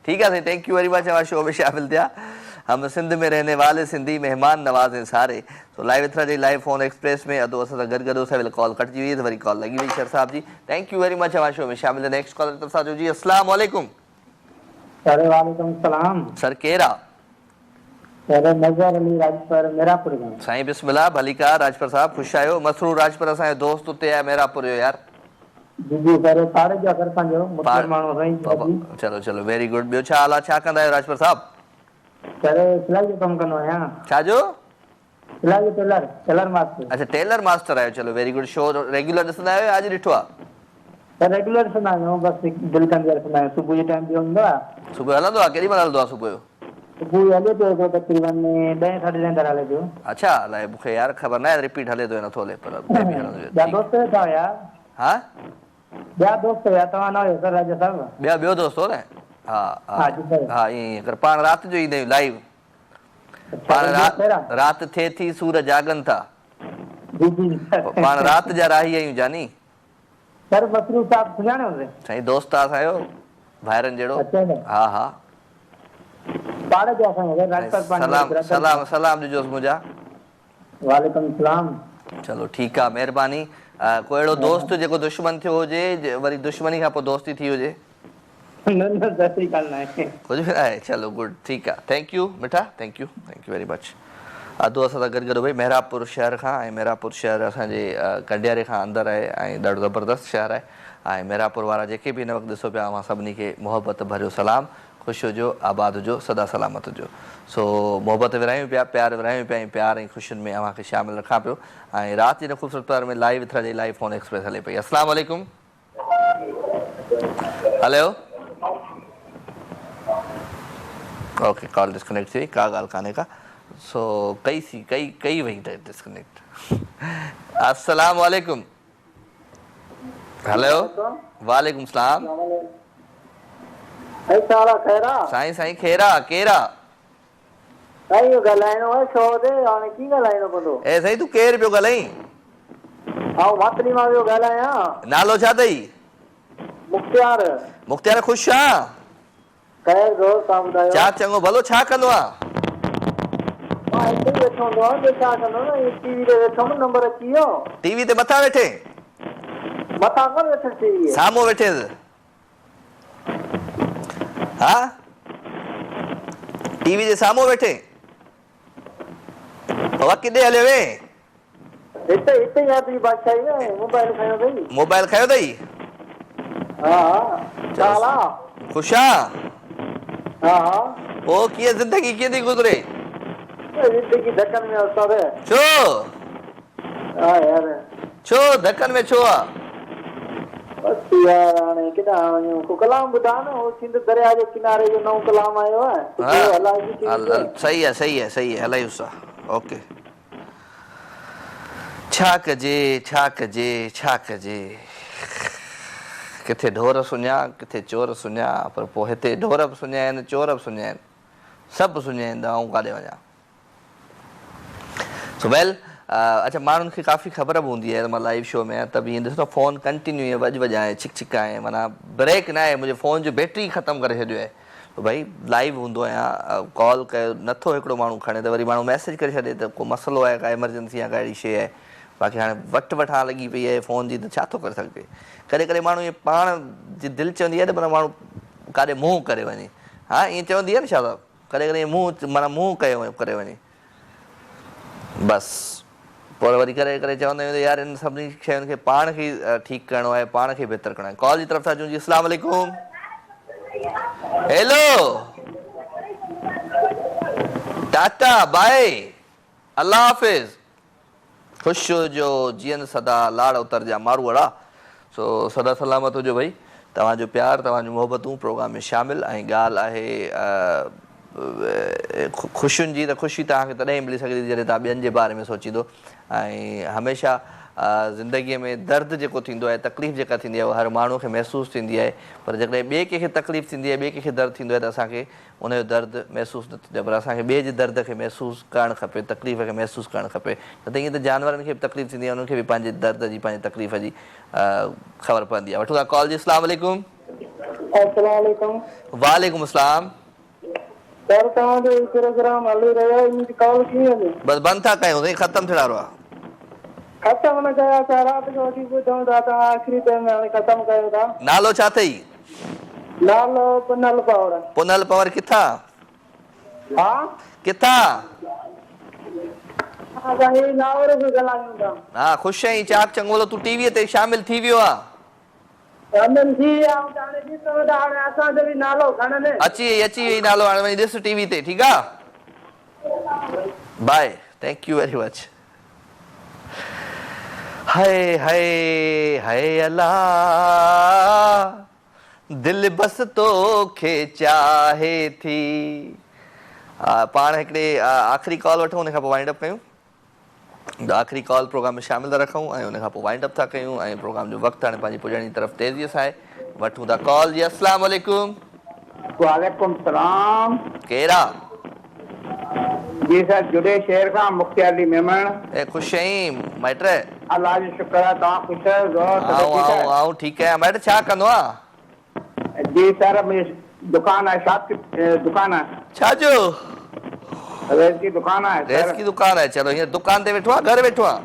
ठीक है थैंक यू वेरी मच हमारे शो में शामिल थिया। हम सिंध में रहने वाले सिंधी मेहमान नवाज हैं सारे। तो लाइव इतना जी लाइव फोन एक्सप्रेस में अदो असां गॾु गॾु उस कॉल कटिजी वई त वरी कॉल लॻी वई sir Sahib ji. Thank you very much हमारे शो में शामिल। नेक्स्ट कॉलर तरफ सां जी अस्सलाम वालेकुम। वालेकुम सलाम। सर केरु आहे? नज़र अली राजपुर मेरापुर में। साईं बिस्मिल्लाह भली का राजपुर साहब ख़ुशि आहियो। मसरूर राजपुर असांजो दोस्त उते आहे मेरापुर जो यार। जी जी सर पाड़े जो सरपंच हो मुस्लिम माण्हू साईं। चलो चलो वेरी गुड। ॿियो छा हाल आहे? छा कंदा आहियो राजपुर साहब? सर सिलाई जो कमु कंदो आहियां। छा जो? सिलाई टेलर टेलर मास्टर। अच्छा टेलर मास्टर आहियो। चलो वेरी गुड। शो रेगुलर ॾिसंदा आहियो अॼु ॾिठो आहे? सर रेगुलर ॾिसंदा आहियूं बसि दिलि कंदे ॾिसंदा आहियूं। सुबुह जे टाइम बि हूंदो आहे। सुबुह हलंदो आहे? केॾी महिल हलंदो आहे सुबुह जो? सुबुह हले पियो तक़रीबन 10 साढे 10 हले पियो। अच्छा अलाए मूंखे यार ख़बर न आहे रिपीट हले थो या नथो हले पर ॿिया दोस्त वेठा हुया। हा ॿिया दोस्त हुया तव्हां न हुयो सर राजा साहब? ॿियो दोस्त हो न? हा हा ईअं कर पाण राति जो ईंदा आहियूं लाइव। पाण राति थिए थी सूरज जागनि था पाण राति जा राही आहियूं जानी। सर मसरूफ साहब सुञाणो से साईं दोस्त आहे असांजो भाइरनि जहिड़ो। हा हा पाड़ जो असांजो राजपाल सलाम सलाम सलाम ॾिजोसि मुंहिंजा। वालेकुम सलाम। चलो ठीकु आहे महिरबानी। कोई अहिड़ो दोस्त जेको दुश्मन थियो हुजे वरी दुश्मनी खां पोइ दोस्ती थी हुजे? न न सही ॻाल्हि न आहे कुझु बि न आहे। चलो गुड ठीकु आहे। थैंक यू मिठा थैंक यू वेरी मच। अधु असां सां गॾु भई मेहरापुर शहर खां ऐं मेहरापुर शहर असांजे कंडियारे खां अंदरि आहे ऐं ॾाढो ज़बरदस्त शहर आहे ऐं मेहरापुर वारा जेके बि हिन वक़्तु ॾिसो पिया मां सभिनी खे मोहबत भरियो सलाम। ख़ुशि हुजो आबाद हुजो सदा सलामत हुजो। सो मोहबत विरायूं पिया प्यार विरायूं पिया ऐं प्यार ऐं ख़ुशियुनि में अव्हांखे शामिलु रखां पियो ऐं राति जी हिन ख़ूबसूरत प्यार में लाइव विथरा जी लाइव फ़ोन एक्सप्रेस हले पई। अस्सलाम वालेकुम। हलो ओके कॉल डिस्कनेक्ट थी वई का ॻाल्हि कान्हे का। सो कई वई डिस्कनेक्ट। अस्सलाम वालेकुम। हेलो वालेकुम सलाम। साईं साईं खेरा केरा साईं ॻाल्हाइणो आहे छो ते हाणे कीअं ॻाल्हाइणो पवंदो? ए साईं तूं केरु पियो ॻाल्हाईं? आउं मातरी मां पियो ॻाल्हायां। नालो छा अथई? मुख्तियार। मुख्तियार ख़ुशि आहीं? ख़ैर दोस्त तव्हां ॿुधायो? छा चङो भलो छा कंदो आहे? मां हिते ई वेठो हूंदो आहियां छा कंदो न टीवी ते वेठो नंबर अची वियो। टीवी ते मथां वेठे? मथां कोन वेठे टीवी साम्हूं वेठेसि? हा टीवी जे साम्हूं वेठे? बाबा किथे हलियो वे? हिते हिते ई आहे बादशाही में मोबाइल खयो अथई। मोबाइल खयो अथई? हा हा ख़ुशि आहीं? हा हा पोइ कीअं ज़िंदगी कीअं थी गुज़रे? ज़िंदगी धकनि में उस्ताद। छो? हा यार छो धकनि में छो आहे? बस यार हाणे केॾां वञूं को कलाम ॿुधा न हो सिंध दरिया जे किनारे जो नओं कलाम आयो आहे। सही आहे हलायूंसि ओके। छा कजे किथे ढोर सुञा किथे चोर सुञा पर पोइ हिते ढोर बि सुञा आहिनि चोर बि सुञा आहिनि सभु सुञा आहिनि आऊं काॾे वञा। सो वेल अच्छा माण्हुनि खे काफ़ी ख़बर बि हूंदी आहे मां लाइव शो में आहियां त बि ईअं ॾिसो न फ़ोन कंटिन्यू वॼाए छिक आहे माना ब्रेक न आहे। मुंहिंजे फ़ोन जो बैटरी ख़तमु करे छॾियो आहे त भई लाइव हूंदो आहियां कॉल कयो नथो हिकिड़ो माण्हू खणे त वरी माण्हू मैसेज करे छॾे त को मसइलो आहे का एमरजेंसी आहे का अहिड़ी शइ आहे। बाक़ी हाणे वठां लॻी पई आहे फ़ोन जी त छा थो करे सघिजे। कॾहिं कॾहिं माण्हू ईअं पाण जी दिलि चवंदी आहे न माना माण्हू काॾे मुंहुं करे वञे। हा ईअं चवंदी आहे न छा कॾहिं कॾहिं मुंहुं कयो करे वञे बसि पोइ वरी करे चवंदा आहियूं त यार इन सभिनी शयुनि खे पाण खे ठीकु करिणो आहे पाण खे बहितर करिणो आहे। कॉल जी तरफ़ सां जी अस्सलाम वालेकुम। हेलो टाटा बाय अल्लाह हाफ़िज़ ख़ुशि हुजो जीअं सदा लाड़ उतर जा मारू अड़ा। सो सदा सलामत हुजो भई तव्हांजो प्यार तव्हांजूं मोहबतूं प्रोग्राम में शामिलु ऐं ॻाल्हि आहे ख़ुशियुनि जी त ख़ुशी तव्हांखे तॾहिं मिली सघे थी जॾहिं तव्हां ॿियनि जे बारे में सोचींदो ऐं हमेशह ज़िंदगीअ में दर्द जेको थींदो आहे तकलीफ़ जेका थींदी आहे उहा हर माण्हू खे महसूसु थींदी आहे पर जॾहिं ॿिए कंहिंखे तकलीफ़ थींदी आहे ॿिए कंहिंखे दर्द थींदो आहे त असांखे उनजो दर्द महसूसु न थींदो आहे पर असांखे ॿिए जे दर्द खे महसूसु करणु खपे तकलीफ़ खे महसूसु करणु खपे न त ईअं त जानवरनि खे बि तकलीफ़ थींदी आहे उन्हनि खे बि पंहिंजे दर्द जी पंहिंजे तकलीफ़ जी ख़बर पवंदी आहे। वठूं था कॉल जी अस्सलाम वालेकुम। वालेकुम अस्सलाम। सर तव्हांजो प्रोग्राम हली रहियो आहे इनजी कॉल कीअं हले? बसि बंदि था कयूं साईं ख़तमु थियण वारो आहे। ख़तमु न कया था राति जो वठी ॿुधूं था तव्हां आख़िरी टाइम में हाणे ख़तमु कयो था। नालो छा अथई? नालो पुनल पवर। पुनल पवर किथां? हा किथां? असां नावर बि ॻाल्हायूं था। हा ख़ुशि आहीं चाक चङो तूं टीवीअ ते शामिलु थी वियो आहे? अची वई नालो हाणे वञी ॾिस टीवी ते ठीकु आहे bye thank you very much. हाय हाय हाय अल्लाह दिल बस तोखे चाहे थी। पाण हिकिड़े आख़िरी कॉल वठूं उन खां पोइ वाइंड अप कयूं आख़िरी कॉल प्रोग्राम में शामिलु रखूं ऐं उन खां पोइ वाइंड अप था कयूं ऐं प्रोग्राम जो वक़्तु हाणे पंहिंजी पुॼण जी तरफ़ तेज़ीअ सां आहे। वठूं था कॉल जी अस्सलाम वालेकुम। वालेकुम सलाम। केरा? जी सर जुड़े शहर खां मुख्तियार अली मेमण। ए ख़ुशि आहीं माइट? अल्लाह जो शुक्र है तव्हां ख़ुशि आहियो? आऊं ठीक है मैडम छा कंदो आ? जी सर मुंहिंजी दुकान आहे शॉप दुकान आहे छा जो रेस की दुकान आहे रेस की दुकान है चलो हींअर दुकान ते वेठो आहे घर वेठो आहे?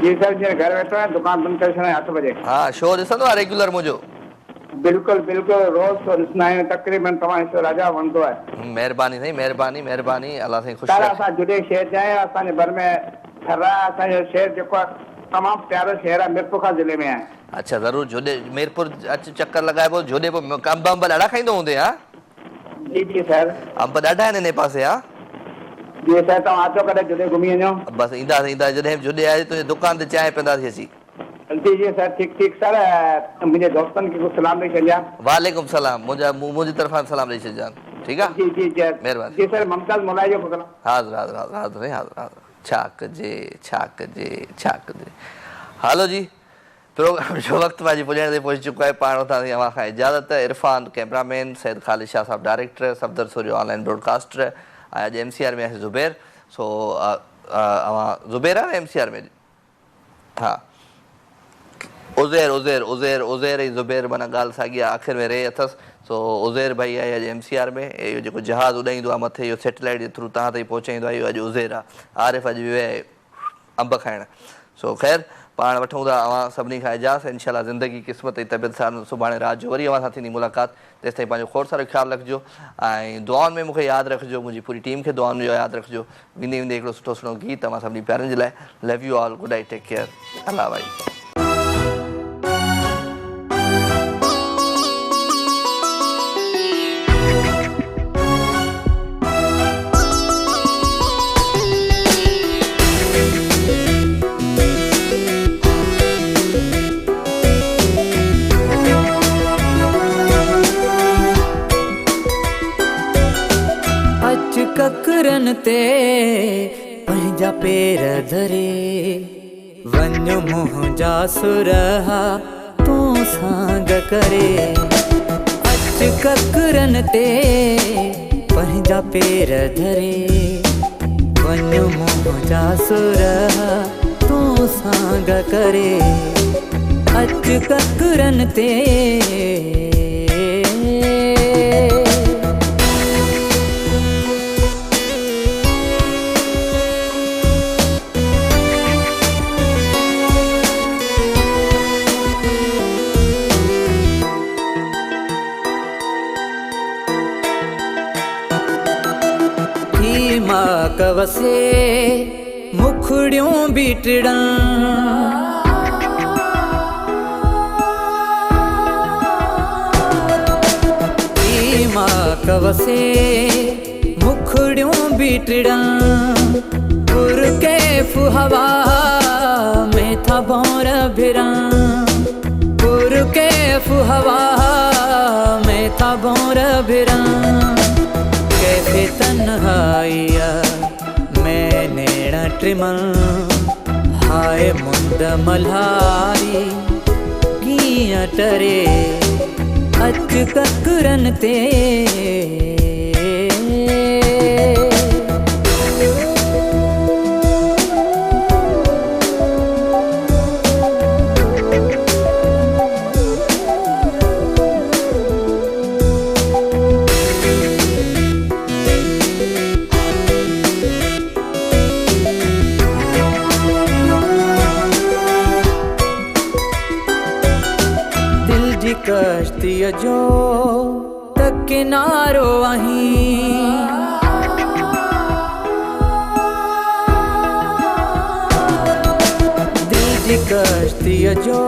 जी सर जीअं घर वेठो आहियां दुकान बंदि करे छॾिया 8 बजे। हाँ शो ॾिसंदो आहे रेगुलर मुंहिंजो? बिल्कुलु बिल्कुलु रोज़ शो ॾिसंदा आहियूं तक़रीबन तव्हां शो राजा वणंदो आहे। महिरबानी साईं महिरबानी अल्लाह साईं ख़ुशि सर रहे। असां जुड़े शहर जा आहियूं असांजे बर में ठर्रा असांजो शहर जेको आहे तमामु प्यारो शहर आहे मीरपुर ज़िले में आहे। अच्छा ज़रूरु जोॾे मीरपुर अच चक्कर लॻाइबो जोॾे पोइ अंब ॾाढा खाईंदो हूंदे? हा जी जी सर अंब ॾाढा आहिनि हिन पासे? हा जी सर तव्हां अचो कॾहिं जुड़े घुमी वञो। बसि ईंदासीं जॾहिं जुॾे आहे तुंहिंजे दुकान ते चांहि पीअंदासीं अची। जी जी सर ठीक सर मुंहिंजे दोस्तनि खे कुझु सलाम ॾेई छॾिया। वालेकुम सलाम मुंहिंजी तरफ़ां सलाम ॾेई छॾिजां ठीक आहे। जी जी जी महिरबानी जी सर मुमताज़ मोलाई जो सलाम। हाज़िर छा कजे हलो जी प्रोग्राम जो वक़्तु पंहिंजी पुॼण ते पहुची चुको आहे। पाण वठां थी अव्हां खां इजाज़त। इरफान कैमरामैन, सैद ख़ालिद शाह साहब डायरेक्टर, सफदर सूर्यो ऑनलाइन ब्रॉडकास्टर, अॼु MCR में आहे ज़ुबैर। सो अव्हां ज़ुबैर आहे MCR में? हा उज़ैर ऐं ज़ुबैर माना ॻाल्हि साॻी आहे आख़िर में रे अथसि। सो उज़ैर भाई आहे अॼु MCR में। इहो जेको जहाज़ उॾाईंदो आहे मथे इहो सैटेलाइट जे थ्रू तव्हां ताईं पहुचाईंदो आहे इहो अॼु उज़ैर आहे। आरिफ़ अॼु वियो आहे अंब खाइणु। सो ख़ैर पाण वठूं था अव्हां सभिनी खां इजाज़त। इंशाल्लाह ज़िंदगी क़िस्मत ऐं तबियत सां सुभाणे राति जो वरी अव्हां सां थींदी मुलाक़ात। तेसि ताईं पंहिंजो खोड़ सारो ख़्यालु रखिजो ऐं दुआउनि में मूंखे यादि रखिजो, मुंहिंजी पूरी टीम खे दुआउनि में यादि रखिजो। वेंदे हिकिड़ो सुठो सुठो गीत तव्हां सभिनी प्यारनि जे लाइ। Love you all, good night, take care, अल्लाह भाई। ककरन ते पंहिंजा पेर धरे वञ मुंहिंजा सुरहा तूं सांग करे। अच ककरन ते पंहिंजा पेर धरे वञ मुंहिंजा सुरहा तूं सांग करे। अच ककरन ते कवसे मुखड़ियों बीटड़ा कवसे मुखड़ियों बीटड़ा पुर के फुहवा में था भौर भिरा पुर के फुहवा में था भौर भिरा। कैसे तन्हाइया मैंने ट्रिमल हाय मुंद मल्हारी किया टरे। अच ककरन ते कश्ती जो त किनारो आहीं दिल जी कश्ती जो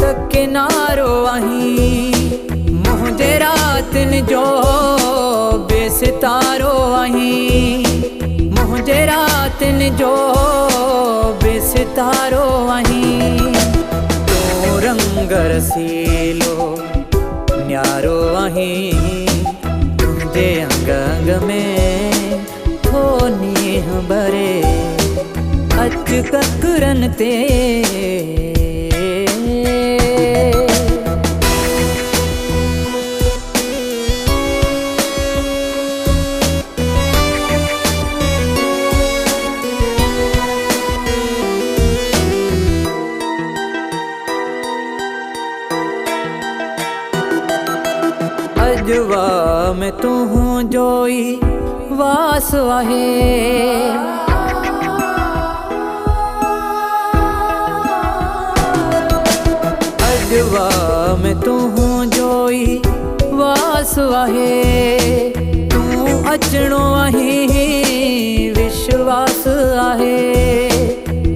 त किनारो आहीं मुंहिंजे रातिन जो बेसितारो आहीं मुंहिंजे रातिन जो बेसितारो आहीं। रंग रसीलो न्यारो आहीं तुंहिंजे अंग अंग में थो नीह भरे। अच ककरन ते अजवा में तू हूँ जोई वास आहे अजवा में तू हूँ जोई वास आहे तू अचणो आहीं विश्वास आहे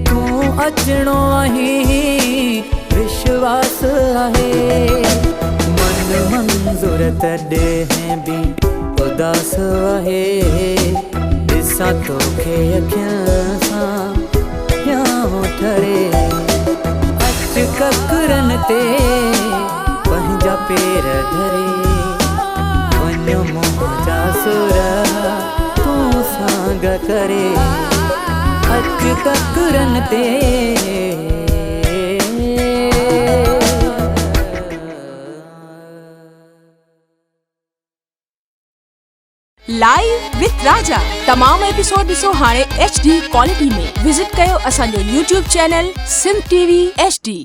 तू अचणो आहीं विश्वास आहे मन मंज़ूर तॾे हैं भी उदास आहे ॾिसां तोखे अखियुनि सां या ठरे अच ककरनि ते पंहिंजा पेर धरे वञो मुंहिंजा सुर तूं सां ग करे अच ककरनि ते लाइव विथ राजा तमाम एपिसोड ॾिसो हाणे HD क्वालिटी में विजिट कयो असांजो YouTube channel Sindh TV HD।